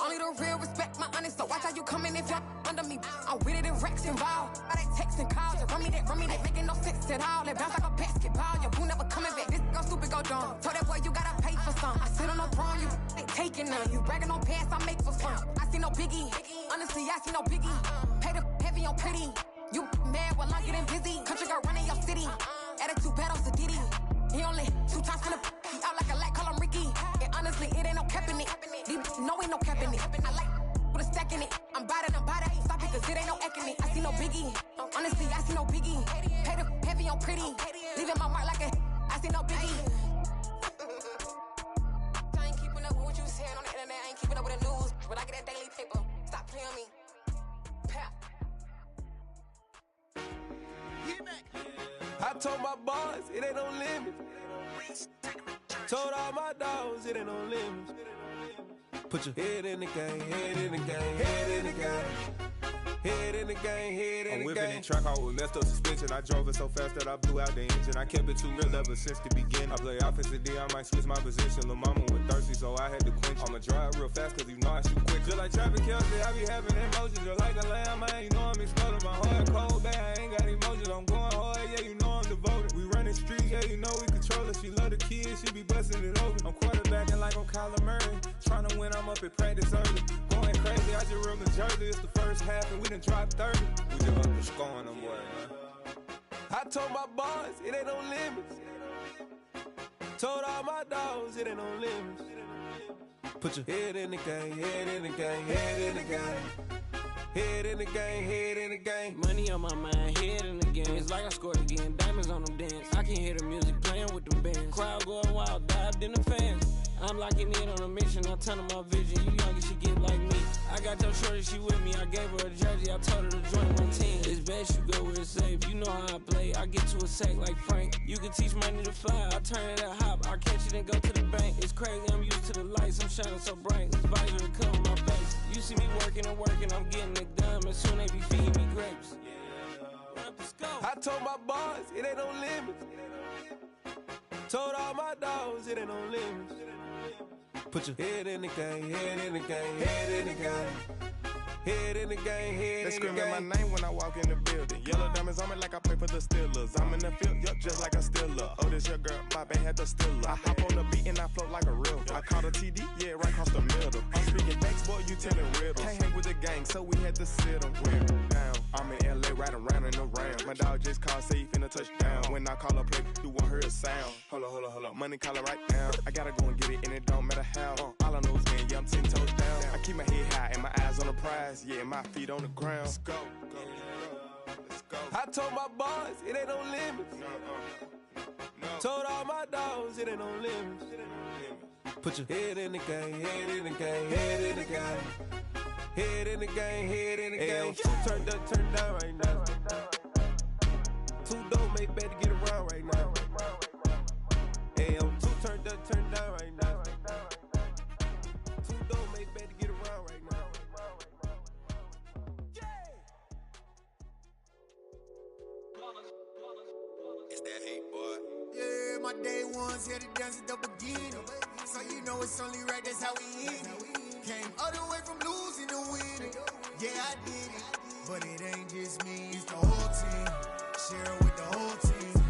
K: Only the real respect my honest, so watch how you coming if you're under me. I'm with it in Rex involved. I they texting calls, you run me that, making no sense at all. It bounce like a basketball, your boo never coming back. This go stupid, go dumb. Told that boy you gotta pay for some. I sit on the throne, you ain't taking none. You bragging on past, I make for fun. I see no biggie, honestly, I see no biggie. Pay the heavy on pretty. You mad while I'm getting busy. Country girl running your city. Attitude bad on Sadiddy. He only 2 times from the he out like a light, call him Ricky. And honestly, it ain't no cap in it. No, ain't no cap in it. I like with a stack in it. I'm about it. Stop it, cause it ain't no acting it. I see no biggie. Honestly, I see no biggie. Pay the heavy on pretty. Leaving my mark like a I see no biggie. I ain't keeping up with what you saying on the internet. I ain't keeping up with the news. But I get that daily paper. Stop playing me. Pap.
L: I told my boys, it ain't no limits. Told all my dogs, it ain't no limits. Put your head in the game, head in the game, head in the game. Head in the game, head in the game. I'm whipping and track out with messed up suspension. I drove it so fast that I blew out the engine. I kept it too real ever since the beginning. I play offensive D, I might switch my position. Lil' mama was thirsty, so I had to quench. I'ma drive real fast, cause you know I shoot quick. Just like Travis Kelce, I be having emotions. Just like a lamb, man, you know I'm exploding. My heart cold, bad, I ain't got emotions. I'm going hard, yeah, you know I'm devoted. We running streets, yeah, you know we control it. She love the kids, she be busting it open. I'm quarterbacking like I'm Kyler Murray. Trying to win, I'm up at practice early. Going crazy, I just real the jersey. It's the first half and we done dropped 30. We just up to scoring them, boy, man. I told my boys, it ain't no limits. Told all my dogs, it ain't no limits. Put your head in the game, head in the game, head in the game. Head in the game, head in the game.
T: Money on my mind, head in the game. It's like I scored again, diamonds on them dance. I can hear the music playing with them bands. Crowd going wild, dived in the fans. I'm locking in on a mission, I turn on my vision. You young and she get like me. I got your shorty, she with me. I gave her a jersey, I told her to join my team. It's best you go where it's safe. You know how I play. I get to a sack like Frank. You can teach money to fly. I turn it at hop. I catch it and go to the bank. It's crazy, I'm used to the lights. I'm shining so bright. This visor to cover my face. You see me working and working. I'm getting it done. And soon they be feeding me grapes.
L: I told my boys, it ain't no limits. Told all my dogs, it ain't no limits. Put your head in the game, head in the game, head in the game. Head in the game, head
I: they
L: in the game.
I: They screaming my name when I walk in the building. Yellow diamonds on me like I play for the Steelers. I'm in the field, yup, just like a Steeler. Oh, this your girl, my band had the Steeler. I hop on the beat and I float like a real. I caught a TD, yeah, right across the middle. I'm speaking facts, boy, you telling riddles. Can't hang with the gang, so we had to sit them down. I'm in LA, riding round and around. My dog just called, say he finna touch down. When I call a play, you won't hear a sound. Hold up, money calling right now. I gotta go and get it, and it don't matter how. All I know is when, yeah, I'm 10 toes down. I keep my head high and my eyes on the prize. Yeah, my feet on the ground. Let's go. Let's go.
L: I told my boys, it ain't no limits.
I: No.
L: Told all my dogs, it ain't no limits. Put your head in the game, head in the game, head in the game. Head in the game, head in the game. Turn down right now. Two doors make better get around right now. Hey, I'm two turn down right now. Two doors make better get around right now.
S: It's that hate, boy.
M: Yeah, my day ones here to dance at the beginning. So you know it's only right, that's how we end it. Came all the way from losing to winning. Yeah, I did it. But it ain't just me, it's the whole team. Share it with the whole team.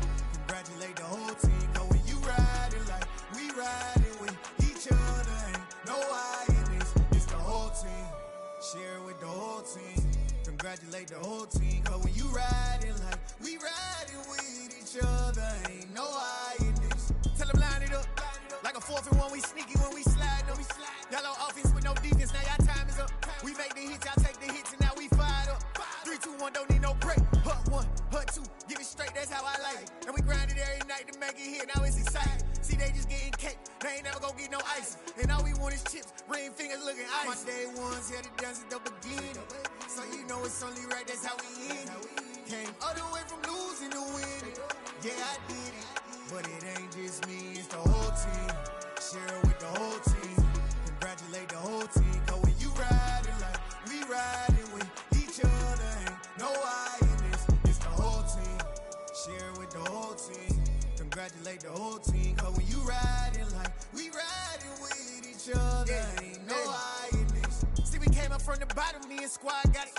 M: Congratulate the whole team. Cause when you riding like we riding with each other, ain't no I in this. It's the whole team. Share it with the whole team. Congratulate the whole team. Cause when you riding like we riding with each other, ain't no I in this. Tell them line it up. Like a 4th and 1, we sneaky when we slide. No, we slide. Y'all on offense with no defense, now y'all time is up. We make the hits, y'all take the hits, and now we fired up. 3, 2, 1, don't need no break. Hut 1, hut 2, give it straight, that's how I like it. And we grind it every night to make it here, now it's exciting. See, they just getting cake, they ain't never gonna get no ice. And all we want is chips, ring fingers looking ice. My day ones here to dance at the beginning. So you know it's only right, that's how we end it. Came all the way from losing to winning. Yeah, I did it. But it ain't just me, it's the whole team. Share it with the whole team. Congratulate the whole team. Cause when you riding like we riding with each other, ain't no I in this. It's the whole team. Share it with the whole team. Congratulate the whole team. Cause when you riding like we riding with each other, ain't no I in this. See, we came up from the bottom, me and squad got it.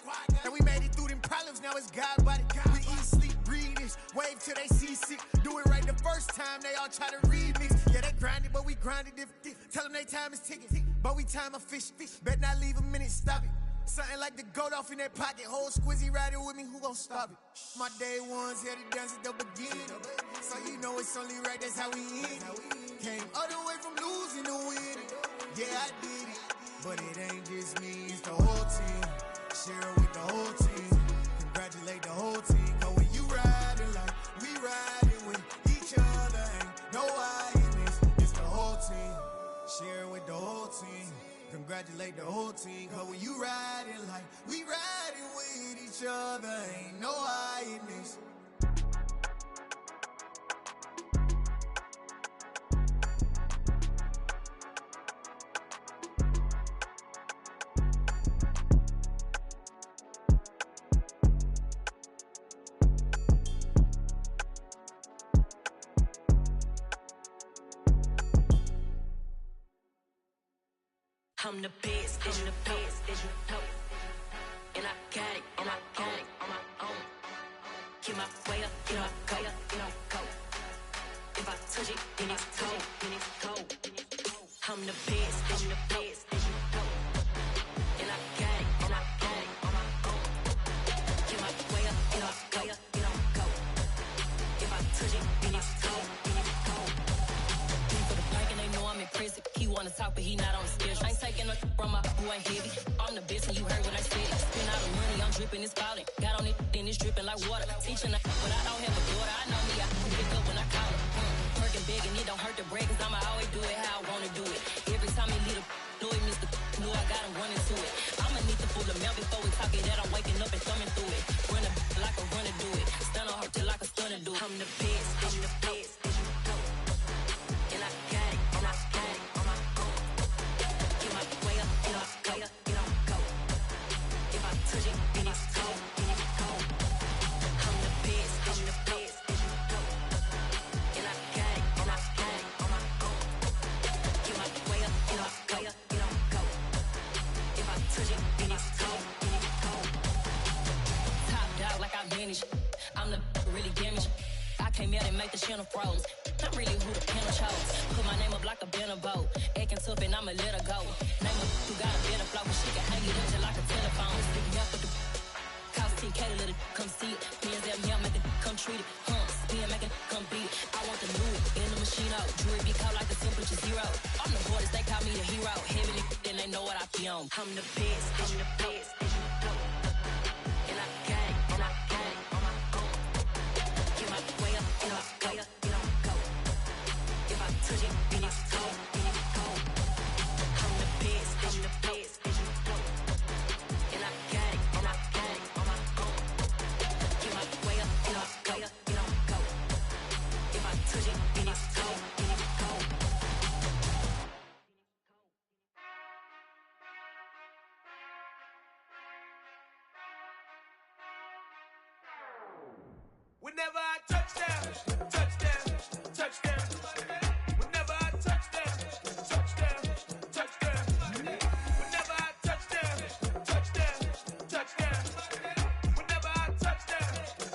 M: And we made it through them problems, now it's God body. We eat, sleep, breathe this, wave till they see sick. Do it right the first time, they all try to remix. Yeah, they grinded, but we grinded different. Tell them they time is ticking, but we time a fish. Bet not leave a minute, stop it. Something like the goat off in that pocket. Whole squizzy riding with me, who gon' stop it? My day ones here to dance at the beginning. So you know it's only right, that's how we end it. Came all the way from losing to winning. Yeah, I did it. But it ain't just me, it's the whole team. Share it with the whole team. Congratulate the whole team. Cause when you riding like we riding with each other, ain't no I in this. It's the whole team. Share it with the whole team. Congratulate the whole team. Cause when you riding like we riding with each other, ain't no I in this.
N: I'm the best, as you know. And I got it, on my own. Get my way up, get my go. If I touch it, then it's cold. I'm the best, as you know. And I got it, on my own. Get my way up, get my go. If I touch it, then it's cold. For the blank and they know I'm impressive. He wanna talk, but he not on the schedule. I ain't taking no from my boy heavy. I'm the best, and you heard what I said. Spend all the money, I'm dripping, it's falling. Got on it, then it's dripping like water. Teaching her, but I don't have a daughter. I know me, I can pick up when I call her. Working big, and it don't hurt to break, cause I'ma always do it how I wanna do it. run to do it. Stun on her till like a stunner do. I'm the best, I'm the best, as you know. And I got it, and I got it on my own. Get my way up, get on go, get on go. If I touch it, then it's cold, then it's cold. I'm the best, as you know. And I got it, and I got it on my own. Get my way up, get on go, get on go. If I touch it, then it's cold, then it's cold. Top dog like I manage. I'm the really damaged. I came out and make the channel froze. Not really who the panel chose. Put my name up like a banner boat. Acting tough and I'ma let her go. Name her who got a better flow. But she can hang it up just like a telephone. Stick me up with the cost 10K to let it come see it. Pins at me, I'll make it come treat it. Spin, make it come beat it. I want the new in the machine out. Jewelry be called like the temperature zero. I'm the hardest, they call me the hero. Heavy then they know what I be on. I'm the best, I'm the best, as you know. And I got it, and I got it on my own. Get my way up, get on go, get on go. If I touch it, then it's cold, then it's cold. I'm the best, I'm the best, as you know. And I got it, and I got it on my own. Get my way up, get on go, get on go. If I touch it, then it's cold, then it's cold.
L: Whenever I touch down, touchdown, touchdown. Whenever I touch down, touchdown, touchdown. Whenever I touch down, touchdown, touchdown. Whenever I touch down,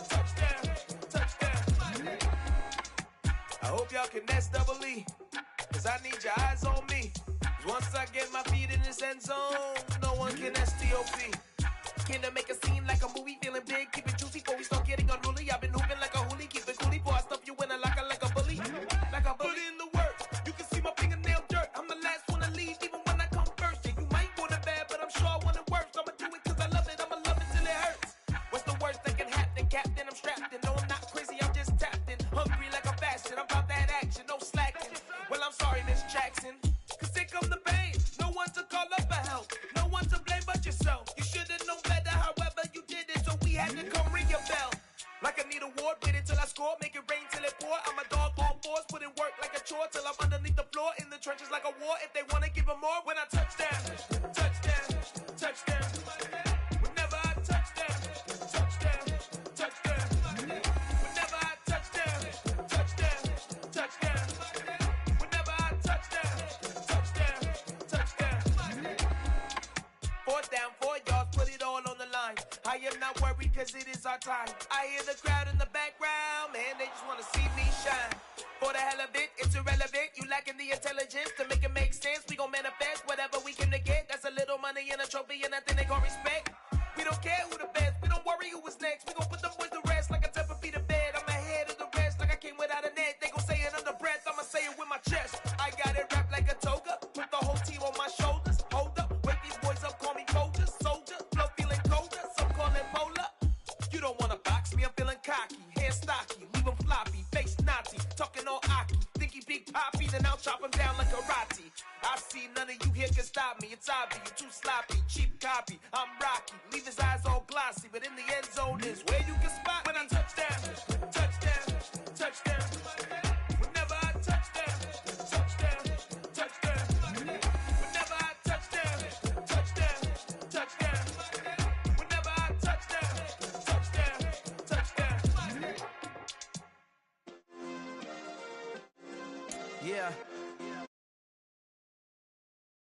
L: touchdown, touchdown. I hope y'all can nest double E, cause I need your eyes on me. 'Cause once I get my feet in this end zone, no one can STOP. Can to make a scene like a movie, feeling big, keep it juicy before we start getting unruly. I've been hooping like a hoolie, keep it coolie before I stuff you in a locker like a bully. Like a bully. Put in the work, you can see my fingernail dirt. I'm the last one to leave, even when I come first. Yeah, you might want it bad, but I'm sure I want it worse. I'ma do it cause I love it, I'ma love it till it hurts. What's the worst that can happen, Captain? I'm strapped in, no I'm not crazy, I'm just tapped in. Hungry like a bastard, I'm about that action, no slacking. Well, I'm sorry, Miss Jackson, cause here come the pain. No one to call up for help, no one to blame but yourself. You should've known better, however you did it, so we had to come ring your bell. Like I need a ward, wait until I score, make it rain till it pour. I'm a dog on fours, put in work like a chore till I'm underneath the floor, in the trenches like a war. If they wanna give them more, when I touch down, touchdown, touchdown. Whenever I touch down, touchdown, touchdown. Whenever I touch down, touchdown, touchdown. Whenever I touch down, touchdown, touchdown. 4th down, 4 yards, put it all on the line. I am not worried cause it is our time. I hear the crowd in the background, man, they just wanna see me shine. For the hell of it, it's irrelevant. You lacking the intelligence to make it make sense. We gon' manifest whatever we came to get. That's a little money and a trophy and nothing they gon' respect. We don't care who the best, we don't worry who was next. We gon' put them boys to rest like a Tempur-Pedic to bed. I'm ahead of the rest like I came without a net. They gon' say it under breath, I'ma say it with my chest. I got it wrapped like a toga, put the whole team on my shoulders. Hold up, wake these boys up, call me Folger, soldier. Flow feeling colder, some call it polar. You don't wanna box me, I'm feeling cocky. Hair stocky, leave him floppy, face naughty. Talking all aki, think he big poppy, then I'll chop him down like karate. I see none of you here can stop me. It's obvious, you too sloppy, cheap copy. I'm Rocky, leave his eyes all glossy, but in the end zone is where you can spot when I touch down, touchdown, touchdown. Whenever I touch down, touchdown, touchdown. Whenever I touch down, touchdown, touchdown. Whenever I touch down, touchdown, touchdown.
F: Yeah,